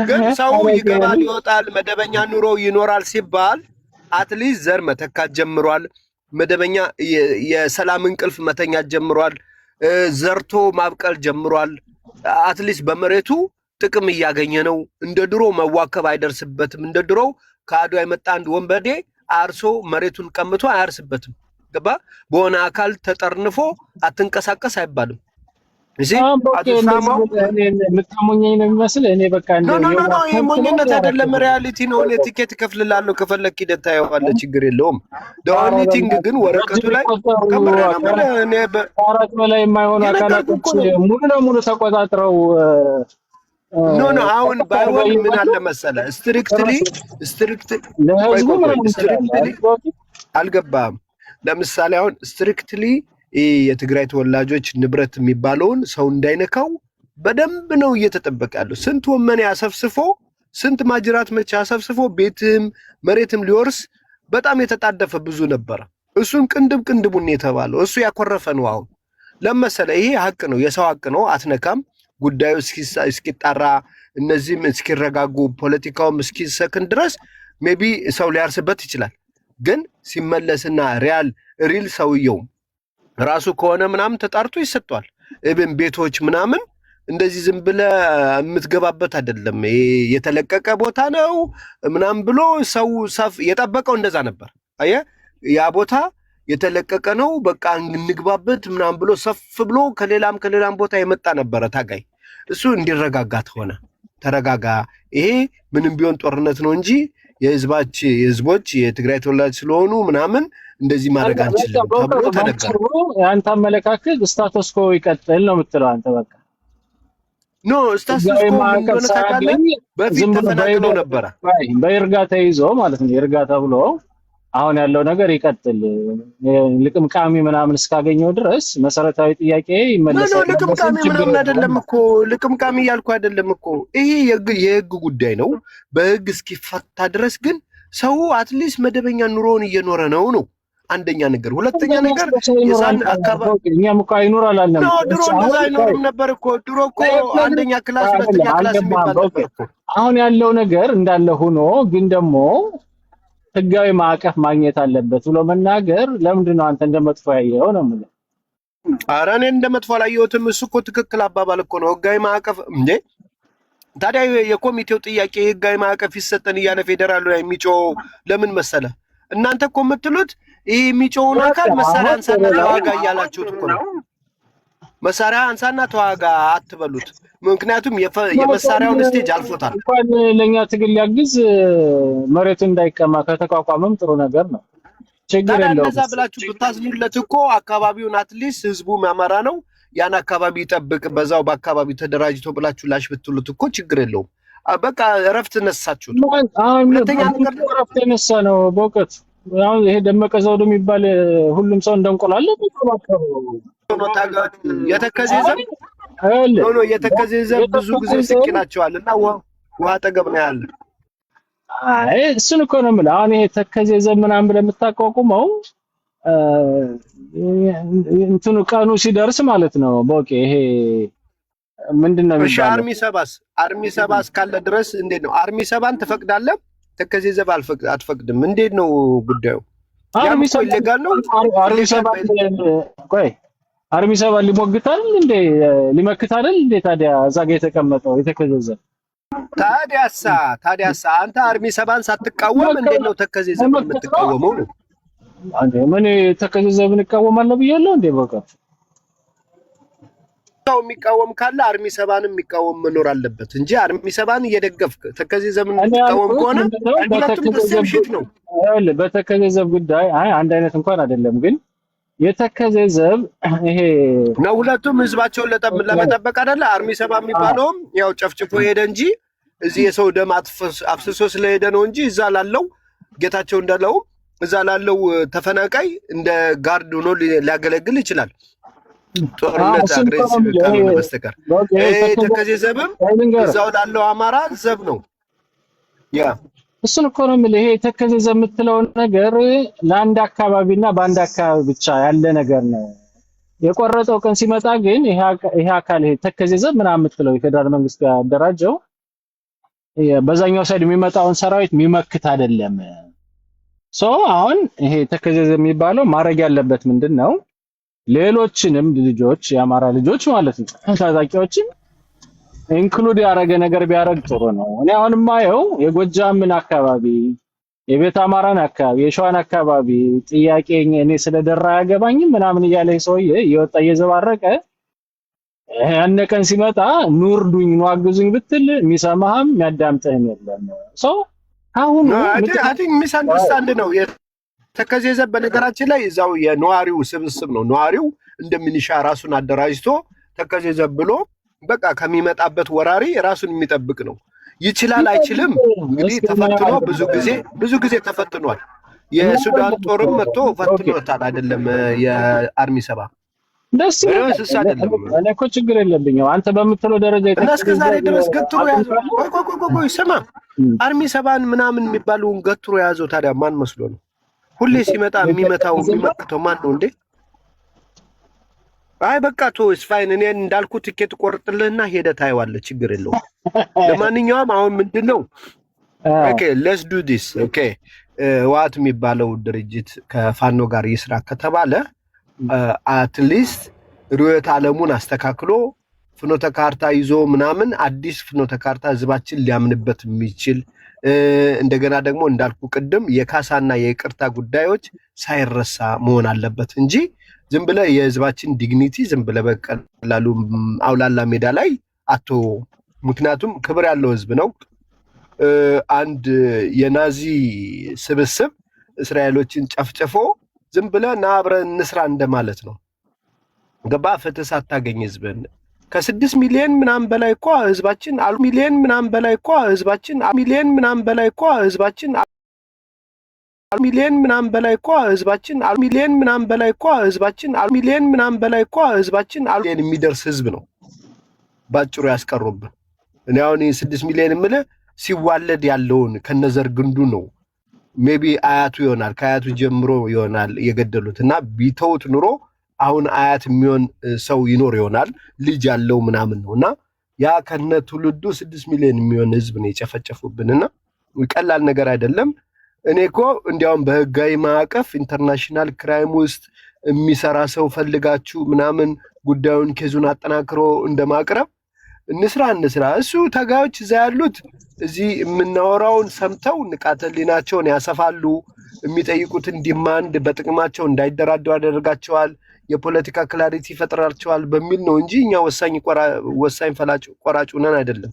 ግን ሰው ይገባል ይወጣል፣ መደበኛ ኑሮ ይኖራል ሲባል አትሊስት ዘር መተካት ጀምሯል። መደበኛ የሰላም እንቅልፍ መተኛት ጀምሯል። ዘርቶ ማብቀል ጀምሯል። አትሊስት በመሬቱ ጥቅም እያገኘ ነው። እንደ ድሮ መዋከብ አይደርስበትም። እንደ ድሮ ከአድዋ የመጣ አንድ ወንበዴ አርሶ መሬቱን ቀምቶ አያርስበትም። ገባ? በሆነ አካል ተጠርንፎ አትንቀሳቀስ አይባልም። እዚህ አትሳማው ልታሞኘኝ ነው የሚመስል። እኔ በቃ ኖ የሞኝነት አይደለም፣ ሪያሊቲ ነው። እኔ ቲኬት እከፍልልሃለሁ ከፈለክ ሂደህ ታየዋለህ፣ ችግር የለውም። ዳውኒቲንግ ግን ወረቀቱ ላይ ከአራት በላይ የማይሆኑ አካላቶች ሙሉ ለሙሉ ተቆጣጥረው ኖ አሁን ባይሆን ምን አለ መሰለህ ስትሪክትሊ አልገባም። ለምሳሌ አሁን ስትሪክትሊ የትግራይ ተወላጆች ንብረት የሚባለውን ሰው እንዳይነካው በደንብ ነው እየተጠበቀ ያለው። ስንት ወመኔ አሰፍስፎ ስንት ማጅራት መቼ አሰፍስፎ ቤትም መሬትም ሊወርስ በጣም የተጣደፈ ብዙ ነበረ። እሱን ቅንድቡን የተባለው እሱ ያኮረፈ ነው። አሁን ለመሰለ ይሄ ሀቅ ነው፣ የሰው ሀቅ ነው። አትነካም። ጉዳዩ እስኪጣራ እነዚህም እስኪረጋጉ ፖለቲካውም እስኪሰክን ድረስ ሜቢ ሰው ሊያርስበት ይችላል። ግን ሲመለስና ሪል ሰውየው ራሱ ከሆነ ምናምን ተጣርቶ ይሰጧል። እብን ቤቶች ምናምን እንደዚህ ዝም ብለህ የምትገባበት አይደለም። የተለቀቀ ቦታ ነው ምናምን ብሎ ሰው የጠበቀው እንደዛ ነበር። አየህ ያ ቦታ የተለቀቀ ነው በቃ እንግባበት ምናምን ብሎ ሰፍ ብሎ ከሌላም ቦታ የመጣ ነበረ ታጋይ። እሱ እንዲረጋጋት ሆነ። ተረጋጋ፣ ይሄ ምንም ቢሆን ጦርነት ነው እንጂ የህዝቦች የትግራይ ተወላጅ ስለሆኑ ምናምን እንደዚህ ማድረግ አንችልም ተብሎ ተነገረ። አንተ አመለካከት ስታተስ ኮ ይቀጥል ነው የምትለው አንተ። በቃ ኖ ስታተስ ኮ ምን ታውቃለህ? በፊት ተፈናቅለው ነበረ በይርጋ ተይዞ ማለት ነው። ይርጋ ተብሎ አሁን ያለው ነገር ይቀጥል። ልቅምቃሚ ምናምን እስካገኘው ድረስ መሰረታዊ ጥያቄ ይመለሳል። ልቅምቃሚ ምናምን አይደለም እኮ ልቅምቃሚ እያልኩ አይደለም እኮ። ይሄ የህግ ጉዳይ ነው። በህግ እስኪፈታ ድረስ ግን ሰው አትሊስት መደበኛ ኑሮውን እየኖረ ነው። አንደኛ ነገር ሁለተኛ ነገር የዛን አካባቢ እኛም እኮ አይኖር አላለም ነው ድሮ እንደዛ አይኖርም ነበር እኮ ድሮ እኮ አንደኛ ክላስ ሁለተኛ ክላስ የሚባል ነበር እኮ አሁን ያለው ነገር እንዳለ ሆኖ ግን ደግሞ ህጋዊ ማዕቀፍ ማግኘት አለበት ብሎ መናገር ለምንድን ነው አንተ እንደመጥፎ ያየው ነው ማለት ኧረ እኔ እንደመጥፎ አላየሁትም እሱ እኮ ትክክል አባባል እኮ ነው ህጋዊ ማዕቀፍ እንዴ ታዲያ የኮሚቴው ጥያቄ ህጋዊ ማዕቀፍ ይሰጠን እያለ ፌደራሉ የሚጮው ለምን መሰለ እናንተ እኮ የምትሉት ይሄ የሚጮውን አካል መሳሪያ አንሳና ተዋጋ እያላችሁት እኮ ነው መሳሪያ አንሳና ተዋጋ አትበሉት ምክንያቱም የመሳሪያውን ስቴጅ አልፎታል እንኳን ለኛ ትግል ያግዝ መሬት እንዳይቀማ ከተቋቋመም ጥሩ ነገር ነው ችግር የለውም እንደዛ ብላችሁ ብታዝኑለት እኮ አካባቢውን አትሊስት ህዝቡ ማማራ ነው ያን አካባቢ ይጠብቅ በዛው በአካባቢ ተደራጅቶ ብላችሁ ላሽ ብትሉት እኮ ችግር የለውም በቃ እረፍት ነሳችሁት ሁለተኛ ነገር እረፍት ነሳ ነው በእውቀት አሁን ይሄ ደመቀ ዘውዱ የሚባል ሁሉም ሰው እንደንቆላለ የተከዜ ዘብ ኖ የተከዜ ዘብ ብዙ ጊዜ ስቅናቸዋልና ውሃ ጠገብ ነው ያለ አይ እሱን እኮ ነው የምልህ አሁን ይሄ ተከዜ ዘብ ምናምን ብለህ የምታቋቁመው እንትኑ ቀኑ ሲደርስ ማለት ነው በቃ ይሄ ምንድነው የሚባለው አርሚ ሰባስ ካለ ድረስ እንዴት ነው አርሚ ሰባን ትፈቅዳለህ ተከዜ ዘብ አትፈቅድም እንዴት ነው ጉዳዩ አርሚ ሰባ ይለጋል ነው አርሚ ሰባ ሊሞግታል እንዴ ሊመክት አይደል እንዴ ታዲያ እዛ ጋር የተቀመጠው የተከዜ ዘብ ታዲያሳ አንተ አርሚ ሰባን ሳትቃወም እንዴት ነው ተከዜ ዘብ የምትቃወመው ነው አንዴ ምን ተከዜ ዘብን እቃወማለሁ ብያለሁ እንዴ በቃ ሰው የሚቃወም ካለ አርሚ ሰባንም የሚቃወም መኖር አለበት እንጂ አርሚ ሰባን እየደገፍክ ተከዜ ዘብን የምትቃወም ከሆነ ሁለቱም ተሰምሽት ነው በተከዜ ዘብ ጉዳይ አይ አንድ አይነት እንኳን አይደለም ግን የተከዜ ዘብ ይሄ ነው ሁለቱም ህዝባቸውን ለመጠበቅ አይደለ አርሚ ሰባ የሚባለውም ያው ጨፍጭፎ ሄደ እንጂ እዚህ የሰው ደም አፍስሶ ስለሄደ ነው እንጂ እዛ ላለው ጌታቸው እንዳለው እዛ ላለው ተፈናቃይ እንደ ጋርድ ሆኖ ሊያገለግል ይችላል ጦርነት አግሬሲቭ ካልሆነ በስተቀር ተከዜ ዘብም እዛው ላለው አማራ ዘብ ነው ያ እሱን እኮ ነው የምልህ ይሄ ተከዜ ዘብ የምትለው ነገር ለአንድ አካባቢና በአንድ አካባቢ ብቻ ያለ ነገር ነው የቆረጠው ቀን ሲመጣ ግን ይሄ አካል ይሄ ተከዜ ዘብ ምናምን የምትለው የፌደራል መንግስት ያደራጀው በዛኛው ሳይድ የሚመጣውን ሰራዊት የሚመክት አይደለም አሁን ይሄ ተከዜ ዘብ የሚባለው ማረግ ያለበት ምንድነው ሌሎችንም ልጆች የአማራ ልጆች ማለት ነው ታጣቂዎችን ኢንክሉድ ያደረገ ነገር ቢያደርግ ጥሩ ነው እኔ አሁን ማየው የጎጃምን አካባቢ የቤት አማራን አካባቢ የሸዋን አካባቢ ጥያቄ እኔ ስለደራ ያገባኝም ምናምን እያለ ሰውዬ እየወጣ እየዘባረቀ ያነቀን ሲመጣ ኑርዱኝ ነው አግዙኝ ብትል የሚሰማህም የሚያዳምጥህም የለም አሁን አይ ቲንክ ሚስ አንደርስታንድ ነው ተከዜ ዘብ በነገራችን ላይ እዛው የነዋሪው ስብስብ ነው ነዋሪው እንደምንሻ ራሱን አደራጅቶ ተከዜ ዘብ ብሎ በቃ ከሚመጣበት ወራሪ ራሱን የሚጠብቅ ነው ይችላል አይችልም እንግዲህ ተፈትኖ ብዙ ጊዜ ተፈትኗል የሱዳን ጦርም መጥቶ ፈትኖታል አይደለም የአርሚ ሰባ ደስ ይላል እኔ እኮ ችግር የለብኝም አንተ በምትለው ደረጃ እስከ ዛሬ ድረስ ገትሮ ያዘው ቆይ ስማ አርሚ ሰባን ምናምን የሚባለውን ገትሮ ያዘው ታዲያ ማን መስሎ ነው ሁሌ ሲመጣ የሚመታው ማን ነው እንዴ አይ በቃ ቶስ ፋይን እኔ እንዳልኩ ትኬት ቆርጥልህና ሄደህ ታየዋለህ ችግር የለውም ለማንኛውም አሁን ምንድነው ኦኬ ሌትስ ዱ ዲስ ኦኬ ዋት የሚባለው ድርጅት ከፋኖ ጋር ይስራ ከተባለ አትሊስት ሩየት ዓለሙን አስተካክሎ ፍኖተ ካርታ ይዞ ምናምን አዲስ ፍኖተ ካርታ ህዝባችን ሊያምንበት የሚችል እንደገና ደግሞ እንዳልኩ ቅድም የካሳና የይቅርታ ጉዳዮች ሳይረሳ መሆን አለበት እንጂ ዝም ብለ የህዝባችን ዲግኒቲ ዝም ብለ በቀላሉ አውላላ ሜዳ ላይ አቶ ምክንያቱም ክብር ያለው ህዝብ ነው አንድ የናዚ ስብስብ እስራኤሎችን ጨፍጨፎ ዝም ብለ ና አብረን እንስራ እንደማለት ነው ገባ ፍትህ ሳታገኝ ህዝብን ከ6 ሚሊዮን ምናምን በላይ እኮ ህዝባችን ሚሊዮን ምናምን በላይ እኮ ህዝባችን ሚሊዮን ምናምን በላይ እኮ ህዝባችን ሚሊዮን ምናምን በላይ እኮ ህዝባችን ሚሊዮን ምናምን በላይ እኮ ህዝባችን ሚሊዮን ምናምን በላይ እኮ ህዝባችን የሚደርስ ህዝብ ነው ባጭሩ ያስቀሩብን እኔ አሁን 6 ሚሊዮን ምለ ሲዋለድ ያለውን ከነዘር ግንዱ ነው ሜቢ አያቱ ይሆናል ከአያቱ ጀምሮ ይሆናል የገደሉት እና ቢተውት ኑሮ አሁን አያት የሚሆን ሰው ይኖር ይሆናል ልጅ ያለው ምናምን ነውና ያ ከነ ትውልዱ 6 ሚሊዮን የሚሆን ህዝብ ነው የጨፈጨፉብንና ቀላል ነገር አይደለም። እኔኮ እንዲያውም በህጋዊ ማዕቀፍ ኢንተርናሽናል ክራይም ውስጥ የሚሰራ ሰው ፈልጋችሁ ምናምን ጉዳዩን ኬዙን አጠናክሮ እንደማቅረብ እንስራ እሱ ታጋዮች እዛ ያሉት እዚህ የምናወራውን ሰምተው ንቃተ ህሊናቸውን ያሰፋሉ። የሚጠይቁትን ዲማንድ በጥቅማቸው እንዳይደራደሩ ያደርጋቸዋል። የፖለቲካ ክላሪቲ ይፈጥራቸዋል በሚል ነው እንጂ እኛ ወሳኝ ፈላጭ ቆራጭ ነን አይደለም።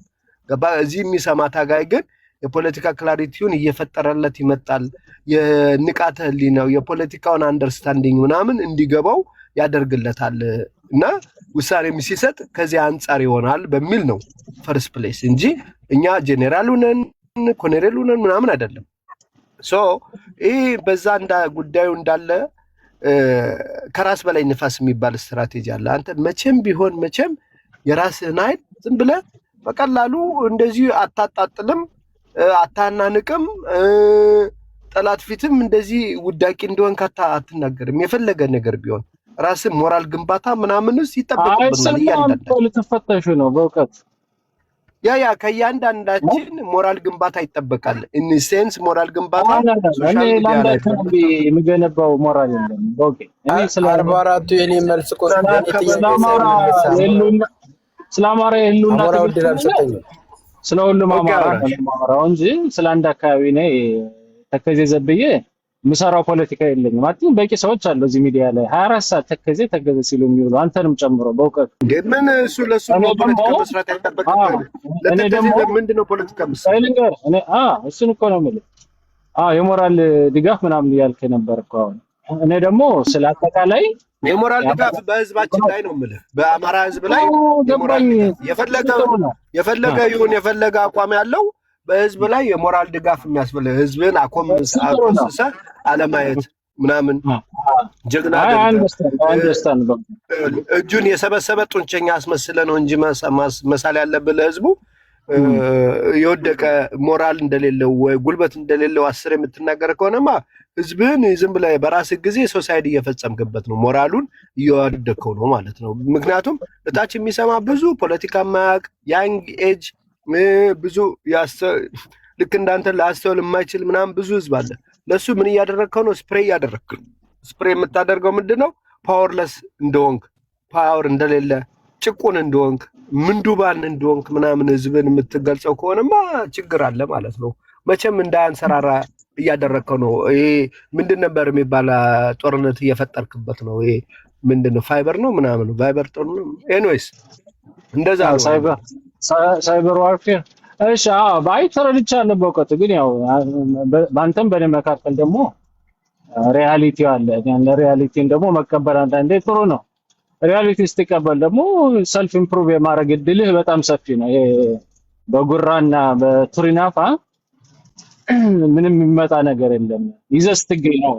ገባ? እዚህ የሚሰማ ታጋይ ግን የፖለቲካ ክላሪቲውን እየፈጠረለት ይመጣል። የንቃተ ህሊናው የፖለቲካውን አንደርስታንዲንግ ምናምን እንዲገባው ያደርግለታል እና ውሳኔ ሲሰጥ ከዚህ አንጻር ይሆናል በሚል ነው ፈርስት ፕሌስ እንጂ እኛ ጄኔራል ነን ኮሎኔል ነን ምናምን አይደለም። ሶ ይሄ በዛ ጉዳዩ እንዳለ ከራስ በላይ ንፋስ የሚባል ስትራቴጂ አለ። አንተ መቼም ቢሆን የራስህን ኃይል ዝም ብለህ በቀላሉ እንደዚህ አታጣጥልም፣ አታናንቅም። ጠላት ፊትም እንደዚህ ውዳቂ እንደሆን አትናገርም። የፈለገ ነገር ቢሆን ራስን ሞራል ግንባታ ምናምንስ ይጠበቅብናል። እያንዳንዱ ልትፈተሹ ነው በእውቀት ያ ከእያንዳንዳችን ሞራል ግንባታ ይጠበቃል። ኢንሴንስ ሞራል ግንባታ እኔ ለአንድ አካባቢ የሚገነባው ሞራል የለም። ኦኬ እኔ ስለ 44ቱ የኔ መልስ እኮ ስለ አማራ የህሉና ስለ ሁሉም አማራ ነው እንጂ ስለ አንድ አካባቢ ነው ተከዜ ዘብዬ ምሰራው ፖለቲካ የለኝም። አጥኝ በቂ ሰዎች አሉ እዚህ ሚዲያ ላይ 24 ሰዓት ተከዜ ሲሉ የሚውሉ አንተንም ጨምሮ በእውቀት ምን እሱ ለሱ ፖለቲካ መስራት አይጠበቅም። እኔ ደግሞ ምንድነው ፖለቲካ መስራት እሱን እኮ ነው የምልህ። የሞራል ድጋፍ ምናምን እያልክ ነበር እኮ አሁን። እኔ ደግሞ ስለ አጠቃላይ የሞራል ድጋፍ በህዝባችን ላይ ነው የምልህ፣ በአማራ ህዝብ ላይ ገባኝ። የፈለገ ይሁን የፈለገ አቋም ያለው በህዝብ ላይ የሞራል ድጋፍ የሚያስፈልግ ህዝብን አኮምሰ አለማየት ምናምን ጀግና እጁን የሰበሰበ ጡንቸኛ አስመስለ ነው እንጂ መሳል ያለብህ ለህዝቡ የወደቀ ሞራል እንደሌለው ወይ ጉልበት እንደሌለው አስር የምትናገር ከሆነማ ህዝብን ዝም ብለህ በራስህ ጊዜ ሶሳይዲ እየፈጸምክበት ነው፣ ሞራሉን እያወደድከው ነው ማለት ነው። ምክንያቱም እታች የሚሰማ ብዙ ፖለቲካ ማያቅ ያንግ ኤጅ ብዙ ልክ እንዳንተ ላስተውል የማይችል ምናምን ብዙ ህዝብ አለ። ለሱ ምን እያደረግከው ነው? ስፕሬይ እያደረግክ ነው። ስፕሬይ የምታደርገው ምንድነው? ፓወርለስ እንደሆንክ፣ ፓወር እንደሌለ፣ ጭቁን እንደሆንክ፣ ምንዱባን እንደሆንክ ምናምን ህዝብን የምትገልጸው ከሆነማ ችግር አለ ማለት ነው። መቼም እንዳያንሰራራ እያደረግከው ነው። ይሄ ምንድን ነበር የሚባል ጦርነት እየፈጠርክበት ነው። ይሄ ምንድነው? ፋይበር ነው ምናምን ቫይበር ጦርነት። ኤኒዌይስ እንደዛ ነው ሳይበር ዋርፌር። እሺ ባይ ተረድቻለሁ በእውቀት ግን ያው በአንተም በእኔ መካከል ደግሞ ሪያሊቲ አለ። ያን ሪያሊቲን ደግሞ መቀበል አንዳንዴ ጥሩ ነው። ሪያሊቲ ስትቀበል ደግሞ ሰልፍ ኢምፕሩቭ የማድረግ እድልህ በጣም ሰፊ ነው። ይሄ በጉራና በቱሪናፋ ምንም የሚመጣ ነገር የለም። ይዘህ ስትገኝ ነው